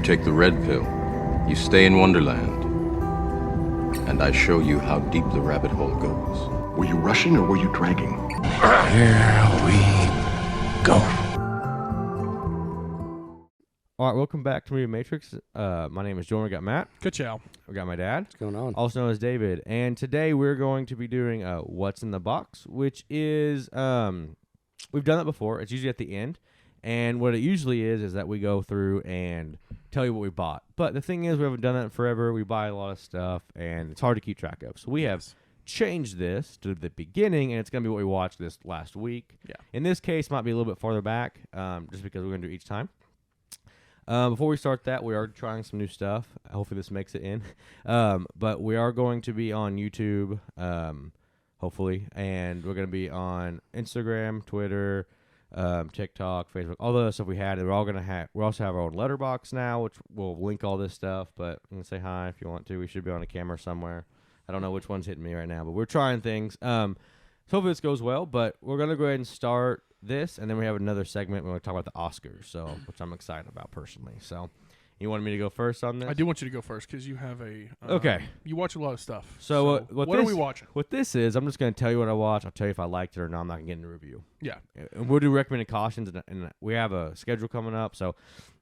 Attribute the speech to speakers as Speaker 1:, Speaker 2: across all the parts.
Speaker 1: take the red pill, you stay in Wonderland, and I show you how deep the rabbit hole goes.
Speaker 2: Were you rushing or were you dragging?
Speaker 3: Here we go.
Speaker 4: All right, welcome back to Movie Matrix. My name is Jordan. We got Matt.
Speaker 5: Good chow.
Speaker 4: We got my dad.
Speaker 6: What's going on?
Speaker 4: Also known as David. And today we're going to be doing What's in the Box, which is, we've done that before. It's usually at the end. And what it usually is that we go through and tell you what we bought. But the thing is, we haven't done that in forever. We buy a lot of stuff, and it's hard to keep track of. So we have changed this to the beginning, and it's going to be what we watched this last week.
Speaker 5: Yeah.
Speaker 4: In this case, might be a little bit farther back, just because we're going to do each time. Before we start that, we are trying some new stuff. Hopefully this makes it in. But we are going to be on YouTube, hopefully, and we're going to be on Instagram, Twitter, TikTok, Facebook, all the other stuff we had. And we're all gonna have. We also have our own letterbox now, which will link all this stuff. But you can say hi if you want to. We should be on a camera somewhere. I don't know which one's hitting me right now, but we're trying things. So hopefully this goes well. But we're gonna go ahead and start this, and then we have another segment where we talk about the Oscars, so which I'm excited about personally. So, you wanted me to go first on this?
Speaker 5: I do want you to go first because you have a
Speaker 4: okay.
Speaker 5: You watch a lot of stuff.
Speaker 4: So
Speaker 5: what are we watching?
Speaker 4: What this is, I'm just going to tell you what I watched. I'll tell you if I liked it or not. I'm not going to get into a review.
Speaker 5: Yeah.
Speaker 4: And we'll do recommended cautions, and we have a schedule coming up, so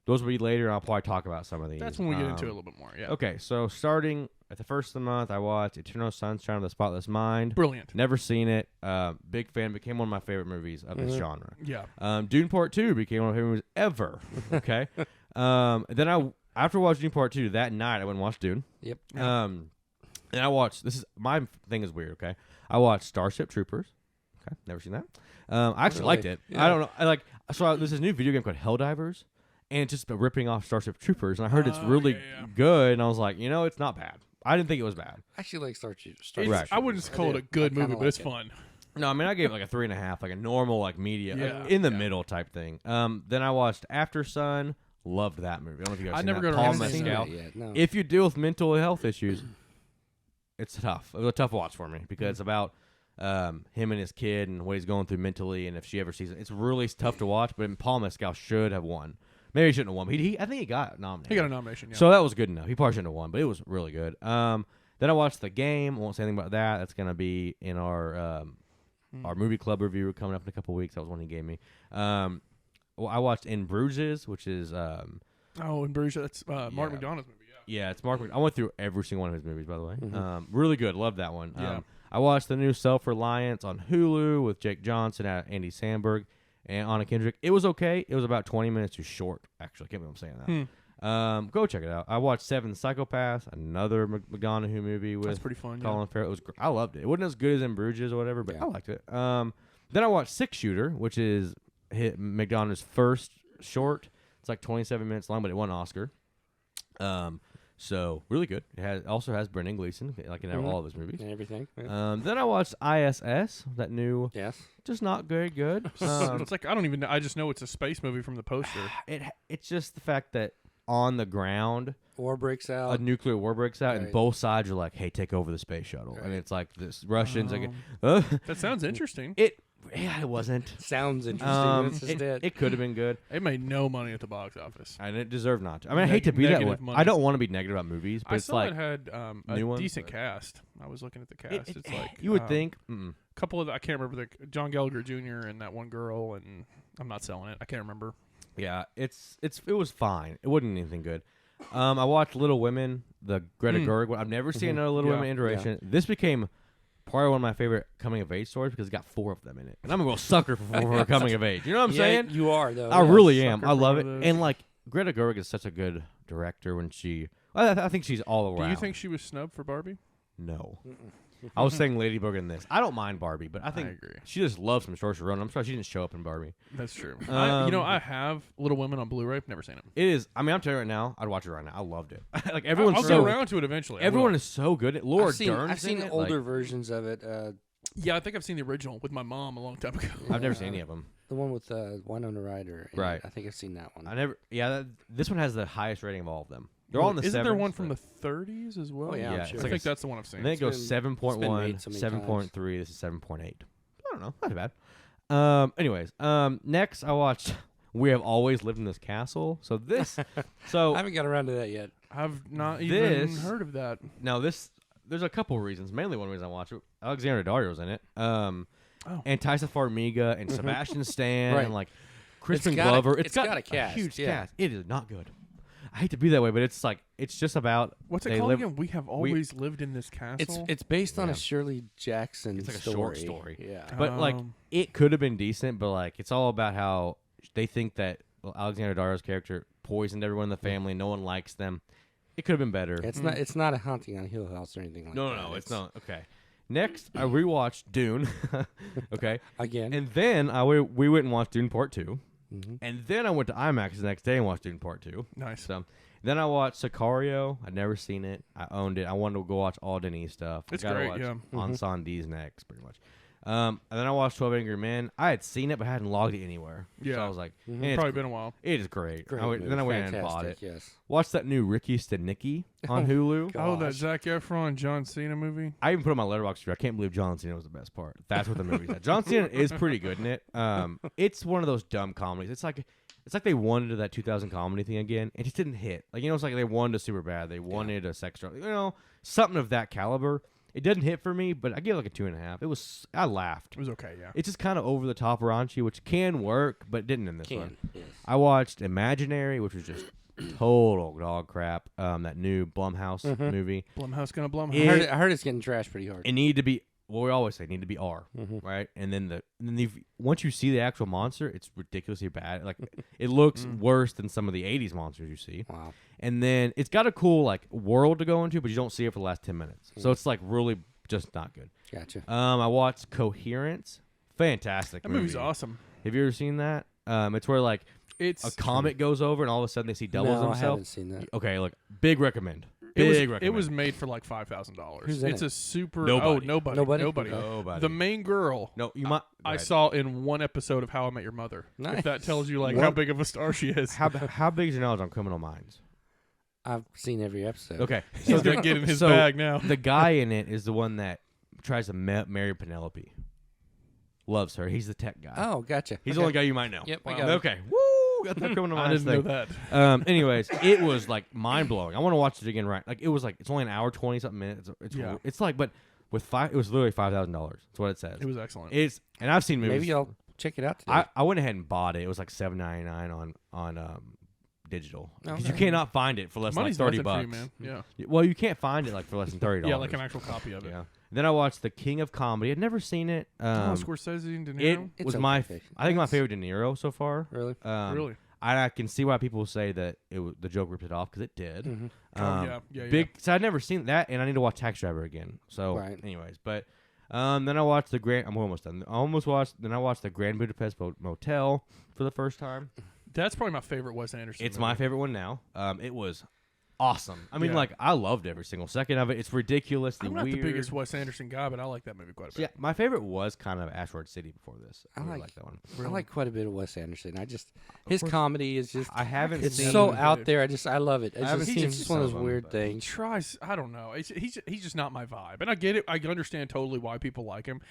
Speaker 4: those will be later, and I'll probably talk about some of these.
Speaker 5: That's when we get into it a little bit more, yeah.
Speaker 4: Okay, so starting at the first of the month, I watched Eternal Sunshine of the Spotless Mind.
Speaker 5: Brilliant.
Speaker 4: Never seen it. Big fan. Became one of my favorite movies of this genre.
Speaker 5: Yeah.
Speaker 4: Dune Part 2 became one of my favorite movies ever. Okay. Then after watching Dune Part 2, that night I went and watched Dune.
Speaker 6: Yep.
Speaker 4: And I watched, my thing is weird, okay? I watched Starship Troopers. Okay, never seen that. I actually liked it. Yeah. I don't know. There's this new video game called Helldivers, and it's just been ripping off Starship Troopers, and I heard it's really good, and I was like, it's not bad. I didn't think it was bad.
Speaker 6: I actually like Starship
Speaker 4: Right.
Speaker 5: I wouldn't call it a good movie, but it's fun.
Speaker 4: No, I mean, I gave it like a 3.5, like a normal, like media, in the middle type thing. Then I watched After Sun. Loved that movie. I don't know if you guys seen that. Paul Mescal.
Speaker 6: No.
Speaker 4: If you deal with mental health issues, it's tough. It was a tough watch for me because it's about him and his kid and what he's going through mentally, and if she ever sees it. It's really tough to watch, but Paul Mescal should have won. Maybe he shouldn't have won. But I think he got nominated.
Speaker 5: He got a nomination, yeah.
Speaker 4: So that was good enough. He probably shouldn't have won, but it was really good. Then I watched The Game. I won't say anything about that. That's going to be in our movie club review coming up in a couple weeks. That was one he gave me. Well, I watched In Bruges, which is
Speaker 5: In Bruges, that's Mark McDonagh's movie.
Speaker 4: Yeah, it's Mark. I went through every single one of his movies, by the way. Really good. Loved that one.
Speaker 5: Yeah.
Speaker 4: I watched the new Self-Reliance on Hulu with Jake Johnson, Andy Samberg, and Anna Kendrick. It was okay. It was about 20 minutes too short. Actually, I can't believe I'm saying that. Go check it out. I watched Seven Psychopaths, another McDonough movie with
Speaker 5: That's pretty fun.
Speaker 4: Colin Farrell. It was I loved it. It wasn't as good as In Bruges or whatever, but I liked it. Then I watched Six Shooter, which is McDonough's first short. It's like 27 minutes long, but it won an Oscar. So really good. It also has Brendan Gleeson, like in all of his movies
Speaker 6: and everything. Yeah.
Speaker 4: Then I watched ISS, that new.
Speaker 6: Yes.
Speaker 4: Just not very good.
Speaker 5: It's like I don't even know. I just know it's a space movie from the poster.
Speaker 4: It's just the fact that on the ground,
Speaker 6: war breaks out.
Speaker 4: A nuclear war breaks out, and both sides are like, "Hey, take over the space shuttle," and it's like this Russians.
Speaker 5: That sounds interesting.
Speaker 4: It wasn't.
Speaker 6: Sounds interesting.
Speaker 4: It could have been good.
Speaker 5: It made no money at the box office,
Speaker 4: and it deserved not to. I mean, I hate to be that way. I don't want to be negative about movies, but it's like
Speaker 5: it had a decent cast. I was looking at the cast. It's like
Speaker 4: you would think.
Speaker 5: A couple of I can't remember John Gallagher Jr. and that one girl, and I'm not selling it. I can't remember.
Speaker 4: Yeah, it was fine. It wasn't anything good. I watched Little Women, the Greta Gerwig one. I've never seen another Little Women iteration. Yeah. This became probably one of my favorite coming of age stories because it's got 4 of them in it, and I'm a real sucker for coming of age. You know what I'm saying?
Speaker 6: You are though.
Speaker 4: I really am. I love it, and like Greta Gerwig is such a good director when she. I think she's all around.
Speaker 5: Do you think she was snubbed for Barbie?
Speaker 4: No. I was saying Lady Bird in this. I don't mind Barbie, but I agree. She just loves some Saoirse Ronan. I'm sorry she didn't show up in Barbie.
Speaker 5: That's true. I have Little Women on Blu-ray. Never seen it.
Speaker 4: It is. I mean, I'm telling you right now, I'd watch it right now. I loved it. Like
Speaker 5: I'll get around to it eventually.
Speaker 4: Everyone is so good. Laura Dern.
Speaker 6: I've seen older versions of it.
Speaker 5: Yeah, I think I've seen the original with my mom a long time ago.
Speaker 4: I've never seen any of them.
Speaker 6: The one with Winona Ryder.
Speaker 4: Right.
Speaker 6: I think I've seen that one.
Speaker 4: I never. Yeah, this one has the highest rating of all of them. They're all in the 7s.
Speaker 5: Isn't there one from the 30s as well?
Speaker 6: Oh, yeah, I'm sure.
Speaker 5: I think that's the one I've seen.
Speaker 4: I think it goes 7.1, 7.3. This is 7.8. I don't know. Not too bad. Anyways, next I watched we have always lived in this castle. So this, so
Speaker 6: I haven't got around to that yet.
Speaker 5: I've not even
Speaker 4: This-
Speaker 5: heard of that.
Speaker 4: now this, there's a couple reasons. Mainly one reason I watch it. Alexander Daddario's in it. And Tyson Farmiga and Sebastian Stan
Speaker 6: Right.
Speaker 4: and like Crispin
Speaker 6: It's got a-
Speaker 4: Glover.
Speaker 6: it's got a cast,
Speaker 4: huge
Speaker 6: yeah.
Speaker 4: cast. It is not good. I hate to be that way, but it's like it's just about
Speaker 5: What's it
Speaker 4: they
Speaker 5: called
Speaker 4: live-
Speaker 5: again? We have always lived in this castle.
Speaker 6: It's based on
Speaker 4: Yeah.
Speaker 6: a Shirley Jackson
Speaker 4: It's like a
Speaker 6: story.
Speaker 4: short story.
Speaker 6: Yeah.
Speaker 4: But like
Speaker 5: Um,
Speaker 4: it could have been decent, but like it's all about how they think that Alexander Daddario's character poisoned everyone in the family. No one likes them. It could have been better.
Speaker 6: It's not a Haunting on Hill House or anything like that.
Speaker 4: No, it's not. Okay. Next, I rewatched Dune. Okay.
Speaker 6: Again.
Speaker 4: And then we went and watched Dune Part 2.
Speaker 6: Mhm.
Speaker 4: And then I went to IMAX the next day and watched Dune Part 2.
Speaker 5: nice.
Speaker 4: So then I watched Sicario. I'd never seen it. I owned it. I wanted to go watch all Denis stuff.
Speaker 5: It's
Speaker 4: I gotta
Speaker 5: great,
Speaker 4: watch
Speaker 5: yeah.
Speaker 4: Ensembles next, pretty much. And then I watched 12 Angry Men. I had seen it, but I hadn't logged it anywhere. So
Speaker 5: Yeah.
Speaker 4: I was like,
Speaker 6: Mhm.
Speaker 4: and it's
Speaker 5: Probably been a while.
Speaker 4: it is great.
Speaker 6: Great
Speaker 4: Then I
Speaker 6: movie.
Speaker 4: went and bought it.
Speaker 6: Fantastic, Yes.
Speaker 4: Watched that new Ricky Stenicki on Hulu.
Speaker 6: God.
Speaker 5: Oh, that
Speaker 6: Gosh.
Speaker 5: Zac Efron John Cena movie.
Speaker 4: I even put on my letterbox review. I can't believe John Cena was the best part. That's what the movie's at. John Cena is pretty good in it. It's one of those dumb comedies. It's like they wanted to that 2000 comedy thing again. It just didn't hit. Like it's like they wanted a super bad. They wanted a sex drama. Something of that caliber. It didn't hit for me, but I gave it like a 2.5. I laughed.
Speaker 5: It was okay, yeah.
Speaker 4: It's just kind of over the top raunchy, which can work, but it didn't in this one.
Speaker 6: Yes.
Speaker 4: I watched Imaginary, which was just total dog crap. That new Blumhouse movie.
Speaker 5: Blumhouse gonna Blumhouse.
Speaker 4: It-
Speaker 6: I heard it's getting trashed pretty hard.
Speaker 4: It needed to be. Well, we always say need to be R, right? And then once you see the actual monster, it's ridiculously bad. Like it looks worse than some of the '80s monsters you see.
Speaker 6: Wow.
Speaker 4: And then it's got a cool like world to go into, but you don't see it for the last 10 minutes. So it's like really just not good.
Speaker 6: Gotcha.
Speaker 4: I watched Coherence. Fantastic.
Speaker 5: That movie's
Speaker 4: movie.
Speaker 5: awesome.
Speaker 4: Have you ever seen that? It's where like
Speaker 5: It's
Speaker 4: a comet goes over and all of a sudden they see doubles
Speaker 6: No, I haven't
Speaker 4: themselves.
Speaker 6: seen that.
Speaker 4: Okay, look, big recommend.
Speaker 5: It was,
Speaker 4: Big recommend.
Speaker 5: it was made for like $5,000.
Speaker 6: Who's in
Speaker 5: It's
Speaker 6: it?
Speaker 5: a super.
Speaker 4: Nobody.
Speaker 5: Oh, nobody.
Speaker 6: Nobody?
Speaker 4: Nobody.
Speaker 5: The main girl.
Speaker 4: No, you might.
Speaker 5: I
Speaker 4: right.
Speaker 5: saw in one episode of How I Met Your Mother.
Speaker 6: Nice.
Speaker 5: If that tells you like how big of a star she is.
Speaker 4: How big is your knowledge on Criminal Minds?
Speaker 6: I've seen every episode.
Speaker 4: Okay,
Speaker 5: He's gonna get in his
Speaker 4: so
Speaker 5: bag now.
Speaker 4: The guy in it is the one that tries to marry Penelope. Loves her. He's the tech guy.
Speaker 6: Oh, gotcha.
Speaker 4: He's
Speaker 6: Okay.
Speaker 4: the only guy you might know.
Speaker 6: Yep, I got it.
Speaker 4: Okay. Woo! Got that Criminal
Speaker 5: I
Speaker 4: Minds
Speaker 5: didn't
Speaker 4: thing.
Speaker 5: know that.
Speaker 4: Anyways, it was like mind blowing. I want to watch it again. Right? Like it was like it's only an hour 20 something minutes.
Speaker 5: Yeah.
Speaker 4: It's like but with it was literally $5,000. That's what it says.
Speaker 5: It was excellent.
Speaker 4: And I've seen movies.
Speaker 6: Maybe I'll check it out today.
Speaker 4: I went ahead and bought it. It was like $7.99 on digital because you
Speaker 6: Okay.
Speaker 4: cannot find it for less
Speaker 5: Money's
Speaker 4: than like
Speaker 5: nothing
Speaker 4: $30.
Speaker 5: for you, man. Yeah.
Speaker 4: Well, you can't find it like for less than $30.
Speaker 5: Yeah, like an actual copy of it.
Speaker 4: Yeah. Then I watched The King of Comedy. I'd never seen it.
Speaker 5: Oh, Scorsese and De
Speaker 4: It
Speaker 5: Niro.
Speaker 6: It's
Speaker 4: was
Speaker 6: okay.
Speaker 4: I think my
Speaker 6: It's-
Speaker 4: favorite De Niro so far.
Speaker 6: Really?
Speaker 5: Really?
Speaker 4: I can see why people say that the joke ripped it off because it did.
Speaker 6: Mhm.
Speaker 5: Yeah.
Speaker 4: Big. So I'd never seen that, and I need to watch Taxi Driver again. So,
Speaker 6: Right.
Speaker 4: anyways, but then I watched the Grand. I'm almost done. I watched the Grand Budapest Motel for the first time.
Speaker 5: That's probably my favorite Wes Anderson.
Speaker 4: It's
Speaker 5: movie.
Speaker 4: my favorite one now. It was awesome. I mean,
Speaker 5: Yeah.
Speaker 4: like I loved every single second of it. It's ridiculously
Speaker 5: I'm not
Speaker 4: weird.
Speaker 5: the biggest Wes Anderson guy, but I like that movie quite a bit.
Speaker 4: Yeah, my favorite was kind of Ashford City before this. I
Speaker 6: I
Speaker 4: really
Speaker 6: like-
Speaker 4: like that one.
Speaker 6: I like quite a bit of Wes Anderson. His
Speaker 4: course.
Speaker 6: comedy is just
Speaker 4: I haven't
Speaker 6: it's
Speaker 4: seen.
Speaker 6: so
Speaker 5: it.
Speaker 6: out there. I love it. It's
Speaker 4: I haven't
Speaker 6: just,
Speaker 4: seen
Speaker 6: it's just one of
Speaker 4: some
Speaker 6: those
Speaker 4: of them,
Speaker 6: weird
Speaker 4: but-
Speaker 5: He
Speaker 6: things.
Speaker 5: tries. I don't know. He's just not my vibe, and I get it. I understand totally why people like him.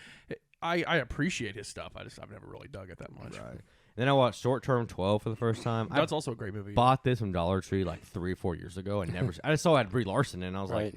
Speaker 5: I appreciate his stuff. I've never really dug it that much.
Speaker 4: Right. Then I watched Short Term 12 for the first time.
Speaker 5: That's also a great movie.
Speaker 4: Bought this from Dollar Tree like 3 or 4 years ago and never. I just saw it had Brie Larson and I was
Speaker 6: Right.
Speaker 4: like,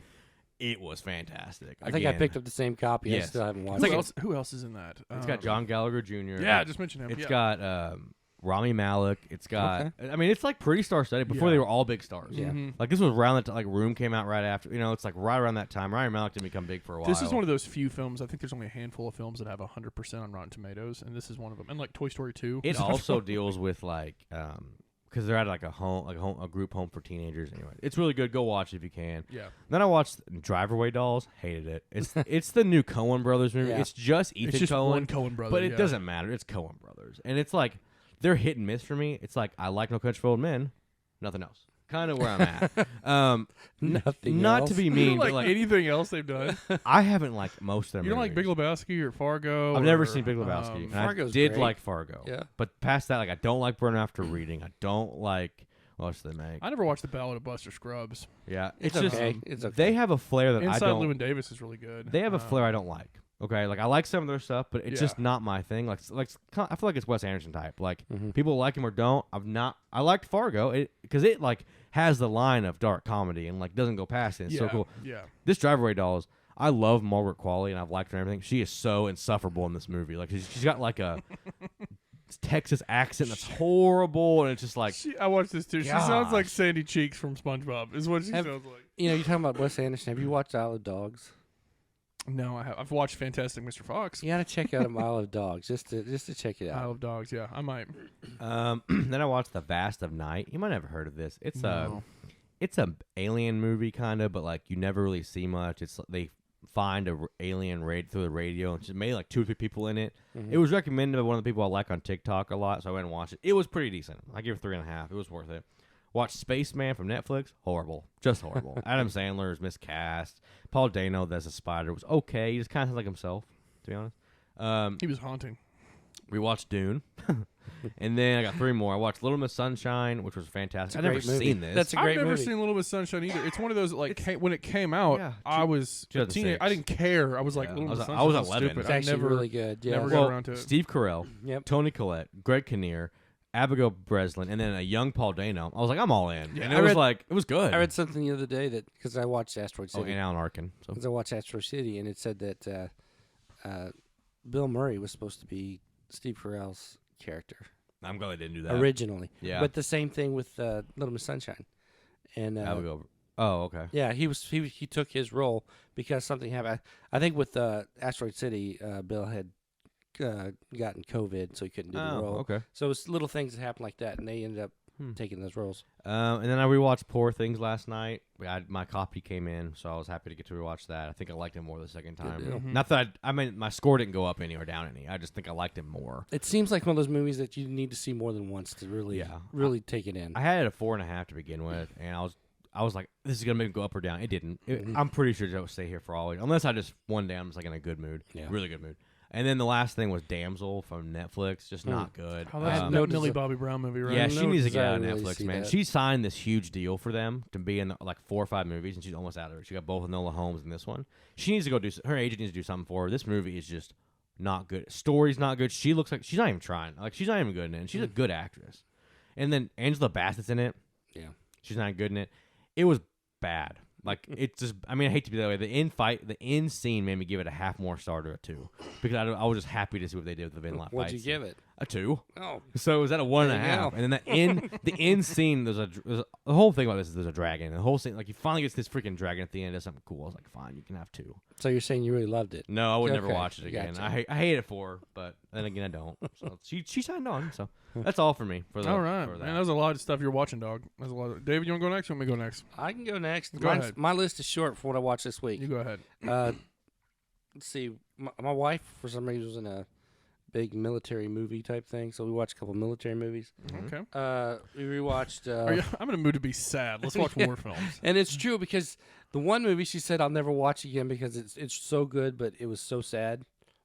Speaker 4: it was fantastic.
Speaker 6: I think I picked up the same copy. I
Speaker 4: Yes.
Speaker 6: still haven't watched
Speaker 5: who
Speaker 6: it.
Speaker 5: else? Who else is in that?
Speaker 4: It's got John Gallagher Jr.
Speaker 5: Yeah, just mention him.
Speaker 4: It's
Speaker 5: yeah.
Speaker 4: got Rami Malek. It's got. I mean, it's like pretty star studded. Before
Speaker 5: Yeah.
Speaker 4: they were all big stars.
Speaker 6: Yeah.
Speaker 5: Mhm.
Speaker 4: Like this was around that like Room came out right after. It's like right around that time. Rami Malek didn't become big for a while.
Speaker 5: This is one of those few films. I think there's only a handful of films that have 100% on Rotten Tomatoes, and this is one of them. And like Toy Story 2.
Speaker 4: It also deals with like because they're at like a group home for teenagers. Anyway, it's really good. Go watch it if you can.
Speaker 5: Yeah.
Speaker 4: Then I watched Driverway Dolls. Hated it. It's the new Coen Brothers movie.
Speaker 6: Yeah.
Speaker 4: It's just Ethan
Speaker 5: It's just
Speaker 4: Coen,
Speaker 5: one Coen brother.
Speaker 4: but it
Speaker 5: yeah.
Speaker 4: doesn't matter. It's Coen Brothers, and it's like they're hit and miss for me. It's like I like No Country for Old Men, nothing else. Kind of where I'm at.
Speaker 6: Nothing
Speaker 4: not
Speaker 6: else.
Speaker 4: to be
Speaker 5: You
Speaker 4: mean,
Speaker 5: don't
Speaker 4: but
Speaker 5: like
Speaker 4: like
Speaker 5: anything else they've done?
Speaker 4: I haven't liked most of them.
Speaker 5: You don't like Big Lebowski or Fargo?
Speaker 4: I've never
Speaker 5: or,
Speaker 4: seen Big Lebowski. and
Speaker 6: Fargo's
Speaker 4: I did
Speaker 6: great.
Speaker 4: like Fargo.
Speaker 6: Yeah.
Speaker 4: But past that, like I don't like Burn After Reading. I don't like what else do they make.
Speaker 5: I never watched The Ballad of Buster Scruggs.
Speaker 4: Yeah,
Speaker 6: It's
Speaker 4: just
Speaker 6: okay. It's okay.
Speaker 4: they have a flair that I
Speaker 5: Inside
Speaker 4: don't.
Speaker 5: Llewyn Davis is really good.
Speaker 4: They have a flair I don't like. Okay, like I like some of their stuff, but it's
Speaker 5: Yeah.
Speaker 4: just not my thing. Like I feel like it's Wes Anderson type. Like
Speaker 6: Mhm.
Speaker 4: people like him or don't. I liked Fargo because it like has the line of dark comedy and like doesn't go past it. It's
Speaker 5: yeah.
Speaker 4: so cool.
Speaker 5: Yeah.
Speaker 4: This Drive Away Dolls, I love Margaret Qualley and I've liked her and everything. She is so insufferable in this movie. Like she's got like a Texas accent that's horrible, and it's just like
Speaker 5: I watched this too. She sounds like
Speaker 4: Gosh.
Speaker 5: Sandy Cheeks from SpongeBob. Is what she
Speaker 6: Have-
Speaker 5: sounds like.
Speaker 6: You know, you're talking about Wes Anderson. Have you watched Isle of Dogs?
Speaker 5: No, I've watched Fantastic Mr. Fox.
Speaker 6: You got to check out Isle of Dogs just to check it
Speaker 5: I
Speaker 6: out.
Speaker 5: love dogs. Yeah, I might.
Speaker 4: then I watched The Vast of Night. You might have heard of this. It's
Speaker 5: No.
Speaker 4: a alien movie kind of, but like you never really see much. It's they find a alien raid through the radio, and just made like 2 or 3 people in it.
Speaker 6: Mhm.
Speaker 4: It was recommended by one of the people I like on TikTok a lot, so I went and watched it. It was pretty decent. I give it 3.5. It was worth it. Watched Spaceman from Netflix. Horrible. Just horrible. Adam Sandler is miscast. Paul Dano, that's a spider, was okay. He just kind of sounds like himself, to be honest.
Speaker 5: He was haunting.
Speaker 4: We watched Dune. And then I got 3 more. I watched Little Miss Sunshine, which was fantastic. I've never
Speaker 6: great movie.
Speaker 4: seen this.
Speaker 6: That's a great
Speaker 5: I've never
Speaker 6: movie.
Speaker 5: seen Little Miss Sunshine either. It's one of those like when it came out,
Speaker 4: Yeah,
Speaker 5: I was a
Speaker 4: 2006.
Speaker 5: teenager. I didn't care. I was like,
Speaker 4: Yeah,
Speaker 5: Little
Speaker 4: I was-
Speaker 5: Miss
Speaker 4: I
Speaker 5: Sunshine.
Speaker 4: was
Speaker 5: sounds
Speaker 4: 11.
Speaker 5: stupid.
Speaker 6: It's
Speaker 5: I
Speaker 6: actually
Speaker 5: never
Speaker 6: really good. Yeah.
Speaker 5: never got around to it.
Speaker 4: Steve Carell,
Speaker 6: Yep.
Speaker 4: Toni Collette, Greg Kinnear, Abigail Breslin, and then a young Paul Dano. I was like, I'm all in.
Speaker 5: Yeah,
Speaker 4: and
Speaker 6: I
Speaker 4: it was
Speaker 6: read-
Speaker 4: like, it was good.
Speaker 6: I read something the other day that because I watched Asteroid
Speaker 4: oh,
Speaker 6: City.
Speaker 4: and Alan Arkin. So
Speaker 6: Because I watched Asteroid City, and it said that Bill Murray was supposed to be Steve Carell's character
Speaker 4: I'm glad they didn't do that.
Speaker 6: originally.
Speaker 4: Yeah.
Speaker 6: But the same thing with Little Miss Sunshine. And
Speaker 4: Abigail. Oh, okay.
Speaker 6: yeah, he took his role because something happened. I think with Asteroid City, Bill had gotten COVID, so he couldn't do the
Speaker 4: Oh,
Speaker 6: role.
Speaker 4: okay.
Speaker 6: So it was little things that happened like that, and they ended up
Speaker 4: Hmm.
Speaker 6: taking those roles.
Speaker 4: And then I rewatched Poor Things last night. My copy came in, so I was happy to get to rewatch that. I think I liked it more the second time.
Speaker 6: deal.
Speaker 5: Mhm.
Speaker 4: Not that I mean, my score didn't go up any or down any. I just think I liked it more.
Speaker 6: It seems like one of those movies that you need to see more than once to really,
Speaker 4: Yeah.
Speaker 6: really take it in.
Speaker 4: I had it at 4.5 to begin with, and I was like, this is gonna make it go up or down. It didn't. I'm pretty sure it would stay here for always, unless I just one day I'm just like in a good mood,
Speaker 6: Yeah.
Speaker 4: really good mood. And then the last thing was Damsel from Netflix, just not good.
Speaker 5: Oh, that's
Speaker 6: Um,
Speaker 5: that
Speaker 6: no
Speaker 5: Millie
Speaker 6: desi-
Speaker 5: Bobby Brown movie, right?
Speaker 4: Yeah,
Speaker 6: no
Speaker 4: she needs to get out of
Speaker 6: desire to really
Speaker 4: Netflix,
Speaker 6: see
Speaker 4: man.
Speaker 6: that.
Speaker 4: She signed this huge deal for them to be in like 4 or 5 movies, and she's almost out of it. She got both Enola Holmes in this one. She needs to go do. Her agent needs to do something for her. This movie is just not good. Story's not good. She looks like she's not even trying. Like she's not even good in it. And she's a good actress. And then Angela Bassett's in it.
Speaker 6: Yeah.
Speaker 4: She's not good in it. It was bad. Like it's just. I mean, I hate to be that way. The end scene made me give it a half more star to a 2 because I was just happy to see what they did with the Vin Lot
Speaker 6: What'd you
Speaker 4: fights.
Speaker 6: give it?
Speaker 4: A 2.
Speaker 6: Oh,
Speaker 4: So it was at a 1.5,
Speaker 6: There you go.
Speaker 4: and then the end scene. The whole thing about this is there's a dragon. The whole scene, like he finally gets this freaking dragon at the end. Does something cool. I was like, fine, you can have 2.
Speaker 6: so you're saying you really loved it?
Speaker 4: No, I would never
Speaker 6: Okay,
Speaker 4: watch it again.
Speaker 6: gotcha.
Speaker 4: I hate it for her, but then again, I don't. So she signed on. So that's all for me. For the,
Speaker 5: All right,
Speaker 4: for
Speaker 5: man.
Speaker 4: that.
Speaker 5: That was a lot of stuff you're watching, dog. That's a lot. David, you want to go next? Or want me to go next?
Speaker 6: I can go next.
Speaker 5: Go
Speaker 6: Mine's-
Speaker 5: ahead.
Speaker 6: My list is short for what I watched this week.
Speaker 5: You go ahead.
Speaker 6: Let's see. My wife, for some reason, was in a big military movie type thing, so we watched a couple military movies.
Speaker 5: Okay.
Speaker 6: We rewatched.
Speaker 5: I'm in a mood to be sad. Let's watch war films.
Speaker 6: And it's true because the one movie she said I'll never watch again because it's so good, but it was so sad.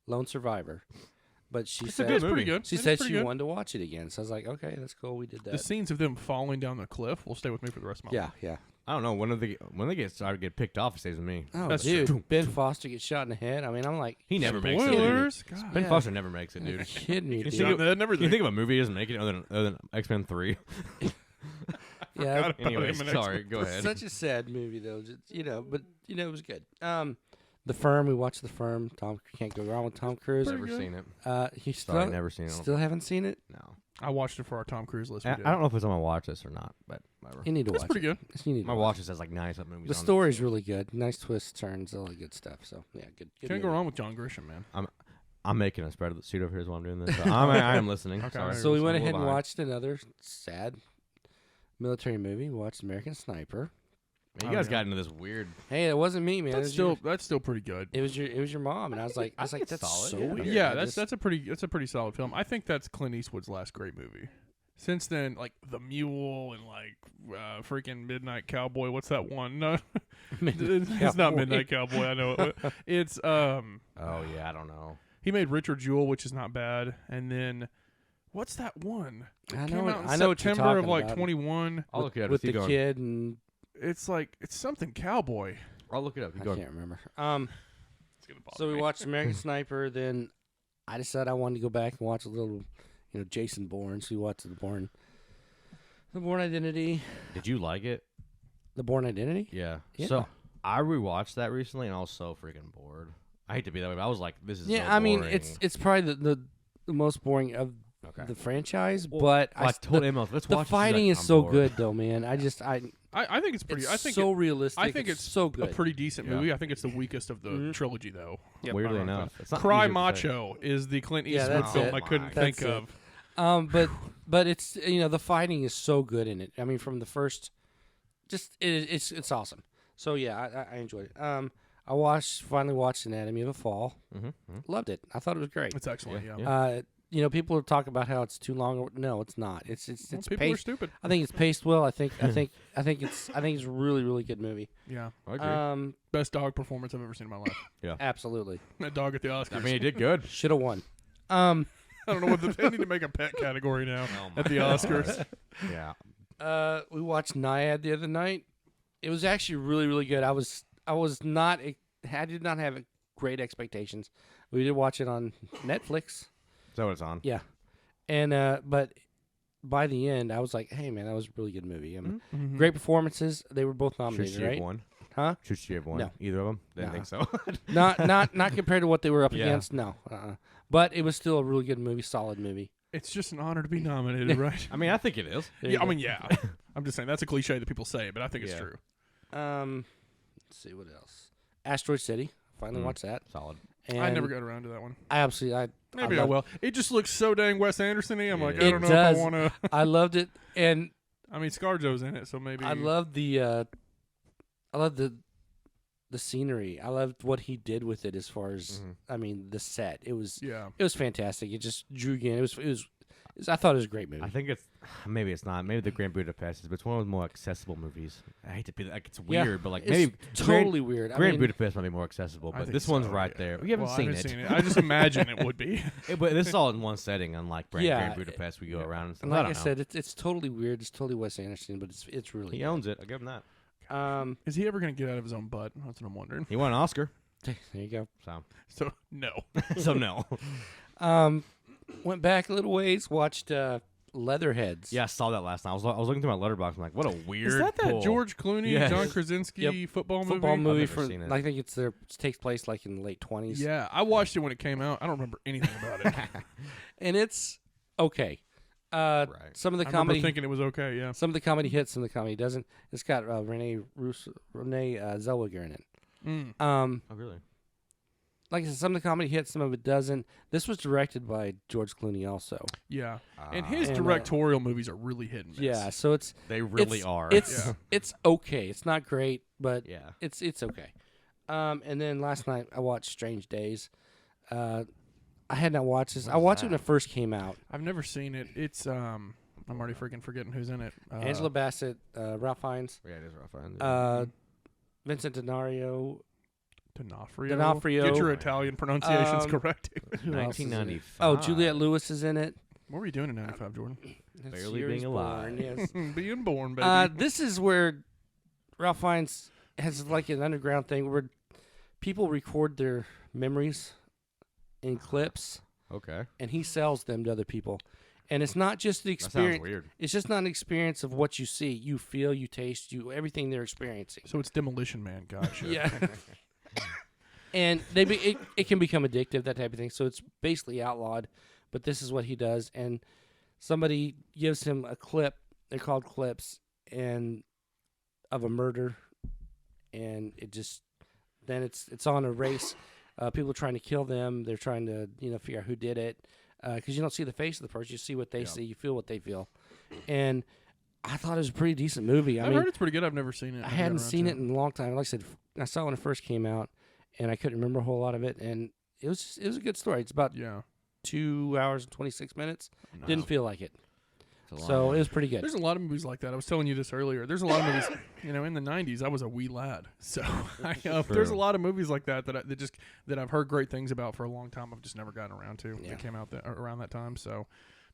Speaker 6: Lone Survivor. But she
Speaker 4: It's a
Speaker 6: said
Speaker 4: good
Speaker 5: It's pretty
Speaker 4: movie.
Speaker 5: good.
Speaker 6: she
Speaker 5: It's
Speaker 6: said
Speaker 5: pretty
Speaker 6: she
Speaker 5: good.
Speaker 6: wanted to watch it again. So I was like, okay, that's cool. We did
Speaker 5: The
Speaker 6: that.
Speaker 5: scenes of them falling down the cliff will stay with me for the rest of my life.
Speaker 6: Yeah.
Speaker 4: I don't know when they get started get picked off. It stays with me.
Speaker 6: Oh,
Speaker 5: That's
Speaker 6: dude,
Speaker 5: true.
Speaker 6: Ben Foster gets shot in the head. I mean, I'm like,
Speaker 4: He never makes it. dude.
Speaker 5: Spoilers. God.
Speaker 4: Ben
Speaker 6: Yeah.
Speaker 4: Foster never makes it,
Speaker 6: you're
Speaker 4: dude.
Speaker 6: kidding me,
Speaker 4: You
Speaker 6: dude.
Speaker 4: think
Speaker 5: Shot in the head and
Speaker 4: Can you
Speaker 5: everything.
Speaker 4: think of a movie he doesn't make it other than X-Men 3?
Speaker 6: Yeah,
Speaker 4: Anyways,
Speaker 5: him in
Speaker 4: sorry.
Speaker 5: X-Men.
Speaker 4: Go ahead.
Speaker 6: such a sad movie though. Just, but it was good. The Firm. We watched The Firm. Tom can't go wrong with Tom Cruise.
Speaker 4: Never seen it.
Speaker 6: He
Speaker 4: Sorry,
Speaker 6: still
Speaker 4: never seen it.
Speaker 6: still haven't seen it.
Speaker 4: No.
Speaker 5: I watched it for our Tom Cruise list. We
Speaker 4: I
Speaker 5: did.
Speaker 4: don't know if it's on my watch list or not, but whatever.
Speaker 6: You need to
Speaker 5: It's
Speaker 6: watch
Speaker 5: pretty
Speaker 6: it.
Speaker 5: good.
Speaker 6: You need to
Speaker 4: My
Speaker 6: watch
Speaker 4: watch list has like 90 movies.
Speaker 6: The
Speaker 4: on it.
Speaker 6: story's really good. Nice twists, turns, all that good stuff. So yeah, good.
Speaker 5: Can't go wrong with John Grisham, man.
Speaker 4: I'm making a spread of the seat over here while I'm doing this. So I am listening.
Speaker 5: Okay,
Speaker 4: Sorry.
Speaker 6: So we went
Speaker 4: I'm a
Speaker 6: ahead
Speaker 4: little
Speaker 6: and
Speaker 4: behind.
Speaker 6: watched another sad military movie. We watched American Sniper.
Speaker 4: Man, you guys got into this weird.
Speaker 6: Hey, it wasn't me, man.
Speaker 5: That's still pretty good.
Speaker 6: It was your mom, and I was like,
Speaker 4: I think it's
Speaker 6: that's
Speaker 4: solid,
Speaker 6: so
Speaker 4: yeah.
Speaker 6: weird.
Speaker 5: Yeah,
Speaker 6: I
Speaker 5: that's
Speaker 6: just-
Speaker 5: a pretty solid film. I think that's Clint Eastwood's last great movie. Since then, like The Mule and like freaking Midnight Cowboy. What's that one? No, it's not Midnight Cowboy. I know it. It's
Speaker 4: Oh yeah, I don't know.
Speaker 5: he made Richard Jewell, which is not bad. And then what's that one? It
Speaker 6: I
Speaker 5: came
Speaker 6: know.
Speaker 5: out in
Speaker 6: I know what you're
Speaker 5: September of
Speaker 6: talking
Speaker 5: like
Speaker 6: about.
Speaker 5: 21.
Speaker 4: I'll look it up.
Speaker 6: with
Speaker 4: Keep
Speaker 6: the
Speaker 4: going.
Speaker 6: kid, and
Speaker 5: It's something cowboy.
Speaker 4: I'll look it up. Keep
Speaker 6: I
Speaker 4: going.
Speaker 6: can't remember.
Speaker 5: gonna bother
Speaker 6: So we
Speaker 5: me.
Speaker 6: watched American Sniper. Then I decided I wanted to go back and watch a little, Jason Bourne. So we watched the Bourne Identity.
Speaker 4: Did you like it?
Speaker 6: The Bourne Identity.
Speaker 4: Yeah.
Speaker 6: Yeah.
Speaker 4: So I rewatched that recently, and I was so freaking bored. I hate to be that way, but I was like, "This is
Speaker 6: Yeah,
Speaker 4: so
Speaker 6: I mean,
Speaker 4: boring.
Speaker 6: it's probably the most boring of
Speaker 4: Okay.
Speaker 6: the franchise,
Speaker 4: Well,
Speaker 6: but
Speaker 4: I told Emma, let's
Speaker 6: the
Speaker 4: watch.
Speaker 6: fighting is so good, though, man. I
Speaker 5: I think it's pretty.
Speaker 6: it's
Speaker 5: I think
Speaker 6: so realistic.
Speaker 5: I think it's
Speaker 6: so
Speaker 5: a
Speaker 6: good.
Speaker 5: pretty decent
Speaker 4: Yeah.
Speaker 5: movie. I think it's the weakest of the
Speaker 6: Mhm.
Speaker 5: trilogy, though.
Speaker 4: Weirdly enough, it's not
Speaker 5: Cry
Speaker 4: easier to say.
Speaker 5: Macho is the Clint
Speaker 6: Yeah,
Speaker 5: Eastwood
Speaker 6: that's
Speaker 5: film
Speaker 6: it.
Speaker 5: I couldn't
Speaker 6: That's
Speaker 5: think
Speaker 6: it.
Speaker 5: of.
Speaker 6: But it's the fighting is so good in it. I mean, from the first, it's awesome. So yeah, I enjoyed it. I finally watched Anatomy of a Fall. Loved it. I thought it was great.
Speaker 5: It's excellent.
Speaker 4: Yeah.
Speaker 5: Yeah.
Speaker 6: Yeah. People talk about how it's too long. No, it's not. It's
Speaker 5: Well, people
Speaker 6: paced.
Speaker 5: are stupid.
Speaker 6: I think it's paced well. I think it's a really, really good movie.
Speaker 5: Yeah.
Speaker 4: I agree.
Speaker 5: Best dog performance I've ever seen in my life.
Speaker 6: Absolutely.
Speaker 5: That dog at the Oscars.
Speaker 4: I mean, he did good.
Speaker 6: Should have won.
Speaker 5: I don't know what they need to make a pet category now at the Oscars.
Speaker 4: Yeah.
Speaker 6: We watched Naiad the other night. It was actually really, really good. I did not have great expectations. We did watch it on Netflix.
Speaker 4: Is that what it's on?
Speaker 6: Yeah. And but by the end, I was like, "Hey, man, that was a really good movie."
Speaker 5: Mm-hmm.
Speaker 6: Great performances. They were both
Speaker 4: Should
Speaker 6: nominated,
Speaker 4: she have
Speaker 6: right?
Speaker 4: won?
Speaker 6: Huh?
Speaker 4: Should she have won?
Speaker 6: No.
Speaker 4: Either of them? Didn't think so.
Speaker 6: Not compared to what they were up
Speaker 4: Yeah.
Speaker 6: against. No. But it was still a really good movie, solid movie.
Speaker 5: It's just an honor to be nominated, right?
Speaker 4: I mean, I think it is.
Speaker 6: There you
Speaker 5: Yeah, I
Speaker 6: go.
Speaker 5: mean, yeah. I'm just saying that's a cliche that people say, but I think it's
Speaker 4: Yeah.
Speaker 5: true.
Speaker 6: Let's see what else. Asteroid City. Finally watched that.
Speaker 4: Solid.
Speaker 6: And
Speaker 5: I never got around to that one.
Speaker 6: I absolutely.
Speaker 5: Maybe I
Speaker 6: loved-
Speaker 5: will. It just looks so dang Wes Anderson-y. I'm like, I
Speaker 6: It
Speaker 5: don't know
Speaker 6: does.
Speaker 5: if I want to.
Speaker 6: I loved it, and
Speaker 5: I mean, ScarJo's in it, so maybe.
Speaker 6: I love the scenery. I loved what he did with it as far as I mean the set. It was fantastic. It just drew you in. It was I thought it was a great movie.
Speaker 4: I think it's maybe it's not. Maybe the Grand Budapest is, but it's one of the more accessible movies. I hate to be like it's weird, but like
Speaker 6: It's
Speaker 4: maybe
Speaker 6: totally weird. I
Speaker 4: Grand
Speaker 6: mean,
Speaker 4: Budapest might be more accessible,
Speaker 5: I
Speaker 4: but
Speaker 5: think
Speaker 4: this one's
Speaker 5: so,
Speaker 4: right
Speaker 5: yeah.
Speaker 4: there. We haven't
Speaker 5: Well, I
Speaker 4: seen
Speaker 5: haven't
Speaker 4: it.
Speaker 5: seen it. I just imagine it would be.
Speaker 4: But this is all in one setting, unlike Grand
Speaker 6: Yeah,
Speaker 4: Budapest. We go around and stuff.
Speaker 6: and like I
Speaker 4: don't know.
Speaker 6: said, it's totally weird. It's totally Wes Anderson, but it's really
Speaker 4: He owns it. I'll give him that.
Speaker 6: good.
Speaker 5: Is he ever going to get out of his own butt? That's what I'm wondering.
Speaker 4: He won an Oscar,
Speaker 6: There you go.
Speaker 5: So, no.
Speaker 4: so no.
Speaker 6: Went back a little ways. Watched Leatherheads.
Speaker 4: Yeah, I saw that last night. I was looking through my letterbox. I'm like, what a weird.
Speaker 5: Is that
Speaker 4: pull.
Speaker 5: George Clooney,
Speaker 4: Yes.
Speaker 5: John Krasinski football movie?
Speaker 6: Football movie
Speaker 4: never
Speaker 6: from
Speaker 4: seen it.
Speaker 6: I think it takes place like in the late 20s.
Speaker 5: Yeah, I watched it when it came out. I don't remember anything about it.
Speaker 6: And it's okay.
Speaker 4: Right.
Speaker 6: Some of the
Speaker 5: I remember
Speaker 6: comedy
Speaker 5: thinking it was okay, yeah.
Speaker 6: some of the comedy hits, some of the comedy doesn't. It's got Renee Zellweger in it.
Speaker 5: Mm.
Speaker 4: Oh, really?
Speaker 6: Like I said, some of the comedy hits, some of it doesn't. This was directed by George Clooney also.
Speaker 5: Yeah. And his
Speaker 6: And,
Speaker 5: directorial movies are really hit and miss.
Speaker 6: Yeah, so
Speaker 4: They really
Speaker 6: it's,
Speaker 4: are.
Speaker 6: It's
Speaker 5: Yeah.
Speaker 6: it's okay. It's not great, but
Speaker 4: yeah.
Speaker 6: it's okay. And then last night I watched Strange Days. I had not watched this. I watched it when it first came out.
Speaker 5: I've never seen it. It's I'm already freaking forgetting who's in it.
Speaker 6: Angela Bassett, Ralph Fiennes,
Speaker 4: Yeah, it is rough.
Speaker 6: Vincent D'Onofrio.
Speaker 5: D'Onofrio. Get your Italian pronunciations correct.
Speaker 6: Who else is in it?
Speaker 4: 1995.
Speaker 6: Oh, Juliette Lewis is in it.
Speaker 5: What were you doing in 95, Jordan?
Speaker 6: That's
Speaker 4: Barely
Speaker 6: Years
Speaker 4: being alive.
Speaker 6: Born, yes.
Speaker 5: Being born, baby.
Speaker 6: This is where Ralph Fiennes has like an underground thing where people record their memories in clips
Speaker 4: Okay.
Speaker 6: and he sells them to other people. And it's not just the
Speaker 4: That sounds
Speaker 6: experience.
Speaker 4: weird.
Speaker 6: It's just not an experience of what you see, you feel, you taste, everything they're experiencing.
Speaker 5: So it's Demolition Man. Gotcha.
Speaker 6: Yeah. And it can become addictive, that type of thing. So it's basically outlawed, but this is what he does. And somebody gives him a clip. They're called clips, and of a murder, and then it's on a race. People are trying to kill them. They're trying to figure out who did it, because you don't see the face of the person. You see what they see. You feel what they feel, and I thought it was a pretty decent movie. I
Speaker 5: I've
Speaker 6: mean,
Speaker 5: heard it's pretty good. I've never seen it.
Speaker 6: I hadn't seen it in a long time. Like I said, I saw it when it first came out, and I couldn't remember a whole lot of it. And it was a good story. It's about 2 hours and 26 minutes. Didn't feel like it. So it was pretty good.
Speaker 5: There's a lot of movies like that. I was telling you this earlier. There's a lot of movies, in the 90s, I was a wee lad. So there's a lot of movies like that that I've heard great things about for a long time. I've just never gotten around to.
Speaker 6: Yeah.
Speaker 5: That came out around that time. So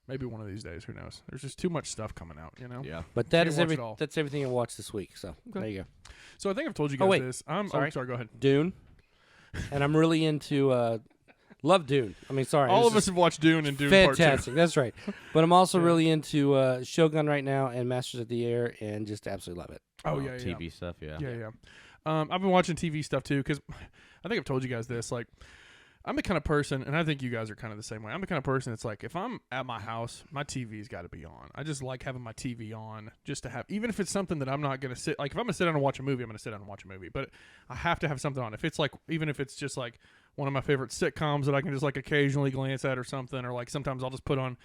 Speaker 5: maybe one of these days, who knows? There's just too much stuff coming out,
Speaker 4: Yeah.
Speaker 6: But that
Speaker 5: Can't
Speaker 6: is
Speaker 5: watch it all.
Speaker 6: that's everything I watched this week. So there you go.
Speaker 5: So I think I've told you
Speaker 6: Oh,
Speaker 5: guys
Speaker 6: wait.
Speaker 5: this.
Speaker 6: Sorry.
Speaker 5: Sorry, go ahead.
Speaker 6: Dune. and I'm really into love Dune. I mean, sorry,
Speaker 5: All
Speaker 6: this
Speaker 5: of us
Speaker 6: is
Speaker 5: have watched Dune and Dune Part 2.
Speaker 6: fantastic. That's right. But I'm also really into Shogun right now and Masters of the Air, and just absolutely love it.
Speaker 5: Oh, yeah,
Speaker 4: TV stuff, yeah.
Speaker 5: Yeah. I've been watching TV stuff too because I think I've told you guys this. Like, I'm the kind of person, and I think you guys are kind of the same way. I'm the kind of person that's like, if I'm at my house, my TV's got to be on. I just like having my TV on just to have, even if it's something that I'm not going to sit, like if I'm going to sit down and watch a movie, I'm going to sit down and watch a movie. But I have to have something on. If it's like, even if it's just like one of my favorite sitcoms that I can just like occasionally glance at or something, or like sometimes I'll just put on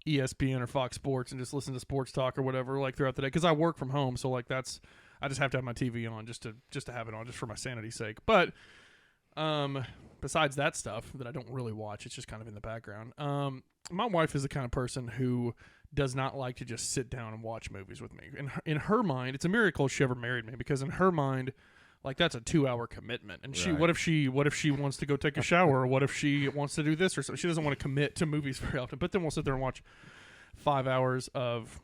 Speaker 5: ESPN or Fox Sports and just listen to sports talk or whatever, like throughout the day. Because I work from home, so like that's, I just have to have my TV on just to have it on, just for my sanity's sake. But besides that stuff that I don't really watch, it's just kind of in the background. My wife is the kind of person who does not like to just sit down and watch movies with me. In her mind, it's a miracle she ever married me, because in her mind, like, that's a 2-hour commitment. And she,
Speaker 4: Right.
Speaker 5: what if she wants to go take a shower, or what if she wants to do this or something? She doesn't want to commit to movies very often. But then we'll sit there and watch 5 hours of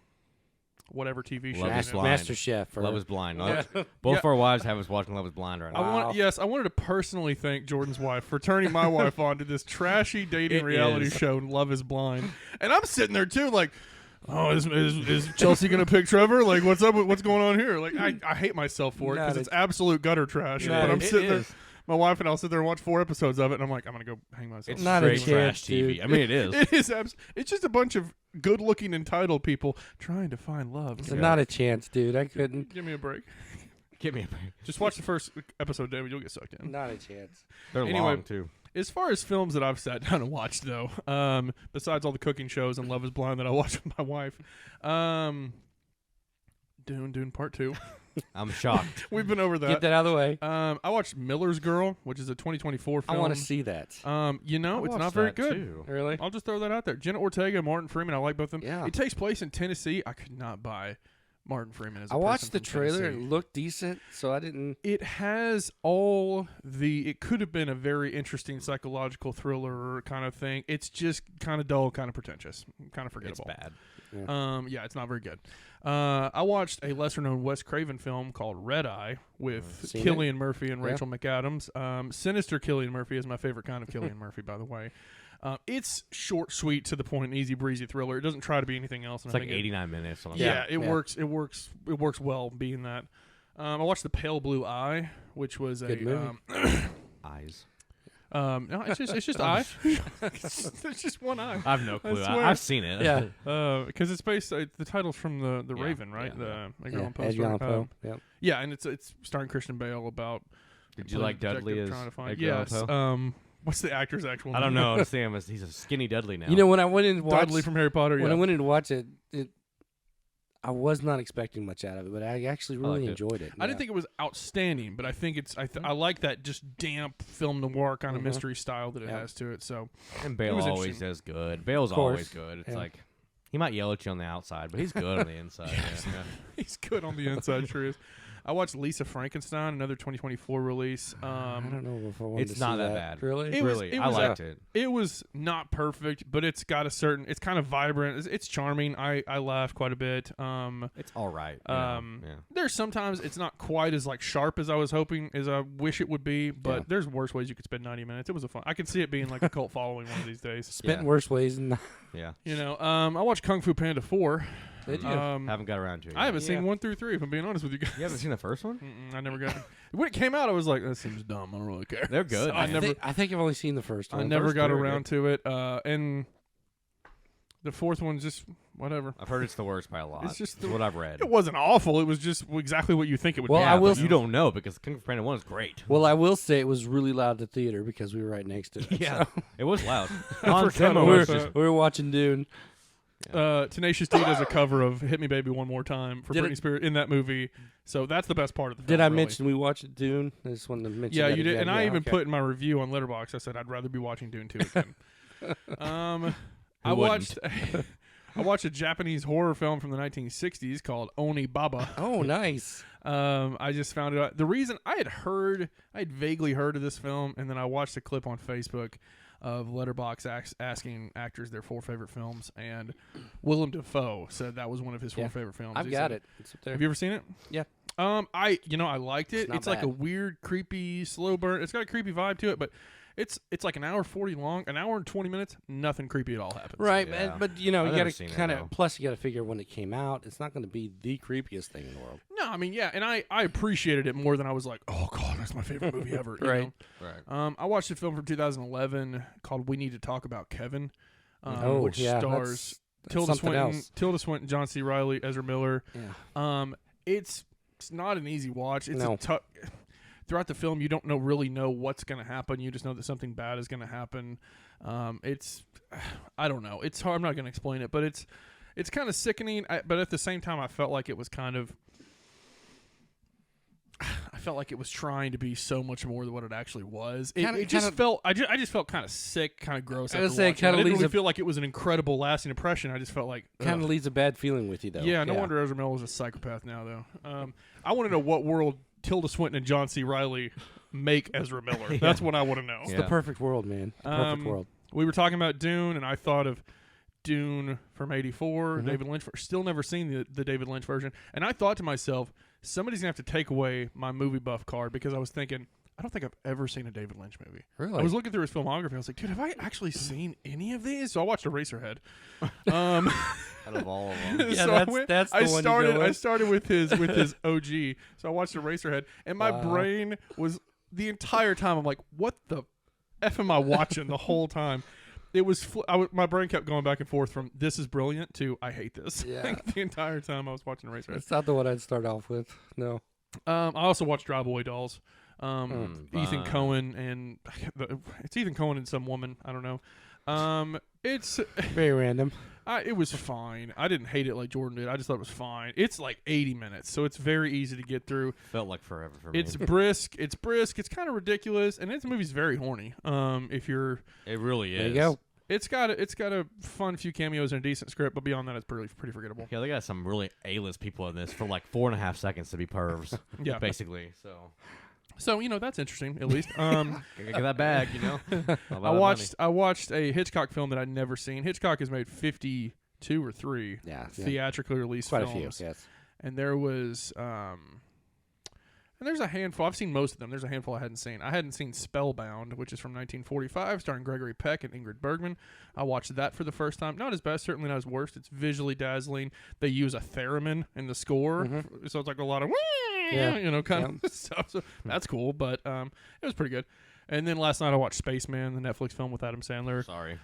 Speaker 5: whatever TV show.
Speaker 4: Love is blind.
Speaker 6: Master Chef.
Speaker 4: Love is Blind.
Speaker 5: Yeah.
Speaker 4: Both
Speaker 5: Yeah.
Speaker 4: of our wives have us watching Love is Blind right now.
Speaker 5: I wanted to personally thank Jordan's wife for turning my wife on to this trashy dating
Speaker 4: It
Speaker 5: reality
Speaker 4: is.
Speaker 5: show, Love is Blind. And I'm sitting there too, like, oh, is Chelsea gonna pick Trevor? Like, what's up? What's going on here? Like, I hate myself for it because it's absolute gutter trash.
Speaker 6: No,
Speaker 5: But I'm
Speaker 6: it
Speaker 5: sitting there.
Speaker 4: is.
Speaker 5: My wife and I'll sit there and watch 4 episodes of it, and I'm like, I'm gonna go hang myself.
Speaker 4: It's
Speaker 6: Not a
Speaker 4: straight
Speaker 6: chance,
Speaker 4: trash TV.
Speaker 6: dude.
Speaker 4: I mean, it is.
Speaker 5: It is. It's just a bunch of good-looking, entitled people trying to find love.
Speaker 6: So not a chance, dude. I couldn't.
Speaker 5: Give me a break.
Speaker 4: Give me a break.
Speaker 5: Just watch the first episode, David. You'll get sucked in.
Speaker 6: Not a chance.
Speaker 4: They're
Speaker 5: Anyway,
Speaker 4: long, too.
Speaker 5: As far as films that I've sat down and watched, though, besides all the cooking shows and Love is Blind that I watch with my wife, Dune Part 2.
Speaker 4: I'm shocked.
Speaker 5: We've been over that.
Speaker 6: Get that out of the way.
Speaker 5: I watched Miller's Girl, which is a 2024 film.
Speaker 6: I want to see that.
Speaker 5: It's
Speaker 4: I
Speaker 5: not
Speaker 4: watched
Speaker 5: very
Speaker 4: that,
Speaker 5: good.
Speaker 4: too.
Speaker 6: Really?
Speaker 5: I'll just throw that out there. Jenna Ortega and Martin Freeman, I like both of them.
Speaker 6: Yeah.
Speaker 5: It takes place in Tennessee. I could not buy Martin Freeman as a
Speaker 6: I watched
Speaker 5: person
Speaker 6: the
Speaker 5: from
Speaker 6: trailer.
Speaker 5: Tennessee.
Speaker 6: It looked decent, so I didn't.
Speaker 5: It has all the. It could have been a very interesting psychological thriller kind of thing. It's just kind of dull, kind of pretentious, kind of
Speaker 4: It's
Speaker 5: forgettable.
Speaker 4: bad.
Speaker 5: Yeah, it's not very good. I watched a lesser-known Wes Craven film called Red Eye with
Speaker 6: Seen
Speaker 5: Cillian Murphy and
Speaker 6: Yeah.
Speaker 5: Rachel McAdams. Sinister Cillian Murphy is my favorite kind of Cillian Murphy, by the way. It's short, sweet, to the point, easy breezy thriller. It doesn't try to be anything else.
Speaker 4: It's like 89 minutes. Something
Speaker 5: Yeah,
Speaker 4: like
Speaker 5: it works. It works well being that. I watched The Pale Blue Eye, which was
Speaker 6: Good movie.
Speaker 4: that. Eyes.
Speaker 5: No, it's just eye. It's just one eye.
Speaker 4: I have no clue.
Speaker 5: swear.
Speaker 4: I've seen it.
Speaker 6: Yeah.
Speaker 5: Because it's based. The title's from the
Speaker 4: Yeah,
Speaker 5: Raven, right?
Speaker 4: yeah,
Speaker 5: The Edgar Allan Poe
Speaker 6: Edgar
Speaker 5: story.
Speaker 6: Allan Poe. Yep.
Speaker 5: Yeah, and it's starring Christian Bale about.
Speaker 4: Did you
Speaker 5: a
Speaker 4: like Dudley
Speaker 5: detective
Speaker 4: as
Speaker 5: trying to find?
Speaker 4: Edgar Allan
Speaker 5: Yes.
Speaker 4: Poe?
Speaker 5: What's the actor's actual?
Speaker 4: I don't
Speaker 5: name?
Speaker 4: know. Sam is he's a skinny Dudley now.
Speaker 6: You know, when I went in to watch,
Speaker 5: Dudley from Harry Potter.
Speaker 6: when
Speaker 5: Yeah.
Speaker 6: I went in to watch it, I was not expecting much out of it, but I actually really
Speaker 4: liked it.
Speaker 6: enjoyed it.
Speaker 5: I didn't think it was outstanding, but I think it's. I like that just damp film noir kind of mystery style that it
Speaker 6: Yeah.
Speaker 5: has to it. So
Speaker 4: and
Speaker 5: It
Speaker 4: Bale
Speaker 5: was
Speaker 4: always
Speaker 5: interesting.
Speaker 4: does good. Bale's
Speaker 6: Of course.
Speaker 4: always good. It's
Speaker 6: Yeah.
Speaker 4: like he might yell at you on the outside, but he's good on the inside. Yeah.
Speaker 5: he's good on the inside. Sure is. I watched Lisa Frankenstein, another 2024 release.
Speaker 6: I don't know if I wanted
Speaker 4: It's
Speaker 6: to
Speaker 4: not
Speaker 6: see
Speaker 4: that
Speaker 6: that.
Speaker 4: bad.
Speaker 6: Really?
Speaker 5: It was-
Speaker 4: Really,
Speaker 5: it
Speaker 4: I
Speaker 5: was
Speaker 4: liked it.
Speaker 5: It was not perfect, but it's got a certain. It's kind of vibrant. It's charming. I laughed quite a bit.
Speaker 4: It's all right. you know, yeah.
Speaker 5: There's sometimes it's not quite as like sharp as I was hoping, as I wish it would be. But
Speaker 6: Yeah.
Speaker 5: there's worse ways you could spend 90 minutes. It was a fun. I can see it being like a cult following one of these days.
Speaker 6: Spent in
Speaker 4: Yeah.
Speaker 6: worse ways than
Speaker 4: Yeah.
Speaker 5: You know, I watched Kung Fu Panda 4.
Speaker 6: Did you?
Speaker 4: Haven't got around to it.
Speaker 5: I
Speaker 4: yet.
Speaker 5: haven't seen
Speaker 6: Yeah.
Speaker 5: 1 through 3. If I'm being honest with you guys,
Speaker 4: You haven't seen the first one?
Speaker 5: I never got. When it came out, I was like, "That seems dumb. I don't really care."
Speaker 4: They're good.
Speaker 5: So I
Speaker 4: man.
Speaker 5: never.
Speaker 6: I think I've only seen the first
Speaker 5: I
Speaker 6: one.
Speaker 5: never
Speaker 4: first
Speaker 5: got
Speaker 4: three are
Speaker 5: around to it. And the fourth one's just whatever.
Speaker 4: I've heard it's the worst by a lot.
Speaker 5: It's just
Speaker 4: It's what I've read.
Speaker 5: It wasn't awful. It was just exactly what you think it would
Speaker 6: Well,
Speaker 5: be.
Speaker 6: I will
Speaker 4: but you don't know because Kung Fu Panda 1 is great.
Speaker 6: Well, I will say it was really loud at the theater because we were right next to it.
Speaker 4: Yeah.
Speaker 6: so.
Speaker 4: It was loud.
Speaker 5: I
Speaker 4: Hans
Speaker 5: forgot
Speaker 4: Zimmer
Speaker 5: about
Speaker 4: was
Speaker 5: that.
Speaker 4: just
Speaker 6: We were watching Dune.
Speaker 5: Tenacious D does a cover of "Hit Me Baby One More Time" for
Speaker 6: Did
Speaker 5: Britney
Speaker 6: it-
Speaker 5: Spears in that movie. So that's the best part of the film.
Speaker 6: Did I
Speaker 5: really.
Speaker 6: mention we watched Dune? I just wanted to mention.
Speaker 5: Yeah,
Speaker 6: that
Speaker 5: you did,
Speaker 6: again.
Speaker 5: and I
Speaker 6: Yeah,
Speaker 5: even
Speaker 6: okay.
Speaker 5: put in my review on Letterboxd. I said I'd rather be watching Dune 2 again. I
Speaker 4: Who
Speaker 5: watched. I watched a Japanese horror film from the 1960s called Oni Baba.
Speaker 6: Oh, nice.
Speaker 5: I just found it out. The reason I had vaguely heard of this film, and then I watched a clip on Facebook of Letterboxd asking actors their 4 favorite films, and Willem Dafoe said that was one of his 4
Speaker 6: Yeah.
Speaker 5: favorite films.
Speaker 6: I've
Speaker 5: He
Speaker 6: got
Speaker 5: said-
Speaker 6: it. It's up there.
Speaker 5: Have you ever seen it?
Speaker 6: Yeah.
Speaker 5: I liked it.
Speaker 6: It's not
Speaker 5: It's like a
Speaker 6: bad.
Speaker 5: weird, creepy, slow burn. It's got a creepy vibe to it, but it's like an hour 40 long, an hour and 20 minutes. Nothing creepy at all happens.
Speaker 6: Right,
Speaker 4: Yeah.
Speaker 6: but you know,
Speaker 4: I've
Speaker 6: you
Speaker 4: never
Speaker 6: got to
Speaker 4: seen it,
Speaker 6: kind
Speaker 4: though.
Speaker 6: of. Plus, you got to figure when it came out, it's not going to be the creepiest thing in the world.
Speaker 5: No, I mean, yeah, and I appreciated it more than I was like, oh god, that's my favorite movie ever. you
Speaker 6: Right.
Speaker 5: know?
Speaker 4: Right.
Speaker 5: I watched a film from 2011 called We Need to Talk About Kevin, which
Speaker 6: yeah,
Speaker 5: stars
Speaker 6: that's
Speaker 5: Tilda
Speaker 6: something else.
Speaker 5: John C. Riley, Ezra Miller.
Speaker 6: Yeah.
Speaker 5: It's not an easy watch. It's
Speaker 6: No.
Speaker 5: a tough. Throughout the film, you don't really know what's going to happen. You just know that something bad is going to happen. I don't know. It's hard. I'm not going to explain it, but it's kind of sickening. But at the same time, I felt like it was I felt like it was trying to be so much more than what it actually was. I just felt kind of sick, kind of gross.
Speaker 6: I was
Speaker 5: after
Speaker 6: saying,
Speaker 5: watching it. I
Speaker 6: kinda
Speaker 5: didn't
Speaker 6: leaves
Speaker 5: really
Speaker 6: a-
Speaker 5: feel like it was an incredible, lasting impression. I just felt like
Speaker 6: Kind of leaves a bad feeling with you, though.
Speaker 5: yeah. No wonder Ezra Miller was a psychopath now, though. I want to know what world Tilda Swinton and John C. Riley make Ezra Miller. That's what I want to know.
Speaker 6: It's the perfect world, man. The perfect world.
Speaker 5: We were talking about Dune, and I thought of Dune from '84,
Speaker 6: Mm-hmm.
Speaker 5: David Lynch. Still never seen the David Lynch version, and I thought to myself, somebody's gonna have to take away my movie buff card because I was thinking, I don't think I've ever seen a David Lynch movie.
Speaker 6: Really?
Speaker 5: I was looking through his filmography. I was like, dude, have I actually seen any of these? So I watched Eraserhead.
Speaker 4: Out of all of them.
Speaker 6: Yeah,
Speaker 5: so
Speaker 6: that's the one you go
Speaker 5: I
Speaker 6: with.
Speaker 5: started with his OG. So I watched Eraserhead, and my
Speaker 6: Wow.
Speaker 5: brain was the entire time. I'm like, what the f am I watching the whole time? It was my brain kept going back and forth from this is brilliant to I hate this.
Speaker 6: Yeah.
Speaker 5: Like, the entire time I was watching Eraserhead.
Speaker 6: It's not the one I'd start off with. No.
Speaker 5: I also watched Drive-Away Dolls. Ethan
Speaker 4: fun.
Speaker 5: Cohen and it's Ethan Cohen and some woman. I don't know. It's
Speaker 6: Very random.
Speaker 5: it was fine. I didn't hate it like Jordan did. I just thought it was fine. It's like 80 minutes, so it's very easy to get through.
Speaker 4: Felt like forever for me.
Speaker 5: It's brisk. It's kind of ridiculous, and this movie's very horny. If you're,
Speaker 4: It really is.
Speaker 6: There you go.
Speaker 5: it's got a fun few cameos and a decent script, but beyond that, it's pretty forgettable.
Speaker 4: Yeah, they got some really A-list people in this for like 4.5 seconds to be pervs.
Speaker 5: Yeah.
Speaker 4: Basically. So
Speaker 5: So that's interesting at least.
Speaker 4: get that bag, you know.
Speaker 5: I watched a Hitchcock film that I'd never seen. Hitchcock has made 52 or 3
Speaker 6: Yeah.
Speaker 5: theatrically released
Speaker 6: Quite
Speaker 5: films.
Speaker 6: a few. Yes.
Speaker 5: And there was and there's a handful. I've seen most of them. There's a handful I hadn't seen. I hadn't seen Spellbound, which is from 1945, starring Gregory Peck and Ingrid Bergman. I watched that for the first time. Not his best, certainly not his worst. It's visually dazzling. They use a theremin in the score, so it's like a lot of kind of stuff. So that's cool, but it was pretty good. And then last night I watched Spaceman, the Netflix film with Adam Sandler.
Speaker 4: Sorry.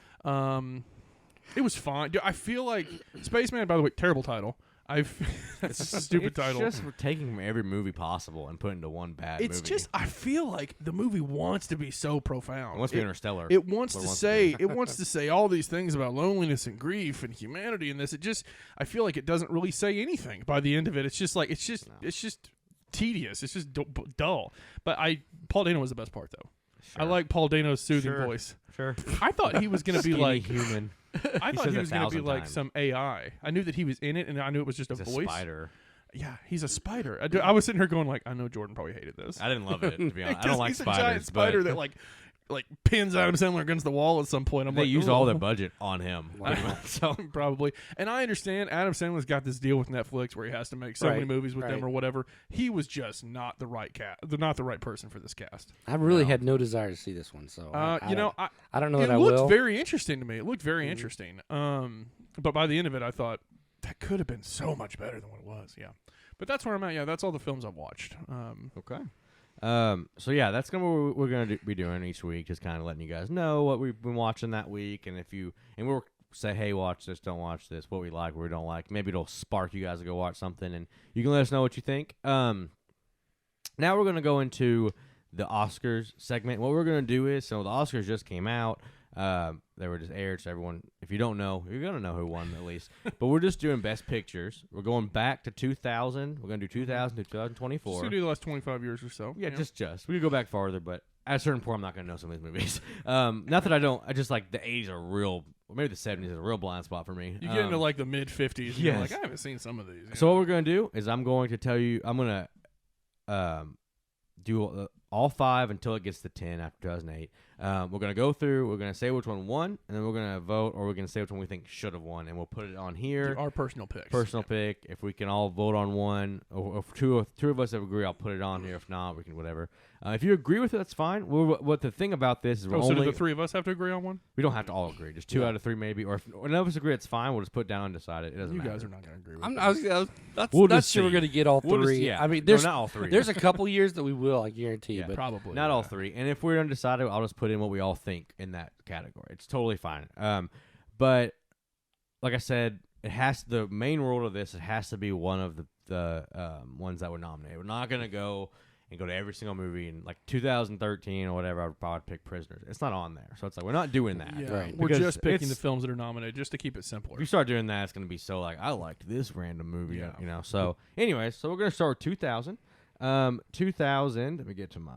Speaker 5: It was fine. Dude, I feel like Spaceman, by the way, terrible title. That's a stupid title.
Speaker 4: It's just taking from every movie possible and putting into one bad movie.
Speaker 5: It's just I feel like the movie wants to be so profound.
Speaker 4: It wants to be Interstellar.
Speaker 5: It wants to
Speaker 4: What it
Speaker 5: say it wants to say all these things about loneliness and grief and humanity and this. It just I feel like it doesn't really say anything by the end of it. It's just like it's just tedious. It's just dull. But Paul Dano was the best part though.
Speaker 4: Sure.
Speaker 5: I like Paul Dano's soothing
Speaker 4: Sure.
Speaker 5: voice.
Speaker 4: Sure.
Speaker 5: I thought he was going to be
Speaker 4: Skinny
Speaker 5: like
Speaker 4: human.
Speaker 5: I thought
Speaker 4: says
Speaker 5: he
Speaker 4: it
Speaker 5: was going to be
Speaker 4: 1,000
Speaker 5: like
Speaker 4: times.
Speaker 5: some AI. I knew that he was in it, and I knew it was just a
Speaker 4: He's a
Speaker 5: voice.
Speaker 4: spider.
Speaker 5: Yeah, he's a spider. I was sitting here going like, I know Jordan probably hated this.
Speaker 4: I didn't love it, to be honest. I
Speaker 5: Because
Speaker 4: don't like
Speaker 5: he's
Speaker 4: spiders,
Speaker 5: a giant spider
Speaker 4: but
Speaker 5: that like pins Adam Sandler against the wall at some point. I'm
Speaker 4: they
Speaker 5: like,
Speaker 4: used
Speaker 5: "Ooh."
Speaker 4: all their budget on him.
Speaker 5: So probably, and I understand Adam Sandler's got this deal with Netflix where he has to make so many movies with them or whatever. He was just not the right not the right person for this cast.
Speaker 6: I really had no desire to see this one, so I don't know that I
Speaker 5: will. It
Speaker 6: will.
Speaker 5: looked very interesting to me. It looked very interesting. But by the end of it, I thought that could have been so much better than what it was. Yeah, but that's where I'm at. Yeah, that's all the films I've watched.
Speaker 4: Okay. So yeah, that's gonna what we're gonna be doing each week, just kind of letting you guys know what we've been watching that week, and we'll say, hey, watch this, don't watch this, what we like, what we don't like. Maybe it'll spark you guys to go watch something, and you can let us know what you think. Now we're gonna go into the Oscars segment. What we're gonna do is, so the Oscars just came out. They were just aired, so everyone, if you don't know, you're gonna know who won at least. But we're just doing best pictures. We're going back to 2000. We're gonna do 2000 to 2024.
Speaker 5: Just gonna do the last 25 years or so.
Speaker 4: Yeah, just. We could go back farther, but at a certain point, I'm not gonna know some of these movies. Not that I don't. I just like the 80s are real. Or maybe the 70s is a real blind spot for me.
Speaker 5: You get into like the mid 50s. And you're like, I haven't seen some of these.
Speaker 4: So what we're gonna do is I'm going to tell you. I'm gonna do all 5 until it gets to 10 after 2008. We're going to go through. We're going to say which one won, and then we're going to vote, or we're going to say which one we think should have won, and we'll put it on here.
Speaker 5: Our personal picks.
Speaker 4: Personal pick. If we can all vote on one, or if two of us agree, I'll put it on here. If not, we can whatever. If you agree with it, that's fine. What the thing about this is
Speaker 5: so do the 3 of us have to agree on one?
Speaker 4: We don't have to all agree. Just 2 out of 3 maybe. Or if none of us agree, it's fine. We'll just put it down and decide it. It doesn't matter.
Speaker 5: You guys are not going to agree with
Speaker 6: I'm
Speaker 5: that.
Speaker 6: not sure we're going to get all 3.
Speaker 4: We'll just, yeah.
Speaker 6: I mean,
Speaker 4: No, not all 3.
Speaker 6: There's a couple years that we will, I guarantee.
Speaker 4: Yeah,
Speaker 6: but
Speaker 5: Probably.
Speaker 4: not all 3. And if we're undecided, I'll just put in what we all think in that category. It's totally fine. But like I said, the main rule of this. It has to be one of the ones that were nominated. We're not going to go to every single movie in like 2013 or whatever. I would probably pick Prisoners. It's not on there, so it's like we're not doing that.
Speaker 5: Yeah,
Speaker 6: Right.
Speaker 5: we're
Speaker 4: Because
Speaker 5: just picking the
Speaker 4: it's-
Speaker 5: films that are nominated just to keep it simpler.
Speaker 4: If you start doing that, it's going to be so like I liked this random movie,
Speaker 5: Yeah.
Speaker 4: So, anyway, so we're going to start with 2000. 2000. Let me get to my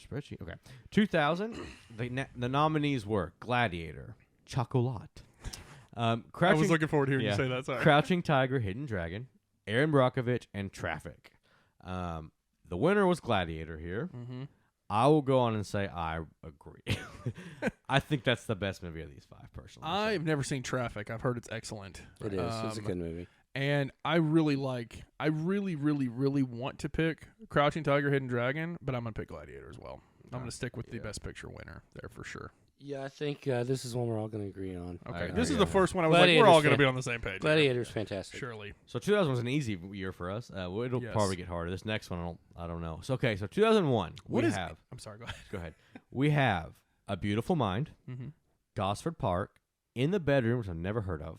Speaker 4: spreadsheet. Okay, 2000. The nominees were Gladiator, Chocolat,
Speaker 5: I
Speaker 4: Crouching.
Speaker 5: was looking forward to hearing
Speaker 4: yeah.
Speaker 5: you say that. Sorry.
Speaker 4: Crouching Tiger, Hidden Dragon, Aaron Brockovich, and Traffic. The winner was Gladiator here.
Speaker 5: Mm-hmm.
Speaker 4: I will go on and say I agree. I think that's the best movie of these 5, personally. so.
Speaker 5: I've never seen Traffic. I've heard it's excellent.
Speaker 6: it is. It's a good movie.
Speaker 5: And I really, really want to pick Crouching Tiger, Hidden Dragon, but I'm going to pick Gladiator as well. I'm going to stick with the Best Picture winner there for sure.
Speaker 6: Yeah, I think this is one we're all going to agree on.
Speaker 5: Okay,
Speaker 4: I
Speaker 5: this is
Speaker 4: agree
Speaker 5: the
Speaker 4: on
Speaker 5: first one I was like, we're all going to be on the same page.
Speaker 6: Gladiator's fantastic.
Speaker 5: Surely.
Speaker 4: So 2000 was an easy year for us. It'll
Speaker 5: Yes.
Speaker 4: probably get harder. This next one, I don't know. So 2001.
Speaker 5: What
Speaker 4: we
Speaker 5: is?
Speaker 4: have?
Speaker 5: I'm sorry. Go ahead.
Speaker 4: Go ahead. We have A Beautiful Mind,
Speaker 5: Mm-hmm.
Speaker 4: Gosford Park, In the Bedroom, which I've never heard of,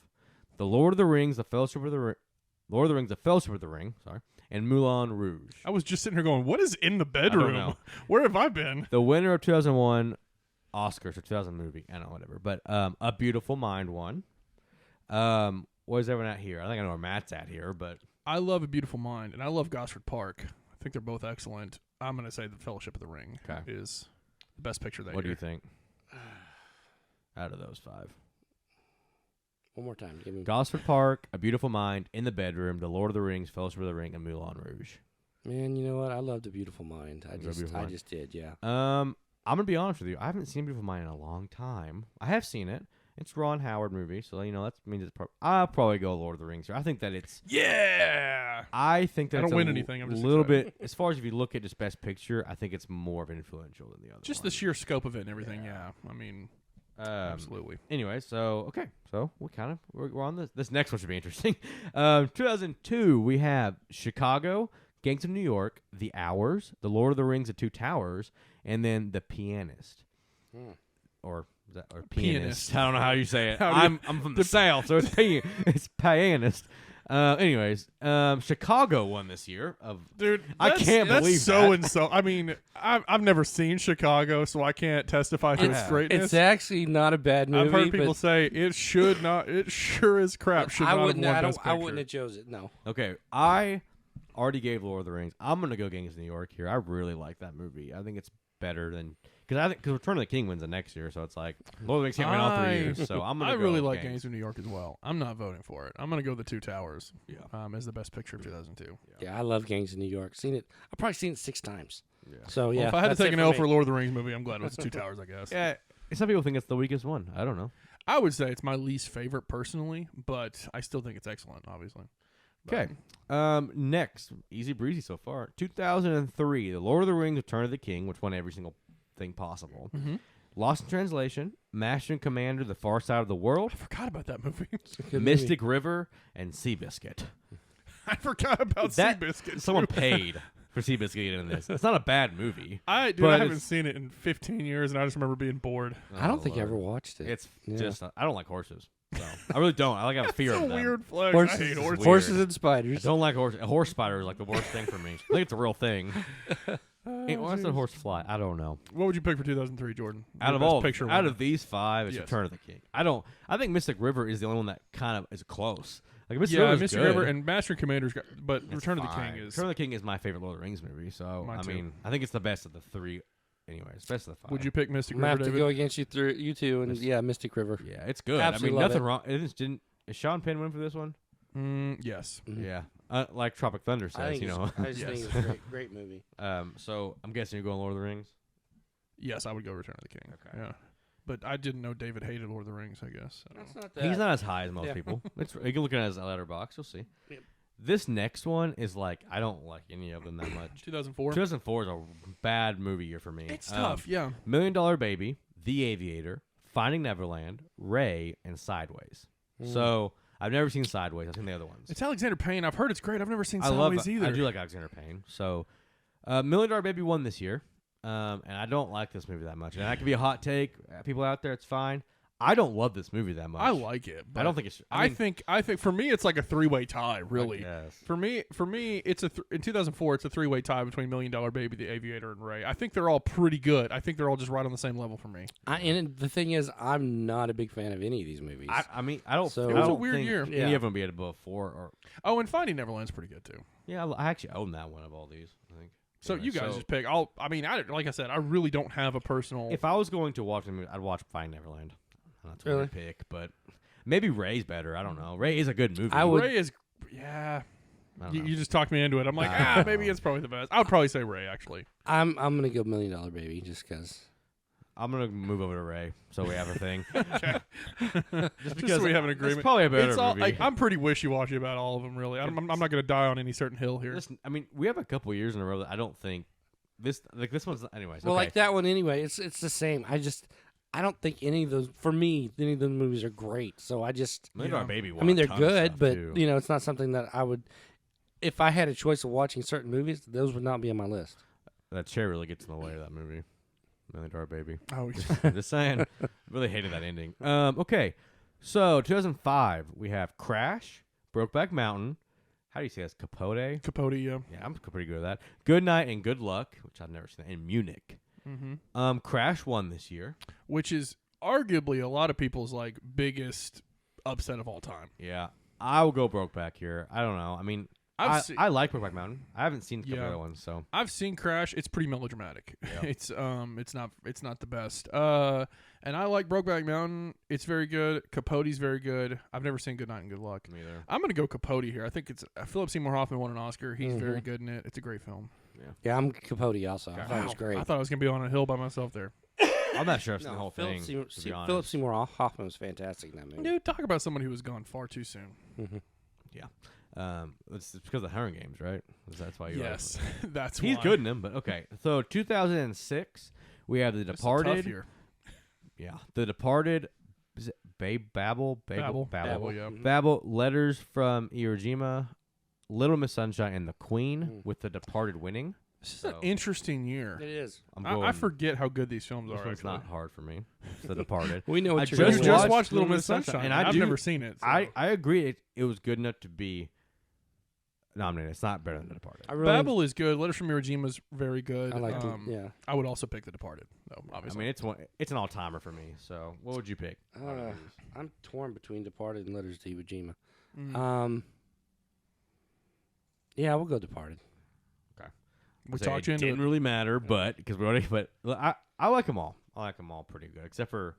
Speaker 4: The Lord of the Rings, The Fellowship of the Ring, sorry, and Moulin Rouge.
Speaker 5: I was just sitting here going, what is in the bedroom?
Speaker 4: know.
Speaker 5: Where have I been?
Speaker 4: The winner of 2001 Oscars or 2000 movie, I don't know, whatever. But A Beautiful Mind won. Where's everyone at here? I think I know where Matt's at here, but
Speaker 5: I love A Beautiful Mind, and I love Gosford Park. I think they're both excellent. I'm going to say The Fellowship of the Ring is the best picture that
Speaker 4: what do
Speaker 5: year.
Speaker 4: you think? Out of those 5.
Speaker 6: One more time. Give me.
Speaker 4: Gosford Park, A Beautiful Mind, In the Bedroom, The Lord of the Rings, Fellowship of the Ring, and Moulin Rouge.
Speaker 6: Man, you know what? I loved A Beautiful Mind. I
Speaker 4: Beautiful Mind.
Speaker 6: just did, yeah.
Speaker 4: I'm gonna be honest with you. I haven't seen Beautiful Mind in a long time. I have seen it. It's a Ron Howard movie, so that means it's. I'll probably go Lord of the Rings here. I think that it's.
Speaker 5: Yeah.
Speaker 4: I think that
Speaker 5: I don't
Speaker 4: it's
Speaker 5: win
Speaker 4: a
Speaker 5: anything, I'm just
Speaker 4: little
Speaker 5: excited.
Speaker 4: bit. As far as if you look at just Best Picture, I think it's more of influential than the other.
Speaker 5: Just
Speaker 4: one.
Speaker 5: the sheer scope of it and everything, yeah. I mean, absolutely.
Speaker 4: Anyway, so we're on this. This next one should be interesting. 2002, we have Chicago, Gangs of New York, The Hours, The Lord of the Rings: The Two Towers, and then The Pianist, or pianist. I don't know how you say it. I'm from the South, so it's pianist. Anyways, Chicago won this year.
Speaker 5: Dude,
Speaker 4: I can't believe
Speaker 5: so
Speaker 4: that.
Speaker 5: and so. I mean, I've never seen Chicago, so I can't testify to its greatness.
Speaker 6: It's actually not a bad movie.
Speaker 5: I've heard people
Speaker 6: but
Speaker 5: say it should not. It sure as crap should
Speaker 6: I
Speaker 5: not
Speaker 6: wouldn't.
Speaker 5: have won
Speaker 6: I
Speaker 5: Best
Speaker 6: wouldn't have
Speaker 5: Picture.
Speaker 6: chose it. No.
Speaker 4: Okay, I already gave Lord of the Rings. I'm gonna go Gangs of New York here. I really like that movie. I think it's better than because Return of the King wins the next year, so it's like Lord of the Rings can't win all 3 years. So I'm gonna.
Speaker 5: I
Speaker 4: go
Speaker 5: really like
Speaker 4: Gangs.
Speaker 5: Gangs of New York as well. I'm not voting for it. I'm gonna go The Two Towers. As the best picture of 2002.
Speaker 6: Yeah, I love Gangs of New York. Seen it. I've probably seen it 6 times.
Speaker 4: Yeah.
Speaker 6: So
Speaker 5: Well,
Speaker 6: yeah.
Speaker 5: if I had to
Speaker 6: that's
Speaker 5: take
Speaker 6: it
Speaker 5: an L
Speaker 6: me.
Speaker 5: for a Lord of the Rings movie, I'm glad it was The Two Towers. I guess.
Speaker 4: Yeah, some people think it's the weakest one. I don't know.
Speaker 5: I would say it's my least favorite personally, but I still think it's excellent. Obviously. But-
Speaker 4: Okay. Next, easy breezy so far. 2003, The Lord of the Rings: Return of the King, which won every single thing possible.
Speaker 5: Mhm.
Speaker 4: Lost in Translation, Master and Commander: The Far Side of the World,
Speaker 5: I forgot about that movie.
Speaker 6: Good
Speaker 4: Mystic River, and Seabiscuit.
Speaker 5: I forgot about
Speaker 4: That
Speaker 5: Seabiscuit.
Speaker 4: someone
Speaker 5: too.
Speaker 4: paid for Seabiscuit in this. It's not a bad movie.
Speaker 5: I
Speaker 4: but
Speaker 5: haven't
Speaker 4: it's-
Speaker 5: seen it in 15 years, and I just remember being bored.
Speaker 6: I don't think I
Speaker 4: Lord.
Speaker 6: ever watched it.
Speaker 4: It's
Speaker 6: Yeah.
Speaker 4: just I don't like horses. So I really don't. I have a fear
Speaker 5: It's
Speaker 4: of
Speaker 5: a
Speaker 4: them.
Speaker 5: weird flex.
Speaker 6: Horses,
Speaker 5: I hate horses.
Speaker 6: horses and
Speaker 4: I
Speaker 6: spiders.
Speaker 4: don't like horses. A horse spider is like the worst thing for me. I think it's a real thing. Why does a horse fly? I don't know.
Speaker 5: What would you pick for 2003, Jordan?
Speaker 4: Out
Speaker 5: Your
Speaker 4: of
Speaker 5: best
Speaker 4: all,
Speaker 5: picture
Speaker 4: out
Speaker 5: winner.
Speaker 4: of these 5, it's
Speaker 5: Yes.
Speaker 4: Return of the King. I think Mystic River is the only one that kind of is close. Like Mystic
Speaker 5: yeah,
Speaker 4: River's
Speaker 5: Mystic
Speaker 4: good.
Speaker 5: River and Master and Commander's got, but
Speaker 4: It's
Speaker 5: Return of the
Speaker 4: fine.
Speaker 5: King is.
Speaker 4: Return of the King is my favorite Lord of the Rings movie. So
Speaker 5: Mine
Speaker 4: I
Speaker 5: too.
Speaker 4: mean, I think it's the best of the 3. Anyways, best of the 5.
Speaker 5: Would you pick Mystic
Speaker 6: I'm gonna
Speaker 5: River,
Speaker 6: have to
Speaker 5: David?
Speaker 6: go against you two, and yeah, Mystic River.
Speaker 4: Yeah, it's good.
Speaker 6: Absolutely
Speaker 4: I mean,
Speaker 6: love
Speaker 4: nothing
Speaker 6: it.
Speaker 4: wrong. Is Sean Penn win for this one?
Speaker 5: Yes.
Speaker 6: Mhm.
Speaker 4: Yeah. like Tropic Thunder
Speaker 6: I
Speaker 4: says,
Speaker 6: think I just think it's a great movie.
Speaker 4: So I'm guessing you're going Lord of the Rings.
Speaker 5: Yes, I would go Return of the King.
Speaker 4: Okay.
Speaker 5: Yeah. But I didn't know David hated Lord of the Rings, I guess. I don't
Speaker 6: That's
Speaker 5: know.
Speaker 6: not that.
Speaker 4: He's not as high as most
Speaker 6: Yeah.
Speaker 4: people. You can look at his letterbox. You'll see.
Speaker 6: Yep.
Speaker 4: This next one is like I don't like any of them that much.
Speaker 5: 2004?
Speaker 4: 2004 is a bad movie year for me.
Speaker 5: It's tough, yeah.
Speaker 4: $1 Million Baby, The Aviator, Finding Neverland, Ray, and Sideways. So I've never seen Sideways. I've seen the other ones.
Speaker 5: It's Alexander Payne. I've heard it's great. I've never seen
Speaker 4: I love
Speaker 5: Sideways either.
Speaker 4: I do like Alexander Payne. So $1 Million Baby won this year. And I don't like this movie that much. And that could be a hot take. People out there, it's fine. I don't love this movie that much.
Speaker 5: I like it. But
Speaker 4: I don't think it's.
Speaker 5: I think for me it's like a three-way tie, really.
Speaker 4: Yes.
Speaker 5: For me it's in 2004 it's a three-way tie between $1 Million Baby, The Aviator, and Ray. I think they're all pretty good. I think they're all just right on the same level for me.
Speaker 6: And the thing is, I'm not a big fan of any of these movies.
Speaker 4: I mean, I don't.
Speaker 6: So-
Speaker 4: I
Speaker 6: It was a
Speaker 4: don't
Speaker 5: weird
Speaker 4: think
Speaker 5: year.
Speaker 4: Any
Speaker 6: Yeah.
Speaker 4: of them be at above 4 or.
Speaker 5: Oh, and Finding Neverland's pretty good too.
Speaker 4: Yeah, I actually own that one of all these. I think.
Speaker 5: So
Speaker 4: Anyway,
Speaker 5: you guys just pick. Like I said, I really don't have a personal.
Speaker 4: If I was going to watch a movie, I'd watch Finding Neverland. That's what
Speaker 6: Really?
Speaker 4: I'd pick, but maybe Ray's better. I don't know. Ray is a good movie.
Speaker 6: I would-
Speaker 5: Ray is, yeah.
Speaker 4: I don't
Speaker 5: You,
Speaker 4: know.
Speaker 5: you just talked me into it. I'm like, maybe it's probably the best. I would probably say Ray actually.
Speaker 6: I'm gonna go $1 Million Baby just because.
Speaker 4: I'm gonna move over to Ray, so we have a thing.
Speaker 5: Just because we have an agreement.
Speaker 4: It's probably a better
Speaker 5: It's all,
Speaker 4: movie.
Speaker 5: like, I'm pretty wishy-washy about all of them, really. I'm not going to die on any certain hill here.
Speaker 4: Listen, I mean, we have a couple years in a row that I don't think this one's. Anyways,
Speaker 6: Well,
Speaker 4: okay.
Speaker 6: like that one anyway. It's the same. I don't think any of those any of those movies are great. So I just.
Speaker 4: Million Dollar Baby.
Speaker 6: I mean, they're
Speaker 4: won a ton of
Speaker 6: good,
Speaker 4: stuff,
Speaker 6: but
Speaker 4: too.
Speaker 6: it's not something that I would. If I had a choice of watching certain movies, those would not be on my list.
Speaker 4: that chair really gets in the way of that movie. Million Dollar Baby.
Speaker 5: Oh,
Speaker 4: I'm just saying. Really hated that ending. Okay, so 2005 we have Crash, Brokeback Mountain. How do you say this? Capote.
Speaker 5: Capote, yeah.
Speaker 4: Yeah, I'm pretty good at that. Good Night and Good Luck, which I've never seen. And Munich.
Speaker 5: Mm-hmm.
Speaker 4: Crash won this year.
Speaker 5: Which is arguably a lot of people's like biggest upset of all time.
Speaker 4: Yeah, I will go Brokeback here. I don't know. I mean, I like Brokeback Mountain. I haven't seen a couple other ones, so
Speaker 5: I've seen Crash. It's pretty melodramatic.
Speaker 4: Yeah.
Speaker 5: It's not the best. And I like Brokeback Mountain. It's very good. Capote's very good. I've never seen Good Night and Good Luck.
Speaker 4: me either.
Speaker 5: I'm gonna go Capote here. I think it's Philip Seymour Hoffman won an Oscar. He's very good in it. It's a great film.
Speaker 6: Yeah, I'm Capote also. I thought it was great.
Speaker 5: I thought I was gonna be on a hill by myself there.
Speaker 4: I'm not sure I've seen the whole
Speaker 6: Philip
Speaker 4: thing.
Speaker 6: Seymour,
Speaker 4: to be honest.
Speaker 6: Philip Seymour Hoffman was fantastic in that movie.
Speaker 5: Dude, talk about someone who was gone far too soon.
Speaker 4: It's because of the Hunger Games, right? That's why you.
Speaker 5: Yes, that's
Speaker 4: He's
Speaker 5: why.
Speaker 4: good in them, but okay. So 2006, we have The
Speaker 5: It's a tough
Speaker 4: Departed.
Speaker 5: year.
Speaker 4: Yeah, The Departed. Is it Babel?
Speaker 5: Babel, yeah.
Speaker 4: Babel. Letters from Iwo Jima, Little Miss Sunshine, and The Queen, with The Departed winning.
Speaker 5: This is an interesting year.
Speaker 6: It is.
Speaker 4: I'm going.
Speaker 5: I forget how good these films
Speaker 4: This
Speaker 5: are.
Speaker 4: one's
Speaker 5: Actually,
Speaker 4: not hard for me. It's The Departed.
Speaker 6: We know what
Speaker 4: I
Speaker 6: you're
Speaker 5: you
Speaker 6: going
Speaker 5: just
Speaker 6: with.
Speaker 5: watched Little Miss Sunshine,
Speaker 4: and
Speaker 5: I've
Speaker 4: do-
Speaker 5: never seen it. So.
Speaker 4: I agree. It was good enough to be nominated. It's not better than The Departed.
Speaker 6: I really,
Speaker 5: Babel is good. Letters from Iwo Jima is very good.
Speaker 6: I like the, yeah.
Speaker 5: I would also pick The Departed, though.
Speaker 4: I
Speaker 5: Obviously,
Speaker 4: mean, it's an all timer for me. So, what would you pick?
Speaker 6: I'm torn between Departed and Letters to Iwo Jima.
Speaker 5: Mm.
Speaker 6: Yeah, we'll go Departed.
Speaker 5: we
Speaker 4: Say
Speaker 5: talked you
Speaker 4: it
Speaker 5: into
Speaker 4: didn't
Speaker 5: it.
Speaker 4: really matter, but because we already. But I like them all. I like them all pretty good, except for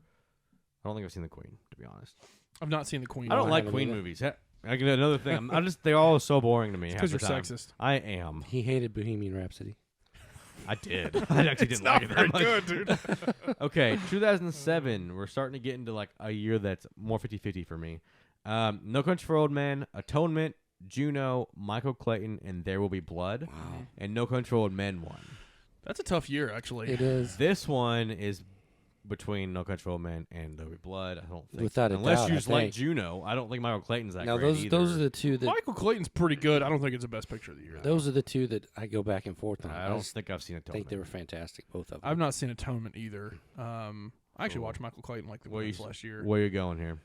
Speaker 4: I don't think I've seen The Queen, to be honest.
Speaker 5: I've not seen The Queen.
Speaker 4: I don't
Speaker 6: I
Speaker 4: like
Speaker 6: haven't
Speaker 4: Queen
Speaker 6: either.
Speaker 4: movies. Another thing, I'm just they're all so boring to me.
Speaker 5: Because
Speaker 4: half
Speaker 5: you're
Speaker 4: the time.
Speaker 5: sexist.
Speaker 4: I am.
Speaker 6: He hated Bohemian Rhapsody.
Speaker 4: I did. I actually didn't like it that much.
Speaker 5: Good, dude.
Speaker 4: Okay, 2007. We're starting to get into like a year that's more 50-50 for me. No Country for Old Men, Atonement, Juno, Michael Clayton, and There Will Be Blood.
Speaker 6: Wow.
Speaker 4: And No Country for Old Men won.
Speaker 5: That's a tough year, actually.
Speaker 6: It is.
Speaker 4: This one is between No Country for Old Men and There Will Be Blood. I don't think.
Speaker 6: Without a
Speaker 4: unless
Speaker 6: doubt,
Speaker 4: you
Speaker 6: I
Speaker 4: just like
Speaker 6: think.
Speaker 4: Juno, I don't think Michael Clayton's that
Speaker 6: Now
Speaker 4: great either.
Speaker 6: those are the two that
Speaker 5: Michael Clayton's pretty good. I don't think it's the best picture of the year.
Speaker 6: those are the two that I go back and forth on.
Speaker 4: I don't
Speaker 6: just
Speaker 4: think I've seen Atonement.
Speaker 6: think they were fantastic, both of them.
Speaker 5: I've not seen Atonement either. I actually
Speaker 4: Cool.
Speaker 5: watched Michael Clayton like the
Speaker 4: Where
Speaker 5: Winds
Speaker 4: you-
Speaker 5: last year.
Speaker 4: Where you going here?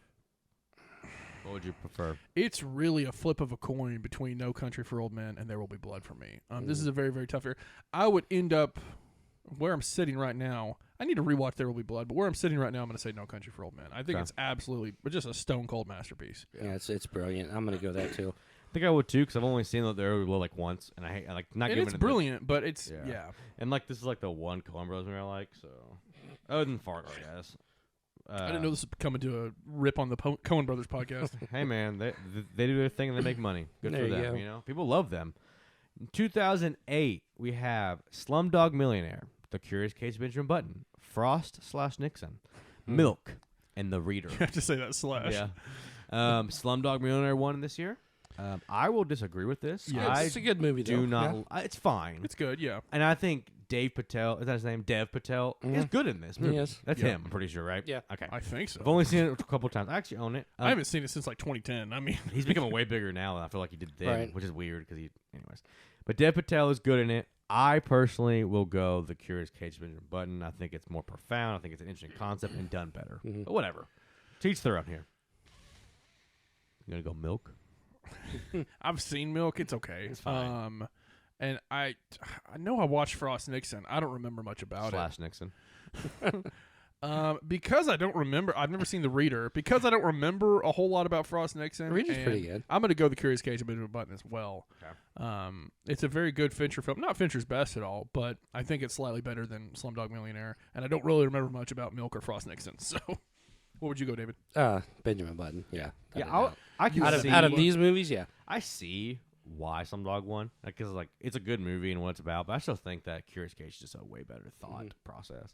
Speaker 4: What would you prefer?
Speaker 5: It's really a flip of a coin between No Country for Old Men and There Will Be Blood for me. This is a very, very tough year. I would end up where I'm sitting right now. I need to rewatch There Will Be Blood, but where I'm sitting right now, I'm going to say No Country for Old Men. I think
Speaker 4: Okay.
Speaker 5: it's absolutely, but just a stone cold masterpiece.
Speaker 6: Yeah, it's brilliant. I'm gonna go that too.
Speaker 4: I think I would too, because I've only seen There Will Be Blood like once, and I like not
Speaker 5: And
Speaker 4: giving
Speaker 5: it's
Speaker 4: it
Speaker 5: brilliant, but it's
Speaker 4: And like this is like the one Coen Brothers movie I like. So other than Fargo, I guess.
Speaker 5: I didn't know this was coming to a rip on the Coen Brothers podcast.
Speaker 4: Hey man, they do their thing and they make money. Good
Speaker 6: There
Speaker 4: for
Speaker 6: you
Speaker 4: them.
Speaker 6: go.
Speaker 4: You know, people love them. In 2008, we have Slumdog Millionaire, The Curious Case of Benjamin Button, Frost/Nixon, Milk, and The Reader.
Speaker 5: You have to say that slash.
Speaker 4: Yeah. Slumdog Millionaire won this year. I will disagree with this.
Speaker 5: Yeah,
Speaker 4: I
Speaker 6: It's a good movie, though.
Speaker 4: do not. It's fine.
Speaker 5: It's good, yeah.
Speaker 4: And I think Dave Patel, is that his name? Dev Patel is good in this movie.
Speaker 6: Yes.
Speaker 4: That's
Speaker 5: Yeah.
Speaker 4: him, I'm pretty sure, right?
Speaker 6: Yeah.
Speaker 4: Okay.
Speaker 5: I think so.
Speaker 4: I've only seen it a couple times. I actually own it.
Speaker 5: I haven't seen it since like 2010. I mean,
Speaker 4: He's becoming way bigger now than I feel like he did then,
Speaker 6: Right.
Speaker 4: which is weird because anyways. But Dev Patel is good in it. I personally will go The Curious Case of Benjamin Button. I think it's more profound. I think it's an interesting concept and done better. But whatever. To each their own here. You gonna go Milk?
Speaker 5: I've seen Milk. It's okay.
Speaker 4: It's fine.
Speaker 5: And I know I watched Frost Nixon. I don't remember much about
Speaker 4: / Nixon.
Speaker 5: it. Because I don't remember. I've never seen The Reader. Because I don't remember a whole lot about Frost Nixon.
Speaker 6: The Reader's
Speaker 5: and
Speaker 6: pretty good.
Speaker 5: I'm going to go The Curious Case of Benjamin Button as well.
Speaker 4: Okay.
Speaker 5: It's a very good Fincher film. Not Fincher's best at all, but I think it's slightly better than Slumdog Millionaire. And I don't really remember much about Milk or Frost Nixon. So, what would you go, David?
Speaker 6: Benjamin Button. Yeah.
Speaker 4: Yeah, I can see.
Speaker 6: Out of these movies, yeah.
Speaker 4: I see why Slumdog won because it's a good movie and what it's about, but I still think that Curious Case is just a way better thought process.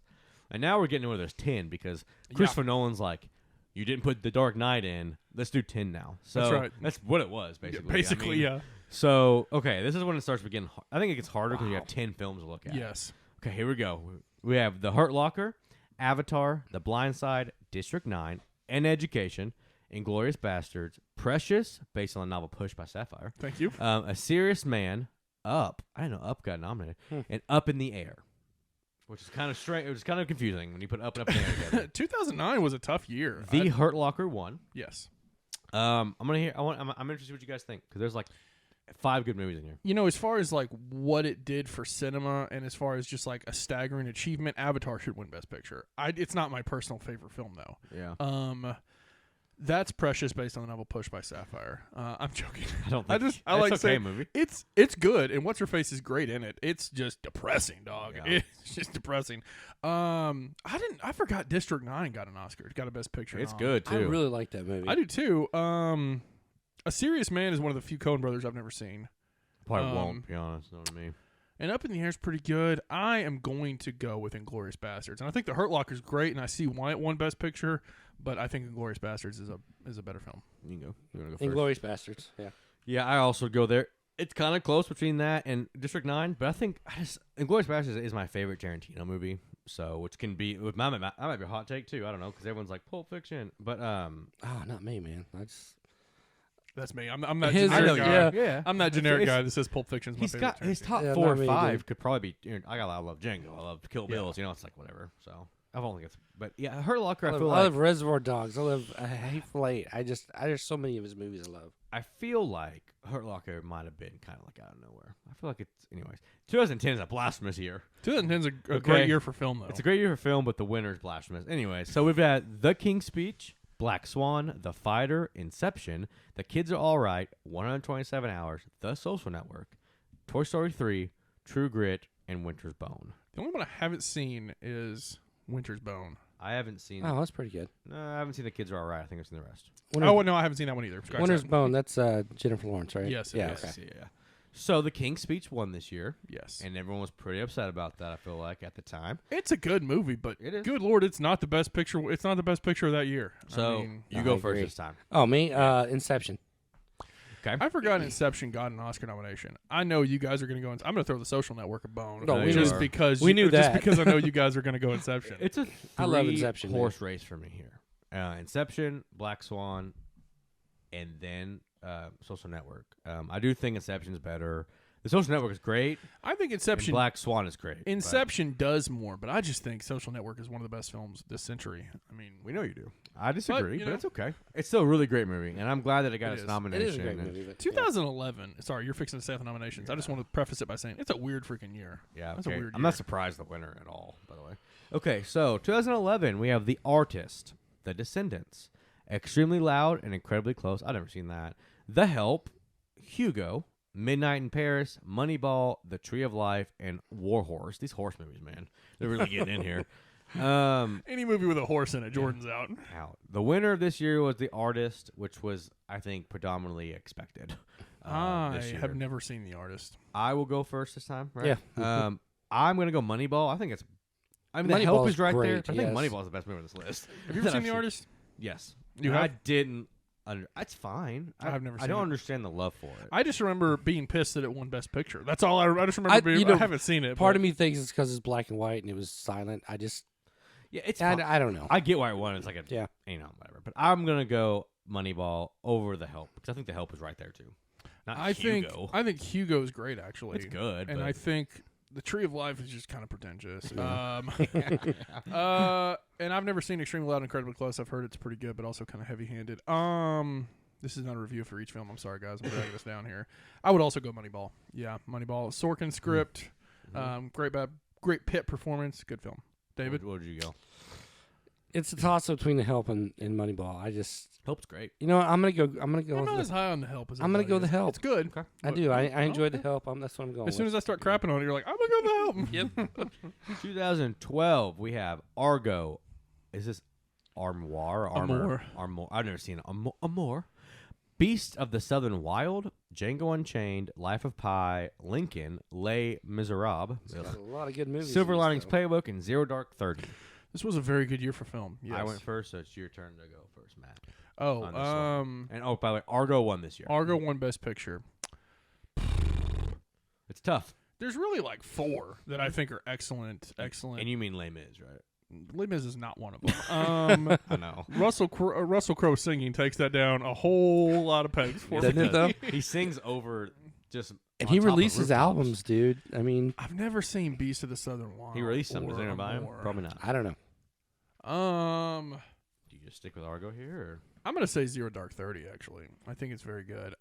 Speaker 4: And now we're getting to where there's 10 because Christopher Nolan's like, you didn't put The Dark Knight in. Let's do 10 now. So
Speaker 5: That's right.
Speaker 4: That's what it was basically.
Speaker 5: Basically, yeah.
Speaker 4: So okay, this is when it starts to begin. I think it gets harder because you have 10 films to look at.
Speaker 5: Yes.
Speaker 4: Okay, here we go. We have The Hurt Locker, Avatar, The Blind Side, District 9, and Education, Inglourious Bastards, Precious, based on the novel Push by Sapphire,
Speaker 5: Thank you.
Speaker 4: A Serious Man, Up. I didn't know Up got nominated, and Up in the Air, which is kind of strange. It was kind of confusing when you put Up and Up in the Air together.
Speaker 5: 2009 was a tough year.
Speaker 4: The Hurt Locker won.
Speaker 5: Yes.
Speaker 4: I'm gonna hear. I'm interested in what you guys think because there's like 5 good movies in here.
Speaker 5: You know, as far as like what it did for cinema, and as far as just like a staggering achievement, Avatar should win Best Picture. It's not my personal favorite film though.
Speaker 4: Yeah.
Speaker 5: That's Precious, based on the novel Push by Sapphire. I'm joking.
Speaker 4: I don't. Think
Speaker 5: I like
Speaker 4: okay
Speaker 5: saying
Speaker 4: movie.
Speaker 5: it's good, and What's Her Face is great in it. It's just depressing, dog.
Speaker 4: Yeah.
Speaker 5: It's just depressing. I forgot District 9 got an Oscar. It got a Best Picture.
Speaker 4: It's
Speaker 5: nom.
Speaker 4: good too.
Speaker 6: I really like that movie.
Speaker 5: I do too. A Serious Man is one of the few Coen brothers I've never seen.
Speaker 4: Probably won't. To be honest, know what I mean.
Speaker 5: And Up in the Air is pretty good. I am going to go with Inglourious Bastards, and I think The Hurt Locker is great, and I see why it won Best Picture. But I think Inglourious Bastards is a better film.
Speaker 4: You can go. You want to go first?
Speaker 6: Inglourious Bastards. Yeah.
Speaker 4: Yeah, I also go there. It's kind of close between that and District 9, but I think Inglourious Bastards is my favorite Tarantino movie. So, which can be that might be a hot take too. I don't know because everyone's like Pulp Fiction, but
Speaker 6: not me, man.
Speaker 5: That's me. I'm that
Speaker 6: His-
Speaker 5: generic
Speaker 6: I know,
Speaker 5: guy.
Speaker 4: yeah.
Speaker 5: I'm that generic
Speaker 4: It's-
Speaker 5: guy that says Pulp Fiction's my
Speaker 4: He's
Speaker 5: favorite.
Speaker 4: got his
Speaker 5: Tarantino.
Speaker 4: top
Speaker 6: Yeah,
Speaker 4: 4 or
Speaker 6: not me,
Speaker 4: 5
Speaker 6: dude.
Speaker 4: could probably be. I love Django. I love Kill Bills. You know, it's like whatever. So I've only got, but yeah, Hurt Locker. I feel
Speaker 6: I
Speaker 4: like
Speaker 6: love Reservoir Dogs. I hate Eight. There's so many of his movies I love.
Speaker 4: I feel like Hurt Locker might have been kind of like out of nowhere. I feel like it's anyways. 2010 is a blasphemous year.
Speaker 5: 2010's a
Speaker 4: Okay.
Speaker 5: great year for film, though.
Speaker 4: It's a great year for film, but the winner's blasphemous. Anyway, so we've got The King's Speech, Black Swan, The Fighter, Inception, The Kids Are All Right, 127 Hours, The Social Network, Toy Story 3, True Grit, and Winter's Bone.
Speaker 5: The only one I haven't seen is Winter's Bone.
Speaker 4: I haven't seen.
Speaker 6: Oh, that's pretty good.
Speaker 4: No, I haven't seen The Kids Are All Right. I think I've seen the rest.
Speaker 5: Oh, no, I haven't seen that one either. Scratch
Speaker 6: Winter's
Speaker 5: that.
Speaker 6: Bone. That's Jennifer Lawrence, right?
Speaker 5: Yes, it
Speaker 6: Yeah.
Speaker 5: is.
Speaker 6: Okay.
Speaker 4: Yeah. So The King's Speech won this year,
Speaker 5: Yes.
Speaker 4: and everyone was pretty upset about that. I feel like at the time.
Speaker 5: It's a good movie, but
Speaker 4: It is.
Speaker 5: good Lord, it's not the best picture. It's not the best picture of that year.
Speaker 4: So
Speaker 5: I mean,
Speaker 4: you
Speaker 6: I
Speaker 4: go
Speaker 6: agree.
Speaker 4: first this time.
Speaker 6: Oh, me. Inception.
Speaker 4: Okay.
Speaker 5: I forgot Inception got an Oscar nomination. I know you guys are going to go. I'm going to throw The Social Network a bone.
Speaker 6: No,
Speaker 4: we
Speaker 5: just
Speaker 4: knew-
Speaker 5: because
Speaker 6: we knew
Speaker 5: just
Speaker 6: that.
Speaker 5: because I know you guys are going to go Inception.
Speaker 4: It's a
Speaker 6: I love Inception, man.
Speaker 4: horse race for me here. Inception, Black Swan, and then Social Network. I do think Inception's better. The Social Network is great.
Speaker 5: I think
Speaker 4: And
Speaker 5: Inception.
Speaker 4: Black Swan is great. but
Speaker 5: Inception does more, but I just think Social Network is one of the best films this century. I mean,
Speaker 4: we know you do. I disagree,
Speaker 5: you
Speaker 4: but
Speaker 5: know.
Speaker 4: it's okay. It's still a really great movie, and I'm glad that it got
Speaker 5: It
Speaker 4: its
Speaker 5: is.
Speaker 4: nomination.
Speaker 6: It is a great
Speaker 4: and-
Speaker 6: movie. But,
Speaker 5: 2011. Sorry, you're fixing to say the nominations. I just want to preface it by saying it's a weird freaking year.
Speaker 4: Yeah,
Speaker 5: That's
Speaker 4: okay.
Speaker 5: a weird
Speaker 4: I'm
Speaker 5: year.
Speaker 4: not surprised the winner at all, by the way. Okay, so 2011, we have The Artist, The Descendants, Extremely Loud and Incredibly Close. I've never seen that. The Help, Hugo, Midnight in Paris, Moneyball, The Tree of Life, and War Horse. These horse movies, man, they're really getting in here.
Speaker 5: Any movie with a horse in it, Jordan's out.
Speaker 4: The winner of this year was The Artist, which was, I think, predominantly expected.
Speaker 5: I
Speaker 4: this year.
Speaker 5: have never seen The Artist.
Speaker 4: I will go first this time, right?
Speaker 6: Yeah.
Speaker 4: I'm going to go Moneyball. I think it's... I mean, The Help
Speaker 6: Moneyball's
Speaker 4: is right there.
Speaker 6: great,
Speaker 4: But I think
Speaker 6: yes.
Speaker 4: Moneyball is the best movie on this list.
Speaker 5: Have you ever seen The Artist?
Speaker 4: Yes.
Speaker 5: You
Speaker 4: I
Speaker 5: have?
Speaker 4: didn't... It's fine.
Speaker 5: I've never
Speaker 4: I
Speaker 5: seen
Speaker 4: don't
Speaker 5: it.
Speaker 4: understand the love for it.
Speaker 5: I just remember being pissed that it won Best Picture. That's all I just remember being... I haven't seen it.
Speaker 6: Part of me thinks it's because it's black and white and it was silent.
Speaker 4: Yeah, it's
Speaker 6: I,
Speaker 4: fine.
Speaker 6: I don't know.
Speaker 4: I get why it won. It's like a...
Speaker 6: Yeah.
Speaker 4: Whatever. But I'm going to go Moneyball over The Help because I think The Help is right there, too. Not Hugo.
Speaker 5: I think Hugo's great, actually.
Speaker 4: It's good.
Speaker 5: And
Speaker 4: but
Speaker 5: I think The Tree of Life is just kind of pretentious. And I've never seen Extremely Loud and Incredibly Close. I've heard it's pretty good, but also kind of heavy-handed. This is not a review for each film. I'm sorry, guys. I'm dragging us down here. I would also go Moneyball. Yeah, Moneyball. Sorkin script. Great Pitt performance. Good film. David?
Speaker 4: What would you go?
Speaker 6: It's a toss between The Help and Moneyball.
Speaker 4: Help's great.
Speaker 6: You know what? I'm gonna go.
Speaker 5: I'm not as high on The Help as
Speaker 6: I'm gonna go The
Speaker 5: everybody is.
Speaker 6: Help.
Speaker 5: It's good.
Speaker 4: Okay.
Speaker 6: I do. I enjoyed The Help. That's what I'm going.
Speaker 5: As soon as I start crapping on it, you're like, I'm going to go The Help.
Speaker 6: Yep.
Speaker 4: 2012, we have Argo. Is this Armoire?
Speaker 5: Amour.
Speaker 4: Armour. I've never seen Amour. Beast of the Southern Wild, Django Unchained, Life of Pi, Lincoln, Les Miserables,
Speaker 6: Got a lot of good movies.
Speaker 4: Silver
Speaker 6: in this,
Speaker 4: Linings
Speaker 6: though.
Speaker 4: Playbook, and Zero Dark 30.
Speaker 5: This was a very good year for film. Yes.
Speaker 4: I went first, so it's your turn to go first, Matt.
Speaker 5: Oh,
Speaker 4: on this one. And by the way, Argo won this year.
Speaker 5: Argo won Best Picture.
Speaker 4: It's tough.
Speaker 5: There's really like 4 that I think are excellent.
Speaker 4: And you mean Les Mis, right?
Speaker 5: Les Mis is not one of them.
Speaker 4: I know.
Speaker 5: Russell Crowe singing takes that down a whole lot of pegs for me.
Speaker 6: Doesn't it, though?
Speaker 4: He sings over just.
Speaker 6: And
Speaker 4: on
Speaker 6: he
Speaker 4: top of
Speaker 6: releases
Speaker 4: rooftops.
Speaker 6: albums, dude. I mean,
Speaker 5: I've never seen Beast of the Southern Wild.
Speaker 4: He released some. Does
Speaker 5: or
Speaker 4: anyone buy him?
Speaker 5: Amour.
Speaker 4: Probably not.
Speaker 6: I don't know.
Speaker 4: Do you just stick with Argo here? Or?
Speaker 5: I'm gonna say Zero Dark 30. Actually, I think it's very good.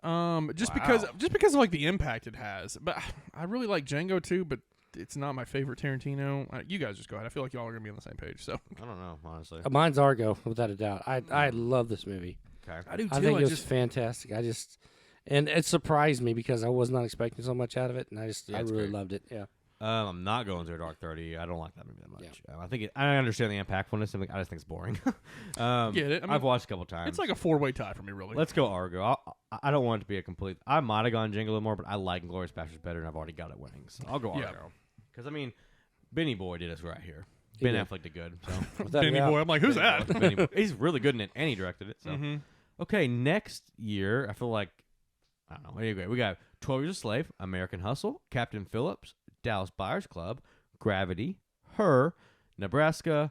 Speaker 5: Just
Speaker 4: Wow.
Speaker 5: because of like the impact it has. But I really like Django too. But it's not my favorite Tarantino. You guys just go ahead. I feel like y'all are gonna be on the same page. So
Speaker 4: I don't know, honestly.
Speaker 6: Mine's Argo, without a doubt. I love this movie.
Speaker 4: Okay.
Speaker 5: I do too.
Speaker 6: I think it was fantastic. And it surprised me because I was not expecting so much out of it, and I
Speaker 4: it's
Speaker 6: really
Speaker 4: great.
Speaker 6: loved it. Yeah.
Speaker 4: I'm not going Zero Dark 30. I don't like that movie that much. I think I understand the impactfulness. I just think it's boring.
Speaker 5: Get it? I mean,
Speaker 4: I've watched a couple times.
Speaker 5: It's like a 4-way tie for me, really.
Speaker 4: Let's go Argo. I don't want it to be a complete. I might have gone Django a little more, but I like Glorious Bastards better, and I've already got it winning. So I'll go
Speaker 5: Yeah.
Speaker 4: Argo. Because I mean, Benny Boy did us right here.
Speaker 6: He
Speaker 4: Ben
Speaker 6: did.
Speaker 4: Affleck did good. So
Speaker 6: Without a
Speaker 5: Benny
Speaker 6: doubt.
Speaker 5: Boy. I'm like, who's that?
Speaker 4: Benny Boy. He's really good in it, and he directed it. So
Speaker 5: Mhm.
Speaker 4: okay, next year I feel like I don't know. Anyway, we got 12 Years a Slave, American Hustle, Captain Phillips, Dallas Buyers Club, Gravity, Her, Nebraska.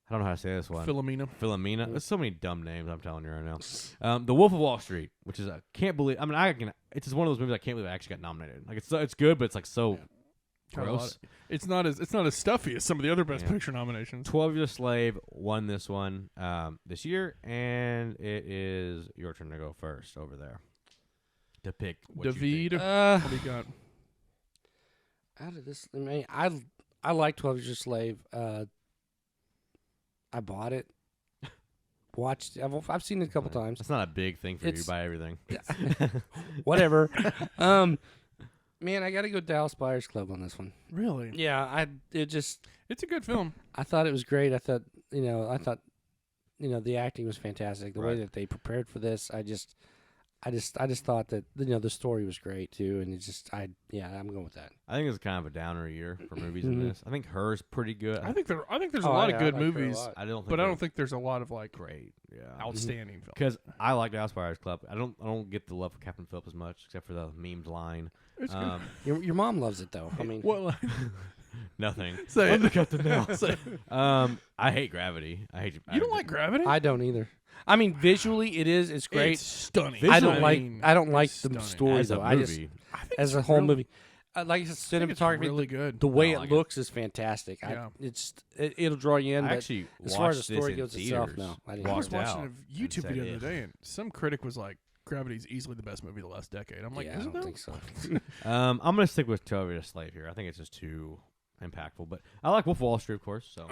Speaker 4: I don't know how to say this one. Philomena. There's so many dumb names. I'm telling you right now. The Wolf of Wall Street, which is can't believe. I mean, it's just one of those movies I can't believe I actually got nominated. Like it's good, but it's like so gross.
Speaker 5: It's not as stuffy as some of the other Best
Speaker 4: Yeah.
Speaker 5: Picture nominations.
Speaker 4: 12 Years a Slave won this one this year, and it is your turn to go first over there to pick what you
Speaker 5: David,
Speaker 4: think.
Speaker 5: what do you got?
Speaker 6: Out of this, I mean, I like 12 Years a Slave. I bought it, watched it. I've seen it a couple times.
Speaker 4: That's not a big thing for you.
Speaker 6: It's-
Speaker 4: Buy everything.
Speaker 6: Whatever. Man, I got to go Dallas Buyers Club on this one.
Speaker 5: Really?
Speaker 6: Yeah,
Speaker 5: It's a good film.
Speaker 6: I thought it was great. I thought the acting was fantastic. The way
Speaker 4: Right.
Speaker 6: that they prepared for this, I just thought that the story was great too, and I'm going with that.
Speaker 4: I think it's kind of a downer year for movies in
Speaker 6: Mhm.
Speaker 4: this. I think Her's pretty good.
Speaker 5: I think there's a
Speaker 6: Oh,
Speaker 5: lot
Speaker 6: yeah,
Speaker 5: of
Speaker 6: I
Speaker 5: good
Speaker 6: like her a
Speaker 5: movies,
Speaker 6: lot.
Speaker 4: I don't think
Speaker 5: but I
Speaker 4: they're
Speaker 5: don't think there's a lot of like
Speaker 4: great. Yeah.
Speaker 5: outstanding films.
Speaker 4: Because I like Dallas Buyers Club. I don't get the love for Captain Phillips as much, except for the memed line.
Speaker 5: It's good.
Speaker 6: Your mom loves it though. I mean,
Speaker 5: Well,
Speaker 4: Nothing.
Speaker 5: say
Speaker 4: I'm
Speaker 5: it.
Speaker 4: the captain now.
Speaker 5: Say
Speaker 4: I hate Gravity.
Speaker 5: you don't like Gravity?
Speaker 6: I don't either. I mean, visually it's great.
Speaker 5: It's stunning.
Speaker 6: I
Speaker 4: Visually,
Speaker 6: don't like
Speaker 5: it's
Speaker 6: the
Speaker 5: stunning.
Speaker 6: story
Speaker 4: As a
Speaker 6: though. I just
Speaker 4: movie.
Speaker 5: I think
Speaker 6: as
Speaker 5: it's
Speaker 6: a whole
Speaker 5: really-
Speaker 6: movie. Like I said,
Speaker 5: I think it's
Speaker 6: cinematography,
Speaker 5: really good.
Speaker 6: the way
Speaker 4: I
Speaker 6: it
Speaker 4: like it.
Speaker 6: looks is fantastic.
Speaker 5: Yeah.
Speaker 6: It'll draw you in.
Speaker 4: I
Speaker 6: But
Speaker 4: actually
Speaker 6: as far as
Speaker 4: watched
Speaker 6: the story
Speaker 4: this in
Speaker 6: goes itself,
Speaker 4: theaters.
Speaker 6: no, I didn't.
Speaker 5: I was
Speaker 4: Walked
Speaker 5: watching
Speaker 4: out
Speaker 5: a YouTube
Speaker 4: and
Speaker 5: video
Speaker 4: said,
Speaker 5: the other day, and some critic was like, "Gravity's easily the best movie of the last decade." I'm like,
Speaker 6: yeah, I
Speaker 5: "Is it
Speaker 6: don't
Speaker 5: though?"
Speaker 6: think so.
Speaker 4: I'm gonna stick with 12 Years a Slave here. I think it's just too impactful. But I like Wolf of Wall Street, of course. So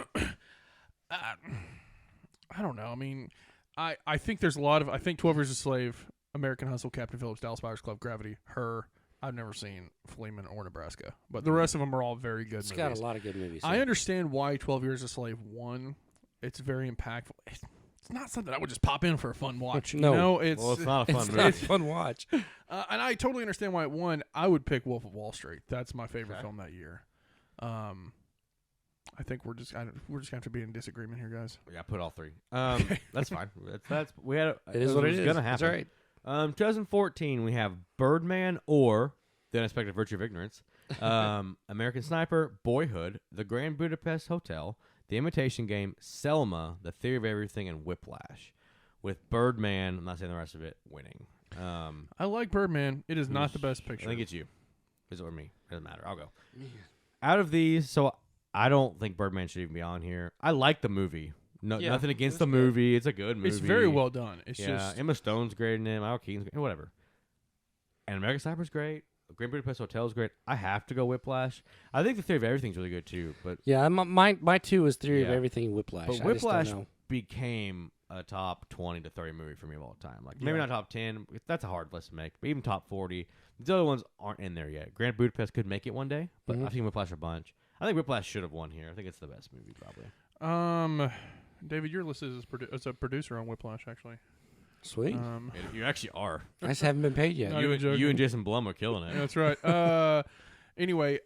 Speaker 5: I don't know. I mean, I think there's a lot of. I think 12 Years a Slave, American Hustle, Captain Phillips, Dallas Buyers Club, Gravity, Her, I've never seen Fleeman or Nebraska, but the rest of them are all very good
Speaker 6: It's
Speaker 5: movies.
Speaker 6: got a lot of good movies.
Speaker 5: I understand why 12 Years a Slave won. It's very impactful. It's not something I would just pop in for a fun watch.
Speaker 6: No.
Speaker 5: You know, it's
Speaker 4: not a fun
Speaker 6: It's
Speaker 4: movie.
Speaker 6: not a fun watch.
Speaker 5: and I totally understand why it won. I would pick Wolf of Wall Street. That's my favorite film that year. I think we're just gonna have to be in disagreement here, guys.
Speaker 4: Yeah, put all three. That's fine. That's we had.
Speaker 6: It is what it is.
Speaker 4: Gonna happen.
Speaker 6: That's right.
Speaker 4: 2014, we have Birdman or The Unexpected Virtue of Ignorance, American Sniper, Boyhood, The Grand Budapest Hotel, The Imitation Game, Selma, The Theory of Everything, and Whiplash. With Birdman, I'm not saying the rest of it, winning.
Speaker 5: I like Birdman. It is not the best
Speaker 4: I
Speaker 5: picture.
Speaker 4: think it's you. Is it or me? Doesn't matter. I'll go. Out of these, so I don't think Birdman should even be on here. I like the movie.
Speaker 6: Yeah,
Speaker 4: Nothing against
Speaker 6: it's
Speaker 4: the
Speaker 6: good.
Speaker 4: movie. It's a good movie.
Speaker 5: It's very well done. It's just
Speaker 4: Emma Stone's great in it. Michael Keaton's great. Whatever. And American Sniper's great. Grand Budapest Hotel is great. I have to go Whiplash. I think The Theory of Everything's really good too. But
Speaker 6: Yeah, my two is Theory of
Speaker 4: Yeah.
Speaker 6: Everything and Whiplash.
Speaker 4: but
Speaker 6: I just
Speaker 4: Whiplash
Speaker 6: don't know.
Speaker 4: became a top 20 to 30 movie for me of all time. Like maybe not top 10. That's a hard list to make. But even top 40. These other ones aren't in there yet. Grand Budapest could make it one day, but I've seen Whiplash a bunch. I think Whiplash should have won here. I think it's the best movie probably.
Speaker 5: David, your list is as a producer on Whiplash, actually.
Speaker 6: Sweet.
Speaker 4: You actually are.
Speaker 6: I just haven't been paid yet.
Speaker 5: Not even joking.
Speaker 4: You and Jason Blum are killing it.
Speaker 5: That's right. Anyway,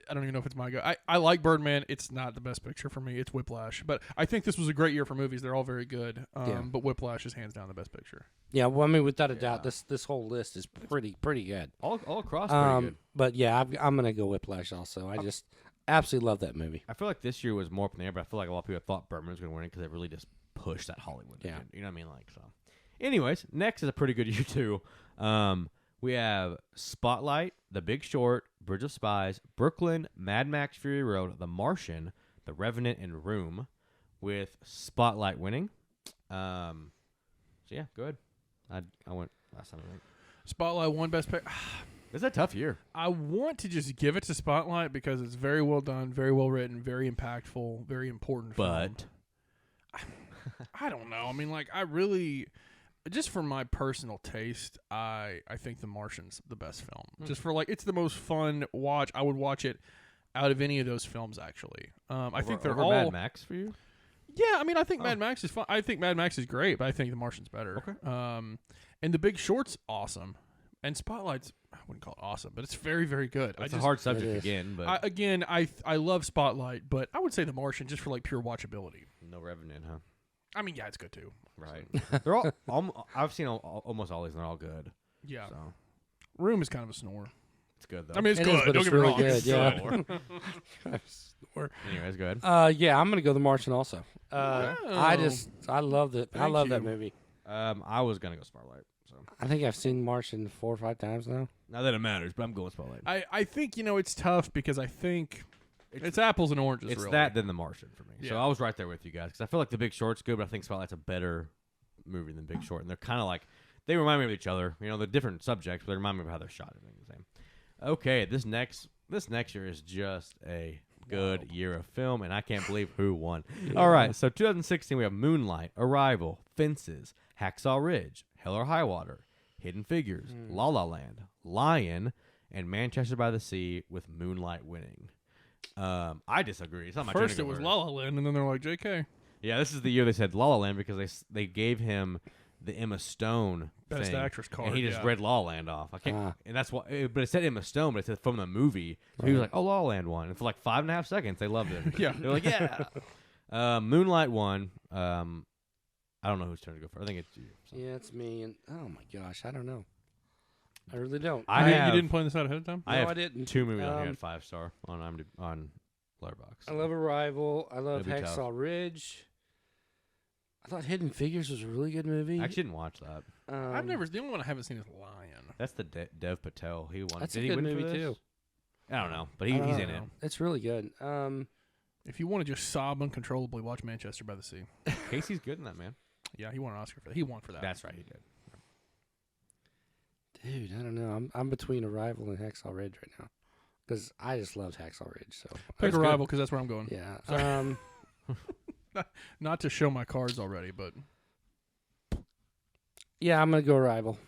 Speaker 5: I don't even know if it's my go. I like Birdman. It's not the best picture for me. It's Whiplash. But I think this was a great year for movies. They're all very good.
Speaker 6: Yeah.
Speaker 5: But Whiplash is hands down the best picture.
Speaker 6: Yeah, well, I mean, without a doubt, this whole list is pretty good.
Speaker 4: All across pretty good.
Speaker 6: But yeah, I'm gonna go Whiplash also. I just absolutely love that movie.
Speaker 4: I feel like this year was more up in the air, but I feel like a lot of people thought Birdman was going to win it because they really just pushed that Hollywood.
Speaker 6: Yeah.
Speaker 4: You know what I mean? Like so. Anyways, next is a pretty good year too. We have Spotlight, The Big Short, Bridge of Spies, Brooklyn, Mad Max Fury Road, The Martian, The Revenant, and Room, with Spotlight winning. So yeah, good. I went last time I think.
Speaker 5: Spotlight won best picture.
Speaker 4: It's a tough year.
Speaker 5: I want to just give it to Spotlight because it's very well done, very well written, very impactful, very important film.
Speaker 4: But
Speaker 5: I don't know. I mean, like, I really, just for my personal taste, I think The Martian's the best film. Just for, like, it's the most fun watch. I would watch it out of any of those films, actually. I think they're all
Speaker 4: Mad Max for you.
Speaker 5: Yeah, I mean, I think Mad Max is fun. I think Mad Max is great, but I think The Martian's better.
Speaker 4: Okay.
Speaker 5: And The Big Short's awesome. And Spotlight's, I wouldn't call it awesome, but it's very, very good.
Speaker 4: It's a hard subject again, but
Speaker 5: I love Spotlight, but I would say The Martian just for like pure watchability.
Speaker 4: no Revenant, huh?
Speaker 5: I mean, yeah, it's good too.
Speaker 4: Right. They're all. I've seen almost all these, and they're all good.
Speaker 5: Yeah.
Speaker 4: So
Speaker 5: Room is kind of a snore.
Speaker 4: it's good though.
Speaker 5: I mean, it's
Speaker 6: It
Speaker 5: good.
Speaker 6: is, but
Speaker 5: Don't
Speaker 6: it's
Speaker 5: get me
Speaker 6: really
Speaker 5: wrong.
Speaker 6: good,
Speaker 5: It's
Speaker 6: yeah.
Speaker 5: good.
Speaker 4: Anyways, good.
Speaker 6: Yeah, I'm gonna go The Martian also. I love that. I
Speaker 5: Thank
Speaker 6: love that
Speaker 5: you.
Speaker 6: movie.
Speaker 4: I was gonna go Spotlight. So
Speaker 6: I think I've seen Martian 4 or 5 times now.
Speaker 4: not that it matters, but I'm going Spotlight.
Speaker 5: I think it's tough because I think it's apples and oranges.
Speaker 4: It's
Speaker 5: really.
Speaker 4: that then The Martian for me. So
Speaker 5: Yeah.
Speaker 4: I was right there with you guys because I feel like The Big Short's good, but I think Spotlight's a better movie than Big Short, and they're kind of like they remind me of each other. You know, they're different subjects, but they remind me of how they're shot. Everything the same. Okay, this next year is just a good year of film, and I can't believe who won. All right, so 2016 we have Moonlight, Arrival, Fences, Hacksaw Ridge, Hell or High Water, Hidden Figures, La La Land, Lion, and Manchester by the Sea, with Moonlight winning. I disagree. It's not my turn
Speaker 5: First
Speaker 4: to
Speaker 5: it
Speaker 4: go
Speaker 5: was
Speaker 4: first.
Speaker 5: La La Land, and then they're like, JK.
Speaker 4: Yeah, this is the year they said La La Land because they gave him the Emma Stone
Speaker 5: Best
Speaker 4: thing,
Speaker 5: actress card,
Speaker 4: and he just
Speaker 5: yeah.
Speaker 4: read La La Land off. I can't, and that's why. But it said Emma Stone, but it said from the movie. So he was like, "Oh, La La Land won," and for like 5.5 seconds, they loved it.
Speaker 5: Yeah.
Speaker 4: they're like, "Yeah." Moonlight won. I don't know whose turn to go first. I think it's you. So.
Speaker 6: Yeah, it's me. And oh my gosh, I don't know. I really don't.
Speaker 4: I have,
Speaker 5: You didn't plan this out ahead of time?
Speaker 4: I
Speaker 6: No,
Speaker 4: have
Speaker 6: I didn't.
Speaker 4: 2 movies on here
Speaker 6: Um,
Speaker 4: at 5-star on Letterboxd.
Speaker 6: I love Arrival. I love
Speaker 4: It'd be
Speaker 6: Hacksaw
Speaker 4: tough.
Speaker 6: Ridge. I thought Hidden Figures was a really good movie.
Speaker 4: I actually didn't watch that.
Speaker 5: The only one I haven't seen is Lion.
Speaker 4: That's the Dev Patel. He won.
Speaker 6: That's
Speaker 4: Did
Speaker 6: a
Speaker 4: he
Speaker 6: good
Speaker 4: win for
Speaker 6: movie
Speaker 4: this?
Speaker 6: too.
Speaker 4: I don't know, but
Speaker 6: I
Speaker 4: he's
Speaker 6: don't
Speaker 4: in it.
Speaker 5: know.
Speaker 6: It's really good.
Speaker 5: If you want to just sob uncontrollably, watch Manchester by the Sea.
Speaker 4: Casey's good in that, man.
Speaker 5: Yeah, he won an Oscar for that. He won for that.
Speaker 4: That's right, he did.
Speaker 6: Dude, I don't know. I'm between Arrival and Hacksaw Ridge right now because I just loved Hacksaw Ridge. So
Speaker 5: Pick Arrival because that's where I'm going.
Speaker 6: yeah.
Speaker 5: Not to show my cards already, but
Speaker 6: Yeah, I'm gonna go Arrival.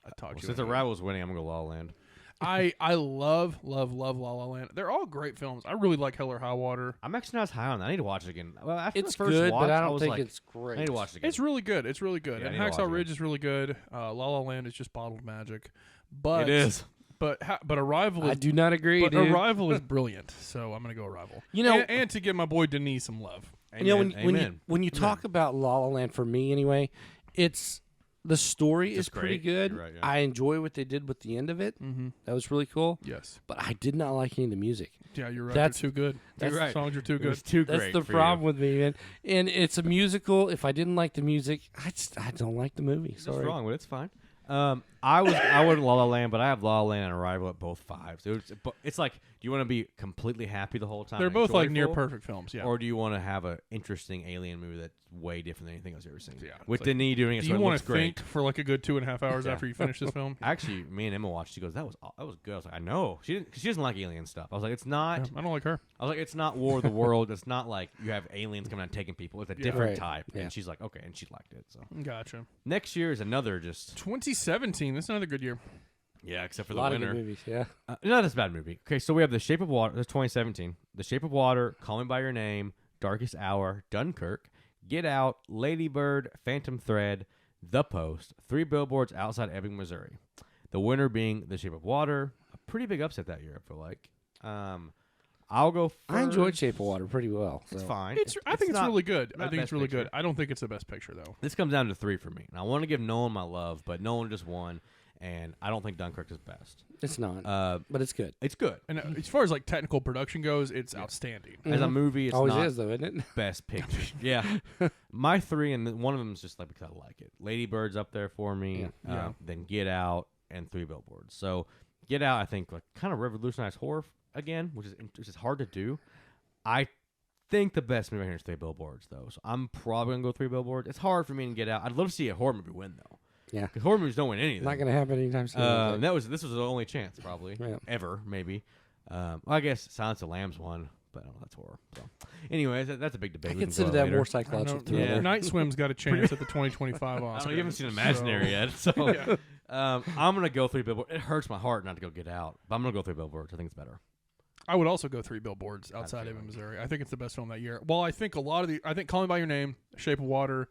Speaker 5: I talked
Speaker 4: Well,
Speaker 5: to you.
Speaker 4: since
Speaker 5: anyway.
Speaker 4: Arrival's winning, I'm gonna go La La Land.
Speaker 5: I love La La Land. They're all great films. I really like Hell or High Water.
Speaker 4: I'm actually not as high on that. I need to watch it again. Well, after
Speaker 6: It's
Speaker 4: the first
Speaker 6: good,
Speaker 4: watch,
Speaker 6: but I
Speaker 4: I
Speaker 6: don't
Speaker 4: was
Speaker 6: think
Speaker 4: like,
Speaker 6: it's great.
Speaker 4: I need to watch it again.
Speaker 5: It's really good. It's really good.
Speaker 4: Yeah, I
Speaker 5: And
Speaker 4: need to watch
Speaker 5: Hacksaw
Speaker 4: it
Speaker 5: Ridge is really good. La La Land is just bottled magic. But
Speaker 4: It is.
Speaker 5: But Arrival is
Speaker 6: I do not agree,
Speaker 5: But
Speaker 6: dude.
Speaker 5: Arrival is brilliant, so I'm gonna go Arrival.
Speaker 6: You know-
Speaker 5: and to give my boy Denis some love.
Speaker 4: Amen.
Speaker 6: You know, when
Speaker 4: Amen.
Speaker 6: you talk about La La Land, for me anyway, it's the story is
Speaker 4: Just
Speaker 6: pretty
Speaker 4: great.
Speaker 6: good.
Speaker 4: You're right, yeah.
Speaker 6: I enjoy what they did with the end of it.
Speaker 5: Mm-hmm.
Speaker 6: That was really cool.
Speaker 5: Yes.
Speaker 6: But I did not like any of the music.
Speaker 5: Yeah, you're right.
Speaker 6: That's-
Speaker 5: They're too good.
Speaker 6: that's
Speaker 5: The
Speaker 4: right.
Speaker 5: songs are too
Speaker 4: It
Speaker 5: good.
Speaker 4: was too
Speaker 6: That's
Speaker 4: great
Speaker 6: the
Speaker 4: for
Speaker 6: problem
Speaker 4: you.
Speaker 6: with me, man. And it's a musical. If I didn't like the music, I don't like the movie.
Speaker 4: It's
Speaker 6: Sorry.
Speaker 4: wrong, but it's fine. I wouldn't La La Land, but I have La La Land and Arrival at both 5s. It's like, do you want to be completely happy the whole time?
Speaker 5: They're
Speaker 4: and
Speaker 5: both like near
Speaker 4: joyful?
Speaker 5: perfect films. Yeah.
Speaker 4: Or do you want to have an interesting alien movie that's way different than anything else you've ever seen?
Speaker 5: Yeah,
Speaker 4: With
Speaker 5: it's like,
Speaker 4: Denis doing it,
Speaker 5: Do
Speaker 4: so
Speaker 5: you
Speaker 4: it
Speaker 5: want
Speaker 4: looks
Speaker 5: to
Speaker 4: great.
Speaker 5: think for like a good 2.5 hours
Speaker 4: Yeah.
Speaker 5: after you finish this film?
Speaker 4: Actually, me and Emma watched. She goes, "That was good." I was like, "I know." She doesn't like alien stuff. I was like, "It's not."
Speaker 5: Yeah, I don't like her.
Speaker 4: I was like, "It's not War of the World. It's not like you have aliens coming out and taking people. It's a
Speaker 5: Yeah.
Speaker 4: different
Speaker 6: Right.
Speaker 4: type."
Speaker 6: Yeah.
Speaker 4: And she's like, "Okay," and she liked it. So
Speaker 5: Gotcha.
Speaker 4: next year is another just
Speaker 5: 2017. That's another good year.
Speaker 4: yeah, except for
Speaker 6: A
Speaker 4: the
Speaker 6: lot of
Speaker 4: winner.
Speaker 6: good movies, yeah.
Speaker 4: Not as bad movie. Okay, so we have The Shape of Water. That's 2017. The Shape of Water, Call Me by Your Name, Darkest Hour, Dunkirk, Get Out, Lady Bird, Phantom Thread, The Post, 3 Billboards Outside Ebbing, Missouri. The winner being The Shape of Water. A pretty big upset that year, I feel like. I'll go first.
Speaker 6: I enjoyed Shape of Water pretty well.
Speaker 4: It's
Speaker 6: so.
Speaker 4: fine.
Speaker 5: I think it's
Speaker 4: not-
Speaker 5: really good. I
Speaker 4: not
Speaker 5: think
Speaker 4: best
Speaker 5: it's really
Speaker 4: picture.
Speaker 5: good. I don't think it's the best picture though.
Speaker 4: This comes down to 3 for me. And I want to give Nolan my love, but Nolan just won, and I don't think Dunkirk is best.
Speaker 6: It's not, but it's good.
Speaker 4: It's good.
Speaker 5: And as far as like technical production goes, it's outstanding.
Speaker 4: As a
Speaker 6: Mhm.
Speaker 4: movie, it's
Speaker 6: Always
Speaker 4: not
Speaker 6: is, though, isn't it?
Speaker 4: best picture. Yeah. My 3, and one of them is just like because I like it. Lady Bird's up there for me.
Speaker 6: Yeah.
Speaker 5: Yeah.
Speaker 4: Then Get Out and 3 Billboards. So Get Out, I think, like kind of revolutionized horror again, which is hard to do. I think the best movie here is 3 Billboards, though. So I'm probably gonna go 3 Billboards. It's hard for me to Get Out. I'd love to see a horror movie win though.
Speaker 6: Yeah.
Speaker 4: Because horror movies don't win anything.
Speaker 6: Not going to happen anytime soon.
Speaker 4: This was the only chance probably
Speaker 6: Yeah.
Speaker 4: ever maybe. Well, I guess Silence of the Lambs won, but I don't know, that's horror. So, anyways, that's a big debate.
Speaker 6: I
Speaker 4: we can
Speaker 6: consider
Speaker 4: go
Speaker 6: that
Speaker 4: later.
Speaker 6: more
Speaker 5: I
Speaker 6: psychological
Speaker 5: know,
Speaker 6: thriller.
Speaker 5: Night Swim's got a chance at the 2025
Speaker 4: I
Speaker 5: Oscar.
Speaker 4: don't know, you haven't seen Imaginary yet, so
Speaker 5: Yeah.
Speaker 4: I'm gonna go 3 Billboards. It hurts my heart not to go Get Out, but I'm gonna go 3 Billboards. I think it's better.
Speaker 5: I would also go 3 Billboards Outside
Speaker 4: feeling.
Speaker 5: Ebbing, Missouri. I think it's the best film that year. Well, I think I think Call Me by Your Name, Shape of Water,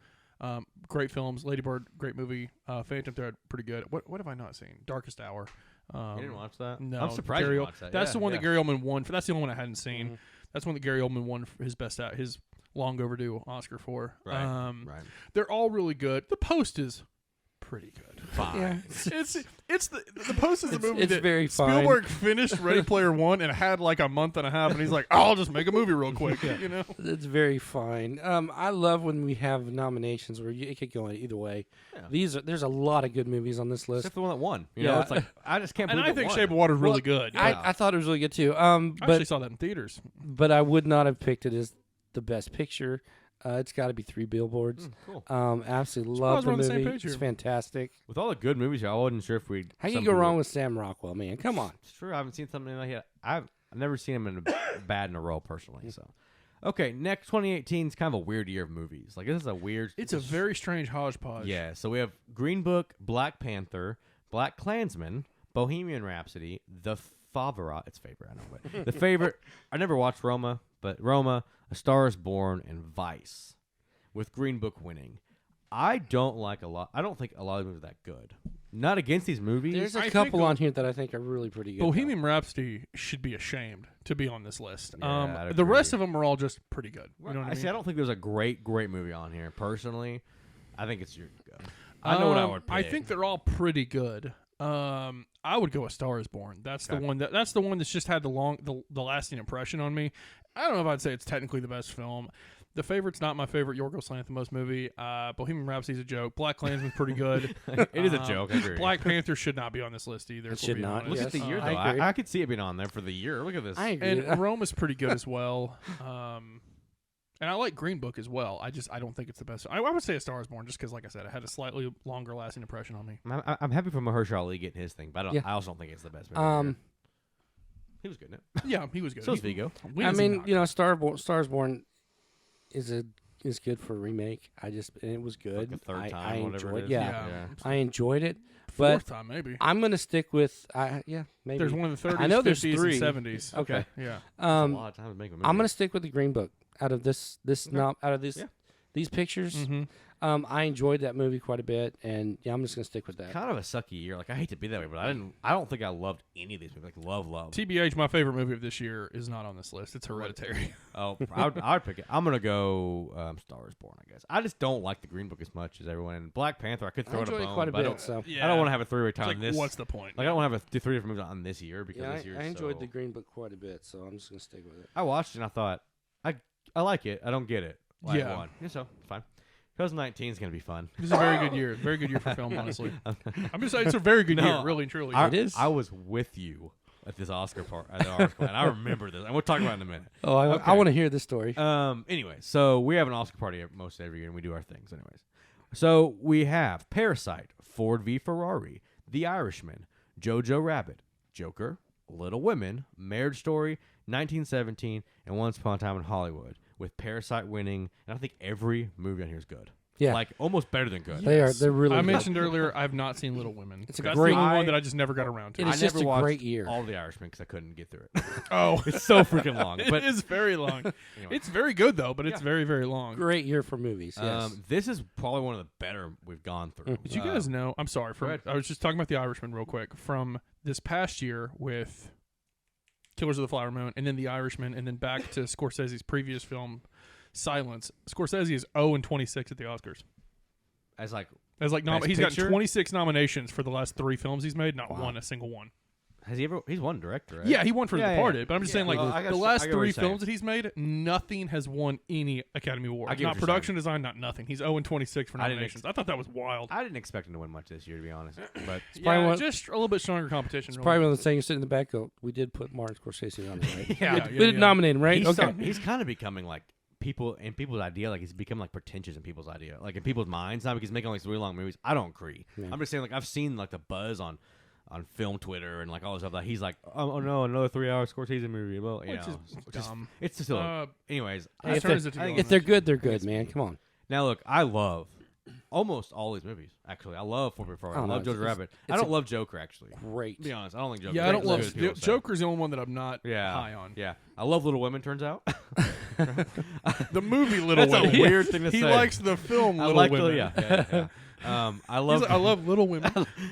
Speaker 5: great films. Lady Bird, great movie. Phantom Thread, pretty good. What have I not seen? Darkest Hour.
Speaker 4: You didn't watch that?
Speaker 5: No,
Speaker 4: I'm surprised
Speaker 5: Gary
Speaker 4: you
Speaker 5: Ol-
Speaker 4: watched that.
Speaker 5: That's
Speaker 4: Yeah,
Speaker 5: the one
Speaker 4: yeah.
Speaker 5: that Gary Oldman won for. That's the only one I hadn't seen.
Speaker 6: Mhm.
Speaker 5: That's one that Gary Oldman won for his long overdue Oscar for.
Speaker 4: Right.
Speaker 5: Um,
Speaker 4: Right.
Speaker 5: They're all really good. The Post is pretty good.
Speaker 4: Fine.
Speaker 6: Yeah.
Speaker 5: It's the Post is the movie
Speaker 6: it's
Speaker 5: that
Speaker 6: very fine.
Speaker 5: Spielberg finished Ready Player One and had like a month and a half, and he's like, I'll just make a movie real quick, you know.
Speaker 6: It's very fine. I love when we have nominations where it could go either way.
Speaker 4: Yeah.
Speaker 6: There's a lot of good movies on this list.
Speaker 4: Except for the one that won. You know,
Speaker 6: Yeah.
Speaker 4: it's like I just can't
Speaker 5: And
Speaker 4: believe
Speaker 5: I think
Speaker 4: it won.
Speaker 5: Shape of Water is really
Speaker 6: Well,
Speaker 5: good.
Speaker 6: I thought it was really good too.
Speaker 5: I actually
Speaker 6: But
Speaker 5: saw that in theaters.
Speaker 6: I would not have picked it as the best picture. It's got to be 3 Billboards.
Speaker 4: Cool.
Speaker 6: Absolutely
Speaker 5: Surprised
Speaker 6: love
Speaker 5: we're
Speaker 6: the
Speaker 5: on the same
Speaker 6: movie.
Speaker 5: page
Speaker 6: It's
Speaker 5: here.
Speaker 6: fantastic.
Speaker 4: With all the good movies, I wasn't sure if we'd.
Speaker 6: How you
Speaker 4: some
Speaker 6: go
Speaker 4: people-
Speaker 6: wrong with Sam Rockwell, man? Come on.
Speaker 4: It's true. I haven't seen something like that. I've never seen him in a bad in a row personally. So, okay, next 2018 is kind of a weird year of movies. Like this is a weird.
Speaker 5: It's a very strange hodgepodge.
Speaker 4: Yeah. So we have Green Book, Black Panther, Black Klansman, Bohemian Rhapsody, The Favorite. It's favorite. I know, but the favorite. I never watched Roma, but Roma, A Star Is Born, and Vice, with Green Book winning. I don't think a lot of movies are that good. Not against these movies.
Speaker 6: There's
Speaker 5: I
Speaker 6: a
Speaker 5: think
Speaker 6: couple
Speaker 5: a-
Speaker 6: on here that I think are really pretty good.
Speaker 5: Bohemian Rhapsody should be ashamed to be on this list.
Speaker 4: Yeah, I'd
Speaker 5: The rest
Speaker 4: agree.
Speaker 5: of them are all just pretty good. You know what I mean?
Speaker 4: See, I don't think there's a great movie on here. Personally, I think it's your go. I know what I would pick.
Speaker 5: I think they're all pretty good. I would go A Star Is Born. That's the
Speaker 4: Okay.
Speaker 5: one that's the one that's just had the lasting impression on me. I don't know if I'd say it's technically the best film. The Favorite's not my favorite Yorgos Lanthimos movie. Bohemian Rhapsody's a joke. Black Klansman's pretty good.
Speaker 4: it is a joke. I agree.
Speaker 5: Black Panther should not be on this list either.
Speaker 6: It
Speaker 5: if we're
Speaker 6: should
Speaker 5: being
Speaker 6: not.
Speaker 5: honest.
Speaker 4: Look at the
Speaker 6: Yes,
Speaker 4: year, though.
Speaker 6: I agree.
Speaker 4: I could see it being on there for the year. Look at this.
Speaker 6: I agree.
Speaker 5: And Rome is pretty good as well. And I like Green Book as well. I don't think it's the best. I would say A Star Is Born just because, like I said, it had a slightly longer lasting impression on me.
Speaker 4: I'm happy for Mahershala Ali getting his thing, but
Speaker 6: Yeah.
Speaker 4: I also don't think it's the best movie. of the year. He was good in it.
Speaker 5: Yeah, he was good.
Speaker 4: So is Vigo.
Speaker 6: I mean, you know, Star is Born is a is good for a remake. And it was good.
Speaker 4: the third
Speaker 6: I
Speaker 4: time, whatever
Speaker 6: enjoyed.
Speaker 4: it is.
Speaker 6: Yeah,
Speaker 4: Yeah.
Speaker 6: I enjoyed it.
Speaker 5: Fourth
Speaker 6: But
Speaker 5: time, maybe.
Speaker 6: I'm gonna stick with. Maybe
Speaker 5: There's one in the 30s,
Speaker 6: I know there's
Speaker 5: 50s,
Speaker 6: three.
Speaker 5: and 70s.
Speaker 6: Okay.
Speaker 5: Yeah.
Speaker 4: That's a lot of time to make a movie.
Speaker 6: I'm gonna stick with the Green Book out of these pictures.
Speaker 5: Mm-hmm.
Speaker 6: I enjoyed that movie quite a bit, and I'm just gonna stick with that.
Speaker 4: kind of a sucky year. Like I hate to be that way, but I don't think I loved any of these movies. Like love.
Speaker 5: TBH, my favorite movie of this year is not on this list. It's Hereditary.
Speaker 4: Oh, I'd pick it. I'm gonna go Star is Born. I guess I just don't like the Green Book as much as everyone. And Black Panther, I could
Speaker 6: I
Speaker 4: throw it a
Speaker 6: enjoyed
Speaker 4: bone,
Speaker 6: it quite a
Speaker 4: but I
Speaker 6: bit.
Speaker 4: don't.
Speaker 6: So
Speaker 5: Yeah.
Speaker 4: I don't want to have a three-way
Speaker 5: It's
Speaker 4: time
Speaker 5: like,
Speaker 4: on this.
Speaker 5: what's the point?
Speaker 4: Like I don't want to have three different movies on this year because
Speaker 6: yeah,
Speaker 4: this year.
Speaker 6: I enjoyed
Speaker 4: so...
Speaker 6: the Green Book quite a bit, so I'm just gonna stick with it.
Speaker 4: I watched it and I thought I like it. I don't get it. Like
Speaker 5: Yeah.
Speaker 4: one. Yeah, so it's fine. 2019 is gonna be fun.
Speaker 5: This is a very good year. Very good year for film, honestly. I'm just saying it's a very good
Speaker 4: No,
Speaker 5: year, really and truly.
Speaker 6: It is.
Speaker 4: I was with you at this Oscar part at the Oscar, and I remember this, and we'll talk about it in a minute.
Speaker 6: Oh, I
Speaker 4: Okay.
Speaker 6: want to hear this story.
Speaker 4: Anyway, so we have an Oscar party most every year, and we do our things, anyways. So we have Parasite, Ford v Ferrari, The Irishman, Jojo Rabbit, Joker, Little Women, Marriage Story, 1917, and Once Upon a Time in Hollywood. With Parasite winning, and I think every movie on here is good.
Speaker 6: Yeah.
Speaker 4: Like almost better than good.
Speaker 6: They're really.
Speaker 5: I
Speaker 6: good.
Speaker 5: mentioned earlier I have not seen Little Women.
Speaker 6: It's a
Speaker 5: That's
Speaker 6: great-
Speaker 5: the only
Speaker 4: I-
Speaker 5: one that I just never got around to.
Speaker 6: It is
Speaker 4: I
Speaker 6: just
Speaker 4: never
Speaker 6: a
Speaker 4: watched
Speaker 6: great year.
Speaker 4: all The Irishman because I couldn't get through it.
Speaker 5: Oh,
Speaker 4: It's so freaking long.
Speaker 5: it
Speaker 4: But
Speaker 5: is very long.
Speaker 4: anyway.
Speaker 5: It's very good though, but it's
Speaker 4: Yeah.
Speaker 5: very, very long.
Speaker 6: Great year for movies. Yes.
Speaker 4: This is probably one of the better we've gone through.
Speaker 5: Did you guys know? I'm sorry.
Speaker 4: go ahead.
Speaker 5: I was just talking about The Irishman real quick. From this past year with Killers of the Flower Moon, and then The Irishman, and then back to Scorsese's previous film, Silence. Scorsese is 0-26 at the Oscars.
Speaker 4: As like,
Speaker 5: As like
Speaker 4: Best
Speaker 5: he's
Speaker 4: Picture?
Speaker 5: got 26 nominations for the last 3 films he's made, not
Speaker 6: Wow.
Speaker 5: a single one.
Speaker 4: has he ever? He's won director, right?
Speaker 5: Yeah, he won for
Speaker 4: Yeah,
Speaker 5: The
Speaker 4: yeah.
Speaker 5: Departed, but I'm just
Speaker 4: Yeah,
Speaker 5: saying, like,
Speaker 4: well, I
Speaker 5: the
Speaker 4: got-
Speaker 5: last
Speaker 4: I get what
Speaker 5: 3
Speaker 4: you're saying.
Speaker 5: films that he's made, nothing has won any Academy Award.
Speaker 4: I get
Speaker 5: Not
Speaker 4: what you're
Speaker 5: production design, not nothing. He's 0-26 for
Speaker 4: I didn't
Speaker 5: nominations. I thought that was wild.
Speaker 4: I didn't expect him to win much this year, to be honest. But
Speaker 6: probably one-
Speaker 5: just a little bit stronger competition.
Speaker 6: it's probably one of the things sitting in the back. Go, we did put Martin Scorsese on it, right?
Speaker 4: yeah,
Speaker 5: Yeah,
Speaker 6: We didn't nominate him, right?
Speaker 4: he's,
Speaker 6: Okay.
Speaker 4: he's kind of becoming like people's idea. Like he's become like pretentious in people's idea, like in people's minds now because he's making all these really long movies. I don't agree.
Speaker 6: Yeah.
Speaker 4: I'm just saying, like I've seen like the buzz on film Twitter and like all this stuff. Like he's like, oh no, another 3-hour Scorsese movie. Well, you
Speaker 5: Which
Speaker 4: know,
Speaker 5: is
Speaker 4: it's just-
Speaker 5: dumb.
Speaker 4: it's just silly.
Speaker 5: Uh,
Speaker 4: Anyways,
Speaker 5: He
Speaker 6: If
Speaker 5: turns
Speaker 6: they're,
Speaker 5: it together.
Speaker 6: if they're good, they're good, man. Come on.
Speaker 4: now look, I love almost all these movies. Actually, I love Ford v Ferrari. I
Speaker 6: Oh, no,
Speaker 4: love
Speaker 6: it's-
Speaker 4: Jojo Rabbit. I
Speaker 6: it's
Speaker 4: don't love Joker actually.
Speaker 6: Great.
Speaker 4: To be honest, I don't think Joker.
Speaker 5: Yeah, I don't
Speaker 4: is
Speaker 5: love
Speaker 4: as good as people say.
Speaker 5: Joker's the only one that I'm not
Speaker 4: Yeah,
Speaker 5: high on.
Speaker 4: Yeah, I love Little Women. Turns out,
Speaker 5: The movie Little
Speaker 4: that's
Speaker 5: Women.
Speaker 4: a weird thing to
Speaker 5: He
Speaker 4: say.
Speaker 5: likes the film
Speaker 4: I
Speaker 5: Little
Speaker 4: like
Speaker 5: Women.
Speaker 4: yeah. I
Speaker 5: He's
Speaker 4: love.
Speaker 5: like, I love Little Women.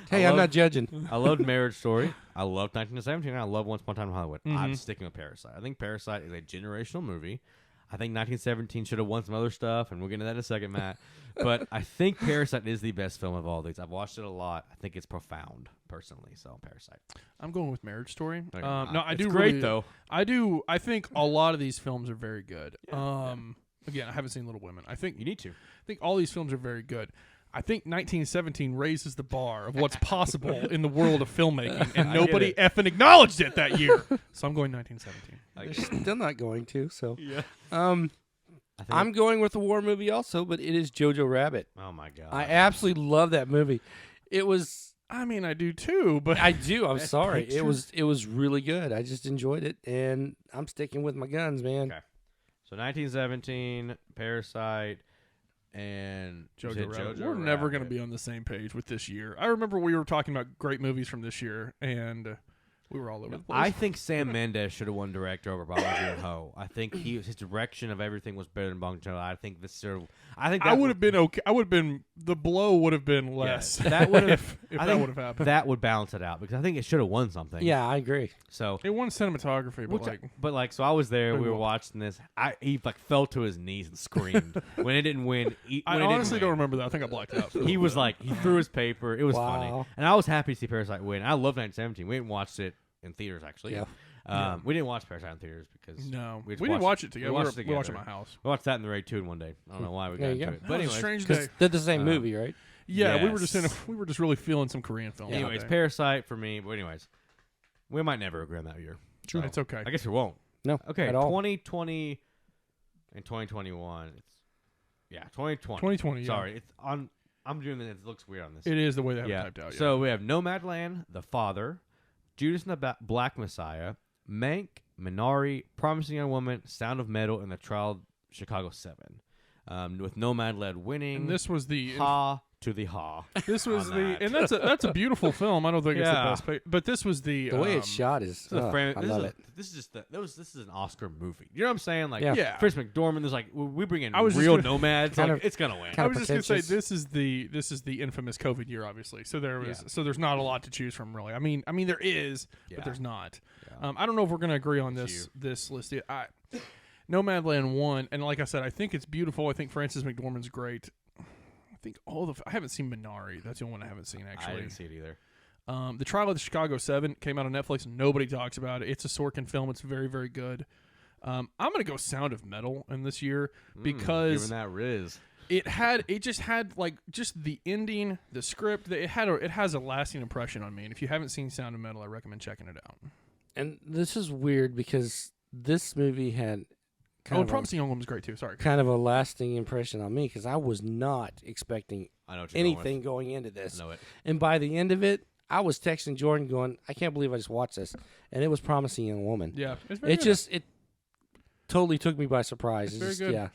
Speaker 6: Hey,
Speaker 4: I
Speaker 6: I'm
Speaker 4: love-
Speaker 6: not judging.
Speaker 4: I loved Marriage Story. I loved 1917. And I love Once Upon a Time in Hollywood. I'm
Speaker 5: Mhm.
Speaker 4: sticking with Parasite. I think Parasite is a generational movie. I think 1917 should have won some other stuff, and we'll get into that in a second, Matt. But I think Parasite is the best film of all these. I've watched it a lot. I think it's profound, personally. So Parasite.
Speaker 5: I'm going with Marriage Story.
Speaker 4: Okay.
Speaker 5: No, I
Speaker 4: It's
Speaker 5: do
Speaker 4: great
Speaker 5: really-
Speaker 4: though.
Speaker 5: I think a lot of these films are very good. Again, I haven't seen Little Women. I think
Speaker 4: You need to.
Speaker 5: all these films are very good. I think 1917 raises the bar of what's possible in the world of filmmaking, and
Speaker 4: I get
Speaker 5: nobody
Speaker 4: it.
Speaker 5: effing acknowledged it that year. So I'm going 1917.
Speaker 6: They're still not going to. So,
Speaker 4: Yeah. I think
Speaker 6: I'm going with a war movie also, but it is Jojo Rabbit.
Speaker 4: Oh my god.
Speaker 6: I absolutely love that movie. It was.
Speaker 5: I mean, I do too, but
Speaker 6: I do. I'm
Speaker 4: Best
Speaker 6: sorry.
Speaker 4: Picture?
Speaker 6: It was really good. I just enjoyed it, and I'm sticking with my guns, man.
Speaker 4: Okay. So 1917, Parasite, and you said
Speaker 5: Jojo Rabbit.
Speaker 4: Jojo
Speaker 5: We're never going to
Speaker 4: Rabbit.
Speaker 5: be on the same page with this year. I remember we were talking about great movies from this year, and we were all over the place.
Speaker 4: I think Sam Mendes should have won director over Bong Joon-ho. I think his direction of everything was better than Bong Joon-ho. I think this sort of, I think
Speaker 5: I
Speaker 4: that
Speaker 5: would have been okay. I would have been the blow would have been
Speaker 4: yeah,
Speaker 5: less.
Speaker 4: that would have
Speaker 5: if
Speaker 4: I
Speaker 5: that
Speaker 4: think
Speaker 5: would have happened.
Speaker 4: That would balance it out because I think it should have won something.
Speaker 6: Yeah, I agree.
Speaker 4: So
Speaker 5: It won cinematography, but
Speaker 4: like so I was there.
Speaker 5: Pretty
Speaker 4: We were
Speaker 5: well.
Speaker 4: watching this. He like fell to his knees and screamed when it didn't win.
Speaker 5: I honestly don't remember that. I think I blacked out.
Speaker 4: He was like he threw his paper. It was funny,
Speaker 6: Wow.
Speaker 4: and I was happy to see Parasite win. I love 1917. We didn't watch it in theaters actually.
Speaker 6: Yeah.
Speaker 4: We didn't watch Parasite in theaters because
Speaker 5: No,
Speaker 4: we
Speaker 5: we
Speaker 4: just
Speaker 5: didn't
Speaker 4: watched
Speaker 5: watch it together.
Speaker 4: we watched
Speaker 5: We watched it
Speaker 4: together.
Speaker 5: at my house.
Speaker 4: We watched that in the Raid 2 in one day. I don't know why we got
Speaker 6: There you
Speaker 4: into
Speaker 6: go.
Speaker 4: it,
Speaker 5: That
Speaker 4: but
Speaker 5: was a
Speaker 4: anyways,
Speaker 5: strange
Speaker 6: Because
Speaker 5: day.
Speaker 6: they're the same movie, right?
Speaker 5: Yeah, we were just
Speaker 4: Yes.
Speaker 5: we were just really feeling some Korean film. that
Speaker 4: anyways,
Speaker 5: day.
Speaker 4: Parasite for me. But anyways, we might never agree on that year.
Speaker 5: True,
Speaker 4: So,
Speaker 5: it's okay.
Speaker 4: I guess we won't.
Speaker 6: No.
Speaker 4: Okay,
Speaker 6: At all.
Speaker 4: 2020 and 2021. It's 2020.
Speaker 5: 2020. Yeah.
Speaker 4: Sorry, it's on. I'm doing this. It looks weird on this.
Speaker 5: It is the way they have
Speaker 4: yeah.
Speaker 5: it typed out. Yeah.
Speaker 4: So we have Nomadland, The Father, Judas and the Black Messiah, Mank, Minari, Promising Young Woman, Sound of Metal, and The Trial of Chicago 7. with Nomadland winning.
Speaker 5: And this was the
Speaker 4: ha to the ha.
Speaker 5: This was
Speaker 4: on
Speaker 5: the
Speaker 4: that.
Speaker 5: and that's a beautiful film. I don't think
Speaker 4: Yeah.
Speaker 5: it's the best, but this was the
Speaker 6: The way it's shot is, I love it.
Speaker 4: This is this is an Oscar movie. You know what I'm saying? Like,
Speaker 6: Yeah.
Speaker 4: Chris McDormand. There's like we bring in
Speaker 5: I was just
Speaker 4: real
Speaker 5: gonna-
Speaker 4: nomads.
Speaker 6: Kind
Speaker 4: Like,
Speaker 6: of-
Speaker 4: it's gonna win.
Speaker 6: kind
Speaker 5: I
Speaker 6: of
Speaker 5: was just gonna say
Speaker 6: pretentious.
Speaker 5: this is the infamous COVID year, obviously. So
Speaker 4: Yeah.
Speaker 5: there's not a lot to choose from, really. I mean there is,
Speaker 4: Yeah.
Speaker 5: but there's not.
Speaker 4: Yeah.
Speaker 5: I don't know if we're gonna agree on
Speaker 4: It's
Speaker 5: this list. Nomadland won, and like I said, I think it's beautiful. I think Frances McDormand's great. I think I haven't seen Minari. That's the only one I haven't seen actually.
Speaker 4: I didn't see it either.
Speaker 5: The Trial of the Chicago 7 came out on Netflix. Nobody talks about it. It's a Sorkin film. It's very, very good. I'm gonna go Sound of Metal in this year because
Speaker 4: Given that Riz.
Speaker 5: it just had the ending, the script. It has a lasting impression on me. And if you haven't seen Sound of Metal, I recommend checking it out.
Speaker 6: And this is weird because this movie had kind
Speaker 5: And
Speaker 6: of
Speaker 5: Promising Young Woman's great too. Sorry.
Speaker 6: kind of a lasting impression on me because I was not expecting
Speaker 4: I know what you're
Speaker 6: anything going into
Speaker 4: Going with.
Speaker 6: this.
Speaker 4: I know it.
Speaker 6: And by the end of it, I was texting Jordan going, I can't believe I just watched this. And it was Promising Young Woman.
Speaker 5: Yeah, it's very good.
Speaker 6: It totally took me by surprise.
Speaker 5: It's very good.
Speaker 6: Yeah.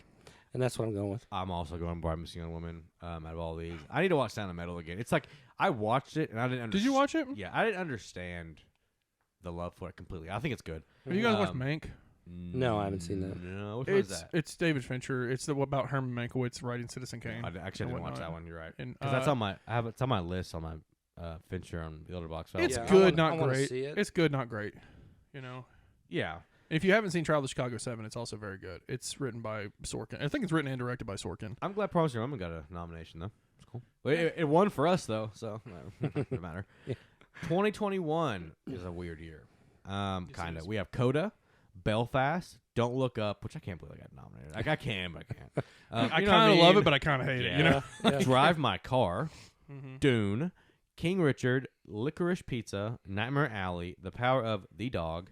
Speaker 6: And that's what I'm going with.
Speaker 4: I'm also going Promising Young Woman. Out of all these, I need to watch Sound of Metal again. It's like I watched it and I didn't.
Speaker 5: Did you watch it?
Speaker 4: Yeah, I didn't understand the love for it completely. I think it's good.
Speaker 5: Have you guys watched
Speaker 4: Um,
Speaker 5: Mank?
Speaker 6: No, I haven't seen that.
Speaker 4: No, which one is that?
Speaker 5: It's David Fincher. It's about Herman Mankiewicz writing Citizen Kane.
Speaker 4: I actually
Speaker 5: and
Speaker 4: didn't watch
Speaker 5: whatnot.
Speaker 4: that one. You're right.
Speaker 5: And,
Speaker 4: Because that's on my. It's on my list on my Fincher on the Letterboxd.
Speaker 5: It's
Speaker 6: Yeah, I
Speaker 5: good,
Speaker 6: wanna- I
Speaker 5: not
Speaker 6: wanna
Speaker 5: great.
Speaker 6: see it.
Speaker 5: It's good, not great. You know.
Speaker 4: Yeah.
Speaker 5: If you haven't seen Trial of the Chicago 7, it's also very good. It's written by Sorkin. I think it's written and directed by Sorkin.
Speaker 4: I'm glad Promising Young Woman got a nomination though. It's cool. Well, it won for us though, so doesn't matter.
Speaker 6: Yeah.
Speaker 4: 2021 is a weird year. Kind
Speaker 5: it
Speaker 4: of.
Speaker 5: is.
Speaker 4: We have Coda, Belfast, Don't Look Up, which I can't believe I got nominated. Like I can, but I can't.
Speaker 5: I
Speaker 4: you know what
Speaker 5: kind of love
Speaker 4: mean?
Speaker 5: it, but I kind of hate it. You
Speaker 4: Yeah.
Speaker 5: know.
Speaker 4: Drive My Car,
Speaker 5: Mhm.
Speaker 4: Dune, King Richard, Licorice Pizza, Nightmare Alley, The Power of the Dog,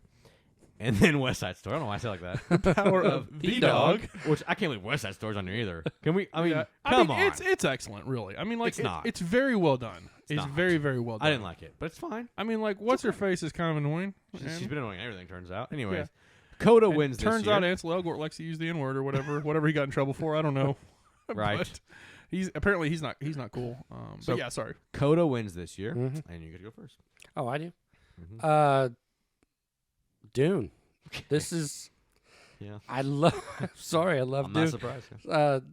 Speaker 4: and then West Side Story. I don't know why I say it like that. The Power of
Speaker 5: the Dog.
Speaker 4: which I can't believe West Side Story's on there either. Can we? I mean,
Speaker 5: Yeah.
Speaker 4: come on.
Speaker 5: It's excellent, really. I mean, like
Speaker 4: It's not.
Speaker 5: It's very well done. It's
Speaker 4: not.
Speaker 5: very, very well done.
Speaker 4: I didn't like it, but it's fine.
Speaker 5: I mean, like, what's her face is kind of annoying.
Speaker 4: She's been annoying everything, turns out. Anyways,
Speaker 5: Yeah.
Speaker 4: Coda
Speaker 5: And
Speaker 4: wins
Speaker 5: turns
Speaker 4: this year.
Speaker 5: out Ansel Elgort likes to use the N-word or whatever he got in trouble for. I don't know.
Speaker 4: Right.
Speaker 5: But he's not cool.
Speaker 4: So-
Speaker 5: But yeah, sorry.
Speaker 4: Coda wins this year,
Speaker 6: Mhm.
Speaker 4: and you get to go first.
Speaker 6: Oh, I do?
Speaker 4: Mhm.
Speaker 6: Dune. This is,
Speaker 4: Yeah.
Speaker 6: I love, sorry, I love
Speaker 4: I'm
Speaker 6: Dune.
Speaker 4: not surprised.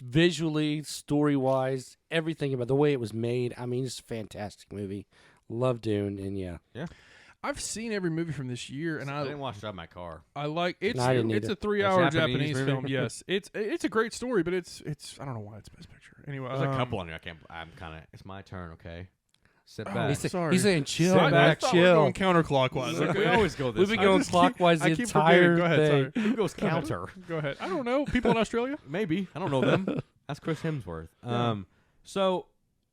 Speaker 6: Visually, story wise, everything about the way it was made. I mean, it's a fantastic movie. Love Dune, and yeah,
Speaker 5: I've seen every movie from this year, and
Speaker 4: I didn't watch Drive My Car.
Speaker 5: I like it's
Speaker 6: No, I didn't
Speaker 5: it's
Speaker 6: either.
Speaker 5: a 3-hour
Speaker 4: A Japanese
Speaker 5: Japanese
Speaker 4: movie?
Speaker 5: film. Yes, it's a great story, but it's I don't know why it's Best Picture. Anyway,
Speaker 4: There's a couple on here. I'm kind of. It's my turn. Okay. Sit
Speaker 5: Oh,
Speaker 4: back.
Speaker 5: sorry.
Speaker 6: he's saying chill,
Speaker 4: Sit
Speaker 5: I
Speaker 4: back,
Speaker 5: thought we were
Speaker 6: chill.
Speaker 5: going counterclockwise.
Speaker 4: We
Speaker 5: Okay.
Speaker 4: always go this
Speaker 6: We've been
Speaker 4: way.
Speaker 6: going
Speaker 5: just keep-
Speaker 6: clockwise
Speaker 5: I
Speaker 6: the
Speaker 5: keep
Speaker 6: entire
Speaker 5: forgetting. Go ahead,
Speaker 6: thing.
Speaker 4: Who goes counter?
Speaker 5: Go ahead. I don't know. People in Australia?
Speaker 4: Maybe. I don't know them. That's Chris Hemsworth. So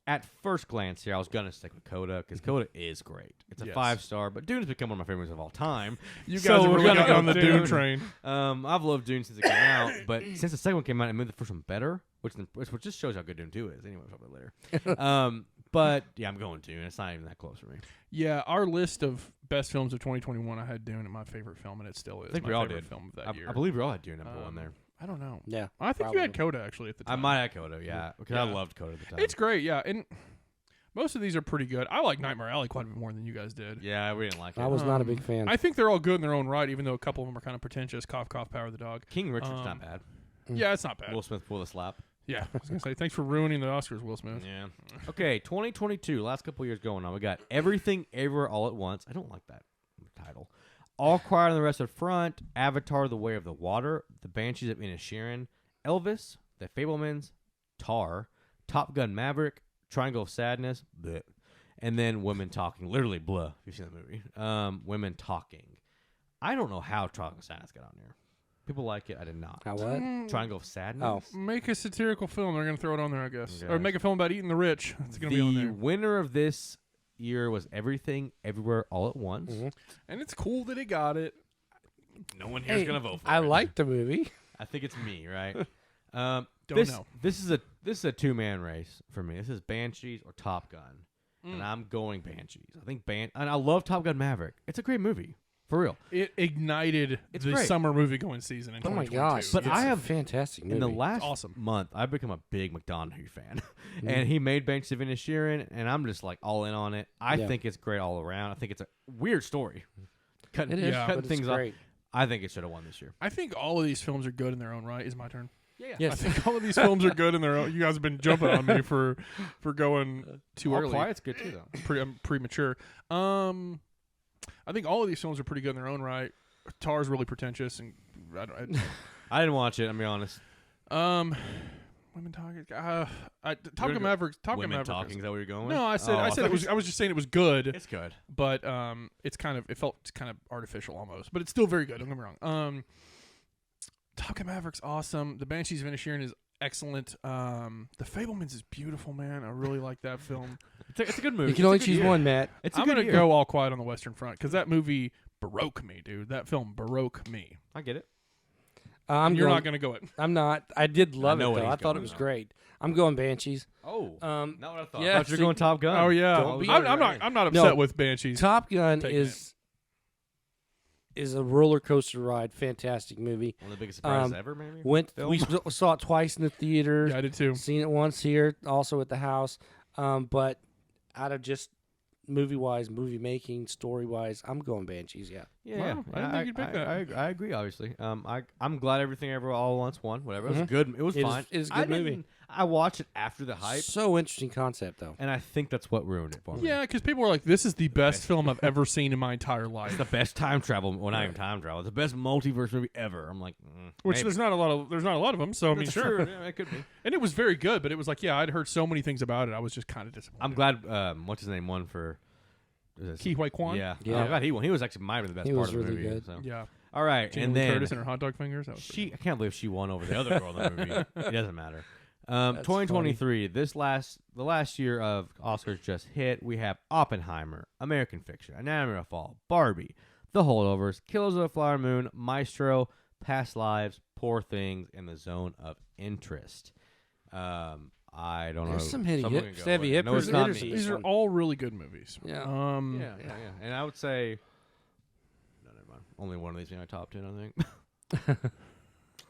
Speaker 4: at first glance here, I was gonna stick with Coda because Coda is great. It's a
Speaker 5: Yes.
Speaker 4: 5-star, but Dune's become one of my favorites of all time.
Speaker 5: You
Speaker 4: So
Speaker 5: guys have
Speaker 4: we're
Speaker 5: really
Speaker 4: gonna
Speaker 5: gotten
Speaker 4: go
Speaker 5: on the
Speaker 4: Dune.
Speaker 5: Dune train.
Speaker 4: I've loved Dune since it came out, but since the second one came out, it made the first one better, which just shows how good Dune 2 is. Anyway, we'll talk about it later. But yeah, I'm going Dune. It's not even that close for me.
Speaker 5: Yeah, our list of best films of 2021, I had Dune at my favorite film, and it still is.
Speaker 4: I think
Speaker 5: my
Speaker 4: we all
Speaker 5: favorite
Speaker 4: did.
Speaker 5: film of that year.
Speaker 4: I believe we all had Dune number one there.
Speaker 5: I don't know.
Speaker 6: Yeah,
Speaker 5: I think you had
Speaker 6: probably.
Speaker 5: Coda actually at the
Speaker 4: I
Speaker 5: time.
Speaker 4: might have Coda, yeah, because I
Speaker 5: Yeah.
Speaker 4: loved Coda at the time.
Speaker 5: It's great, yeah, and most of these are pretty good. I like Nightmare Alley quite a bit more than you guys did.
Speaker 4: Yeah, we didn't like it.
Speaker 6: I was not a big fan.
Speaker 5: I think they're all good in their own right, even though a couple of them are kind of pretentious. Cough, cough, Power of the Dog.
Speaker 4: King Richard's not bad.
Speaker 5: Yeah, it's not bad.
Speaker 4: Will Smith pulled a slap.
Speaker 5: Yeah, I was gonna say thanks for ruining the Oscars, Will Smith.
Speaker 4: Yeah. Okay, 2022. Last couple years going on. We got Everything Everywhere All at Once. I don't like that title. All Quiet on the Western Front. Avatar: The Way of the Water. The Banshees of Inisherin. Elvis. The Fablemans. Tar. Top Gun: Maverick. Triangle of Sadness. Bleh. And then Women Talking. Literally, blah. If you've seen that movie. Women Talking. I don't know how Triangle of Sadness got on here. People like it. I did not.
Speaker 6: How what?
Speaker 4: Triangle of Sadness.
Speaker 6: Oh.
Speaker 5: Make a satirical film. They're gonna throw it on there, I guess,
Speaker 4: Okay.
Speaker 5: or make a film about eating the rich. It's gonna be on
Speaker 4: The
Speaker 5: there,
Speaker 4: winner of this year was Everything Everywhere All at Once.
Speaker 5: and it's cool that it got it.
Speaker 4: No one here's
Speaker 6: Hey,
Speaker 4: gonna vote for
Speaker 6: I
Speaker 4: it.
Speaker 6: like the movie.
Speaker 4: I think it's me, right?
Speaker 5: Don't
Speaker 4: this,
Speaker 5: know.
Speaker 4: This is a 2-man race for me. This is Banshees or Top Gun, and I'm going Banshees. I think and I love Top Gun Maverick. It's a great movie. For real.
Speaker 5: It ignited
Speaker 4: It's
Speaker 5: the
Speaker 4: great.
Speaker 5: summer movie going season in
Speaker 6: Oh my
Speaker 5: 2022.
Speaker 6: gosh!
Speaker 4: But
Speaker 6: it's
Speaker 4: I
Speaker 6: a
Speaker 4: have-
Speaker 6: fantastic movie.
Speaker 4: In the last
Speaker 5: awesome.
Speaker 4: month, I've become a big McDonaghy fan.
Speaker 6: Mm-hmm.
Speaker 4: And he made Banshees of Inisherin, and I'm just like all in on it. I
Speaker 6: Yeah.
Speaker 4: think it's great all around. I think it's a weird story. Cutting,
Speaker 6: It is,
Speaker 5: Yeah.
Speaker 6: but
Speaker 4: cutting
Speaker 6: it's
Speaker 4: things off.
Speaker 6: great.
Speaker 4: I think it should have won this year.
Speaker 5: I think all of these films are good in their own right. Is my turn?
Speaker 4: Yeah.
Speaker 5: I
Speaker 6: Yes.
Speaker 5: think all of these films are good in their own. You guys have been jumping on me for going too
Speaker 4: All
Speaker 5: early.
Speaker 4: Quiet's good too, though.
Speaker 5: I'm premature. I think all of these films are pretty good in their own right. Tar's really pretentious, and
Speaker 4: I didn't watch it. I'm be honest.
Speaker 5: women talking. Top Gun Maverick. Top Gun
Speaker 4: Women
Speaker 5: Maverick.
Speaker 4: talking. Is that what you're going with?
Speaker 5: No, I said
Speaker 4: Oh,
Speaker 5: I said it was. I was just saying it was good,
Speaker 4: It's good.
Speaker 5: but it felt kind of artificial almost, but it's still very good. Don't get me wrong. Top Gun Maverick's awesome. The Banshees of Inisherin is excellent. The Fablemans is beautiful, man. I really like that film.
Speaker 4: It's a good movie.
Speaker 6: You can only choose one, Matt.
Speaker 4: It's a
Speaker 5: I'm
Speaker 4: good
Speaker 5: gonna
Speaker 4: year.
Speaker 5: go All Quiet on the Western Front because that movie baroque me, dude. That film baroque me.
Speaker 4: I get it.
Speaker 5: You're not gonna go it.
Speaker 6: I'm not. I did love it
Speaker 4: know what
Speaker 6: though.
Speaker 4: he's
Speaker 6: I thought
Speaker 4: going
Speaker 6: it was
Speaker 4: now.
Speaker 6: great. I'm going Banshees.
Speaker 4: Oh,
Speaker 6: Um,
Speaker 4: not what I thought.
Speaker 6: yeah,
Speaker 4: I thought you were
Speaker 6: see-
Speaker 4: going Top Gun.
Speaker 5: Oh yeah,
Speaker 6: Don't be-
Speaker 5: I'm not upset
Speaker 6: No.
Speaker 5: with Banshees.
Speaker 6: Top Gun
Speaker 5: Taking
Speaker 6: is a roller coaster ride. Fantastic movie.
Speaker 4: One of the biggest surprises ever, maybe.
Speaker 6: We saw it twice in the theater.
Speaker 5: Yeah, I did too.
Speaker 6: Seen it once here, also at the house. But out of just movie-wise, movie-making, story-wise, I'm going Banshees, yeah.
Speaker 4: Yeah,
Speaker 5: Wow, I didn't think you'd pick that.
Speaker 4: I agree. Obviously, I'm glad everything ever all at once won. Whatever, it was
Speaker 6: Mhm.
Speaker 4: good. It was
Speaker 6: It is-
Speaker 4: fine.
Speaker 6: it is a
Speaker 4: I
Speaker 6: good movie.
Speaker 4: didn't- I watched it after the hype,
Speaker 6: So interesting concept, though.
Speaker 4: and I think that's what ruined it for me.
Speaker 5: Yeah, because people were like, "This is the best film I've ever seen in my entire life."
Speaker 4: It's the best time travel. Well, not even time travel. It's the best multiverse movie ever. I'm like,
Speaker 5: Which
Speaker 4: maybe.
Speaker 5: there's not a lot of them. So I mean,
Speaker 4: That's
Speaker 5: sure.
Speaker 4: true. Yeah, it could be.
Speaker 5: And it was very good, but it was like, yeah, I'd heard so many things about it. I was just kind of disappointed.
Speaker 4: I'm glad. What's his name won for?
Speaker 5: Ki Hui Kwan.
Speaker 4: Yeah,
Speaker 6: Yeah.
Speaker 4: I'm glad he won. He was actually might be the best
Speaker 6: He
Speaker 4: part
Speaker 6: was
Speaker 4: of the
Speaker 6: really
Speaker 4: movie.
Speaker 6: good.
Speaker 4: So.
Speaker 5: Yeah.
Speaker 4: All right,
Speaker 5: Jamie
Speaker 4: and
Speaker 5: Lee
Speaker 4: then
Speaker 5: Curtis and her hot dog fingers. That was pretty
Speaker 4: I can't believe she won over the other girl in the movie. It doesn't matter.
Speaker 6: That's
Speaker 4: 2023, the last year of Oscars just hit. We have Oppenheimer, American Fiction, Anatomy of a Fall, Barbie, The Holdovers, Killers of the Flower Moon, Maestro, Past Lives, Poor Things, and The Zone of Interest. I don't know.
Speaker 6: There's some heavy
Speaker 4: Someone
Speaker 6: hit-
Speaker 4: can go
Speaker 6: heavy
Speaker 4: with it. No,
Speaker 6: hitters
Speaker 4: it's not
Speaker 6: in
Speaker 4: me.
Speaker 6: this
Speaker 5: These are
Speaker 6: one.
Speaker 5: all really good movies.
Speaker 6: Yeah.
Speaker 4: Yeah. And I would say, no, never mind. Only one of these in my top 10, I think.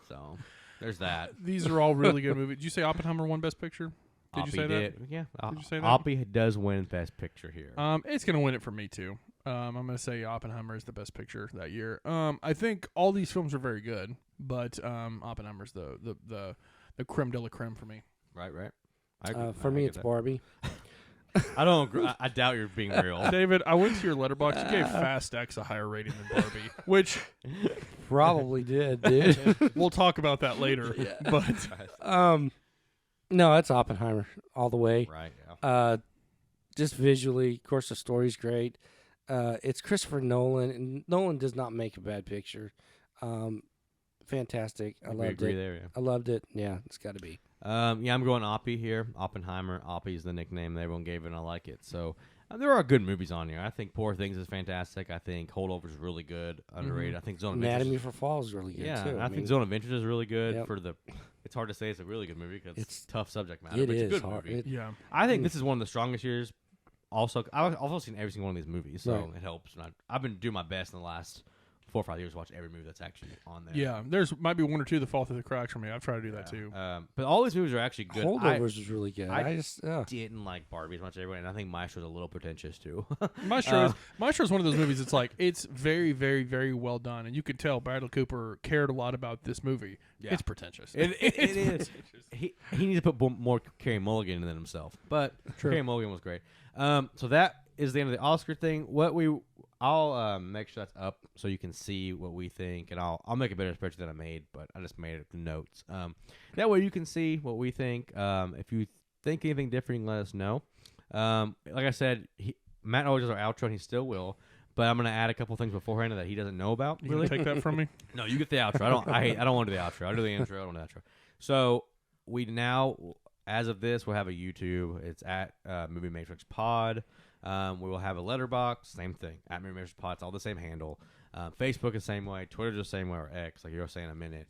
Speaker 4: So, there's that.
Speaker 5: These are all really good movies. Did you say Oppenheimer won Best Picture? Did you
Speaker 4: Oppie
Speaker 5: say that?
Speaker 4: did. Yeah.
Speaker 5: Did you say that?
Speaker 4: Oppie does win Best Picture here.
Speaker 5: It's gonna win it for me too. I'm gonna say Oppenheimer is the best picture that year. I think all these films are very good, but Oppenheimer's the creme de la creme for me.
Speaker 4: Right. I agree.
Speaker 6: For
Speaker 4: I
Speaker 6: me,
Speaker 4: get
Speaker 6: it's
Speaker 4: that.
Speaker 6: Barbie.
Speaker 4: I don't agree. I doubt you're being real.
Speaker 5: David, I went to your letterbox. You gave Fast X a higher rating than Barbie, which
Speaker 6: Probably did, dude.
Speaker 5: we'll talk about that later. But
Speaker 6: No, it's Oppenheimer all the way.
Speaker 4: Right. Yeah.
Speaker 6: Just visually, of course, the story's great. It's Christopher Nolan, and Nolan does not make a bad picture. Fantastic. I
Speaker 4: We
Speaker 6: loved
Speaker 4: agree
Speaker 6: it.
Speaker 4: there. Yeah.
Speaker 6: I loved it. Yeah, it's got to be.
Speaker 4: Yeah, I'm going Oppie here. Oppenheimer. Oppie is the nickname that everyone gave it, and I like it. So there are good movies on here. I think Poor Things is fantastic. I think Holdovers is really good, underrated. I think Zone of
Speaker 6: Anatomy
Speaker 4: Interest.
Speaker 6: for Fall is really good
Speaker 4: Yeah,
Speaker 6: too.
Speaker 4: and I think Zone of Interest is really good
Speaker 6: Yep.
Speaker 4: for the. It's hard to say it's a really good movie because it's tough subject matter.
Speaker 6: It
Speaker 4: but it's
Speaker 6: is
Speaker 4: a good
Speaker 6: hard.
Speaker 4: movie.
Speaker 5: yeah,
Speaker 4: I think this is one of the strongest years. Also, I've also seen every single one of these movies, so
Speaker 6: Right.
Speaker 4: it helps. And I've been doing my best in the last 4 or 5 years to watch every movie that's actually on there.
Speaker 5: yeah. There's might be one or two that fall through the cracks for me. I've tried to do that too.
Speaker 4: But all these movies are actually good.
Speaker 6: Holdovers is really good.
Speaker 4: I
Speaker 6: I just
Speaker 4: didn't like Barbie as much as everyone, and I think Maestro's a little pretentious too.
Speaker 5: Maestro is one of those movies. It's like it's very, very, very well done, and you could tell Bradley Cooper cared a lot about this movie.
Speaker 4: Yeah.
Speaker 5: It's pretentious.
Speaker 4: It is. He needs to put more Carey Mulligan in himself, but Carey Mulligan was great. So that is the end of the Oscar thing. I'll make sure that's up so you can see what we think, and I'll make a better spreadsheet than I made, but I just made it the notes. That way you can see what we think. If you think anything different, you can let us know. Like I said, Matt always does our outro, and he still will. But I'm gonna add a couple things beforehand that he doesn't know about.
Speaker 5: You gonna take that from me?
Speaker 4: No, you get the outro. I don't want to do the outro. I do the intro. I don't do the outro. So we now, as of this, we'll have a YouTube. It's at Movie Matrix Pod. We will have a letterbox. Same thing at Movie Matrix Pod. It's all the same handle. Facebook is the same way. Twitter is the same way, or X, like you were saying in a minute.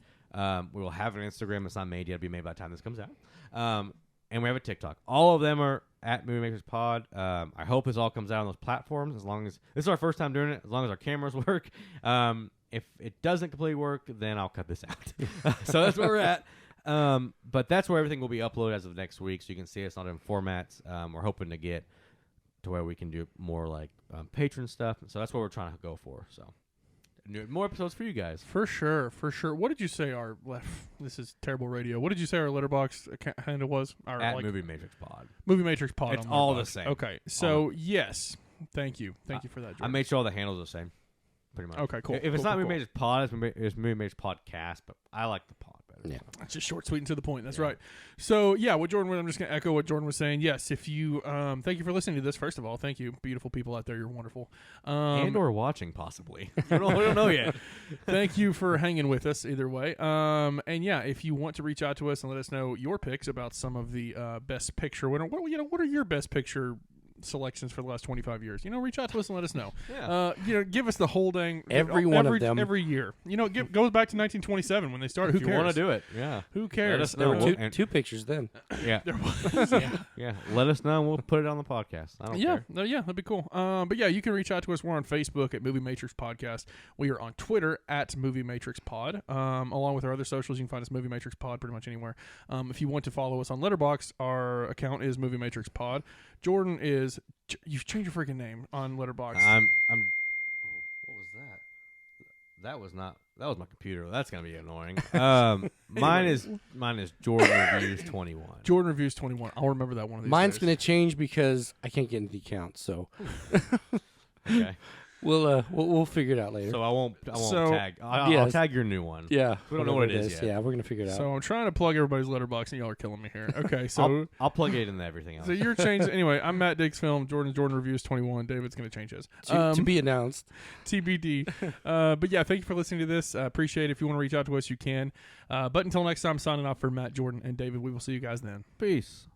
Speaker 4: We will have an Instagram. It's not made yet. It'll be made by the time this comes out. and we have a TikTok. All of them are at Movie Makers Pod. I hope this all comes out on those platforms. As long as this is our first time doing it, as long as our cameras work. If it doesn't completely work, then I'll cut this out. So that's where we're at. But that's where everything will be uploaded as of next week, so you can see us on different formats. We're hoping to get to where we can do more like patron stuff. So that's what we're trying to go for. So more episodes for you guys.
Speaker 5: For sure. What did you say our this is terrible radio. What did you say our letterbox handle was? Our,
Speaker 4: At Movie Matrix Pod.
Speaker 5: Movie Matrix Pod.
Speaker 4: It's
Speaker 5: on
Speaker 4: all
Speaker 5: Letterboxd.
Speaker 4: the same.
Speaker 5: Okay. So yes. Thank you for that, Jordan.
Speaker 4: I made sure all the handles are the same. Pretty much.
Speaker 5: Okay, cool.
Speaker 4: If it's not Movie Matrix Pod, it's Movie Matrix Podcast, but I like the pod better.
Speaker 6: Yeah.
Speaker 5: It's just short, sweet, and to the point. That's right. So, yeah, I'm just going to echo what Jordan was saying. Yes, if you, thank you for listening to this, first of all. Thank you, beautiful people out there. You're wonderful.
Speaker 4: And or watching, possibly. we don't know yet.
Speaker 5: Thank you for hanging with us either way. And, yeah, if you want to reach out to us and let us know your picks about some of the best picture, what are your best picture selections for the last 25 years, reach out to us and let us know. Give us the whole dang
Speaker 6: every one of them
Speaker 5: every year. It goes back to 1927 when they started.
Speaker 4: If
Speaker 5: Who
Speaker 4: you
Speaker 5: cares?
Speaker 4: want to do it, yeah.
Speaker 5: Who cares?
Speaker 4: Let us
Speaker 6: there
Speaker 4: know.
Speaker 6: were two pictures then.
Speaker 4: Yeah,
Speaker 5: There was.
Speaker 4: yeah. Let us know, and we'll put it on the podcast. I don't care.
Speaker 5: No, yeah, that'd be cool. But yeah, you can reach out to us. We're on Facebook at Movie Matrix Podcast. We are on Twitter at Movie Matrix Pod. Along with our other socials, you can find us Movie Matrix Pod pretty much anywhere. If you want to follow us on Letterboxd, our account is Movie Matrix Pod. Jordan is. You've changed your freaking name on Letterboxd.
Speaker 4: I'm. What was that? That was my computer. That's gonna be annoying. Mine is Jordan Reviews 21.
Speaker 5: Jordan Reviews 21. I'll remember that one of these
Speaker 6: Mine's
Speaker 5: days.
Speaker 6: going to change because I can't get into the account. So
Speaker 4: Okay.
Speaker 6: we'll figure it out later.
Speaker 4: So I won't
Speaker 5: So-
Speaker 4: tag. I'll tag your new one.
Speaker 6: yeah,
Speaker 4: We don't know what it is yet.
Speaker 6: Yeah, we're going to figure it out.
Speaker 5: So I'm trying to plug everybody's Letterboxd, and y'all are killing me here. Okay, so
Speaker 4: I'll plug it into everything else.
Speaker 5: so you're changing anyway. I'm Matt Dick's Film. Jordan Reviews 21. David's going to change his.
Speaker 6: to be announced.
Speaker 5: TBD. But yeah, thank you for listening to this. Appreciate it. If you want to reach out to us, you can. But until next time, signing off for Matt, Jordan, and David. We will see you guys then.
Speaker 4: Peace.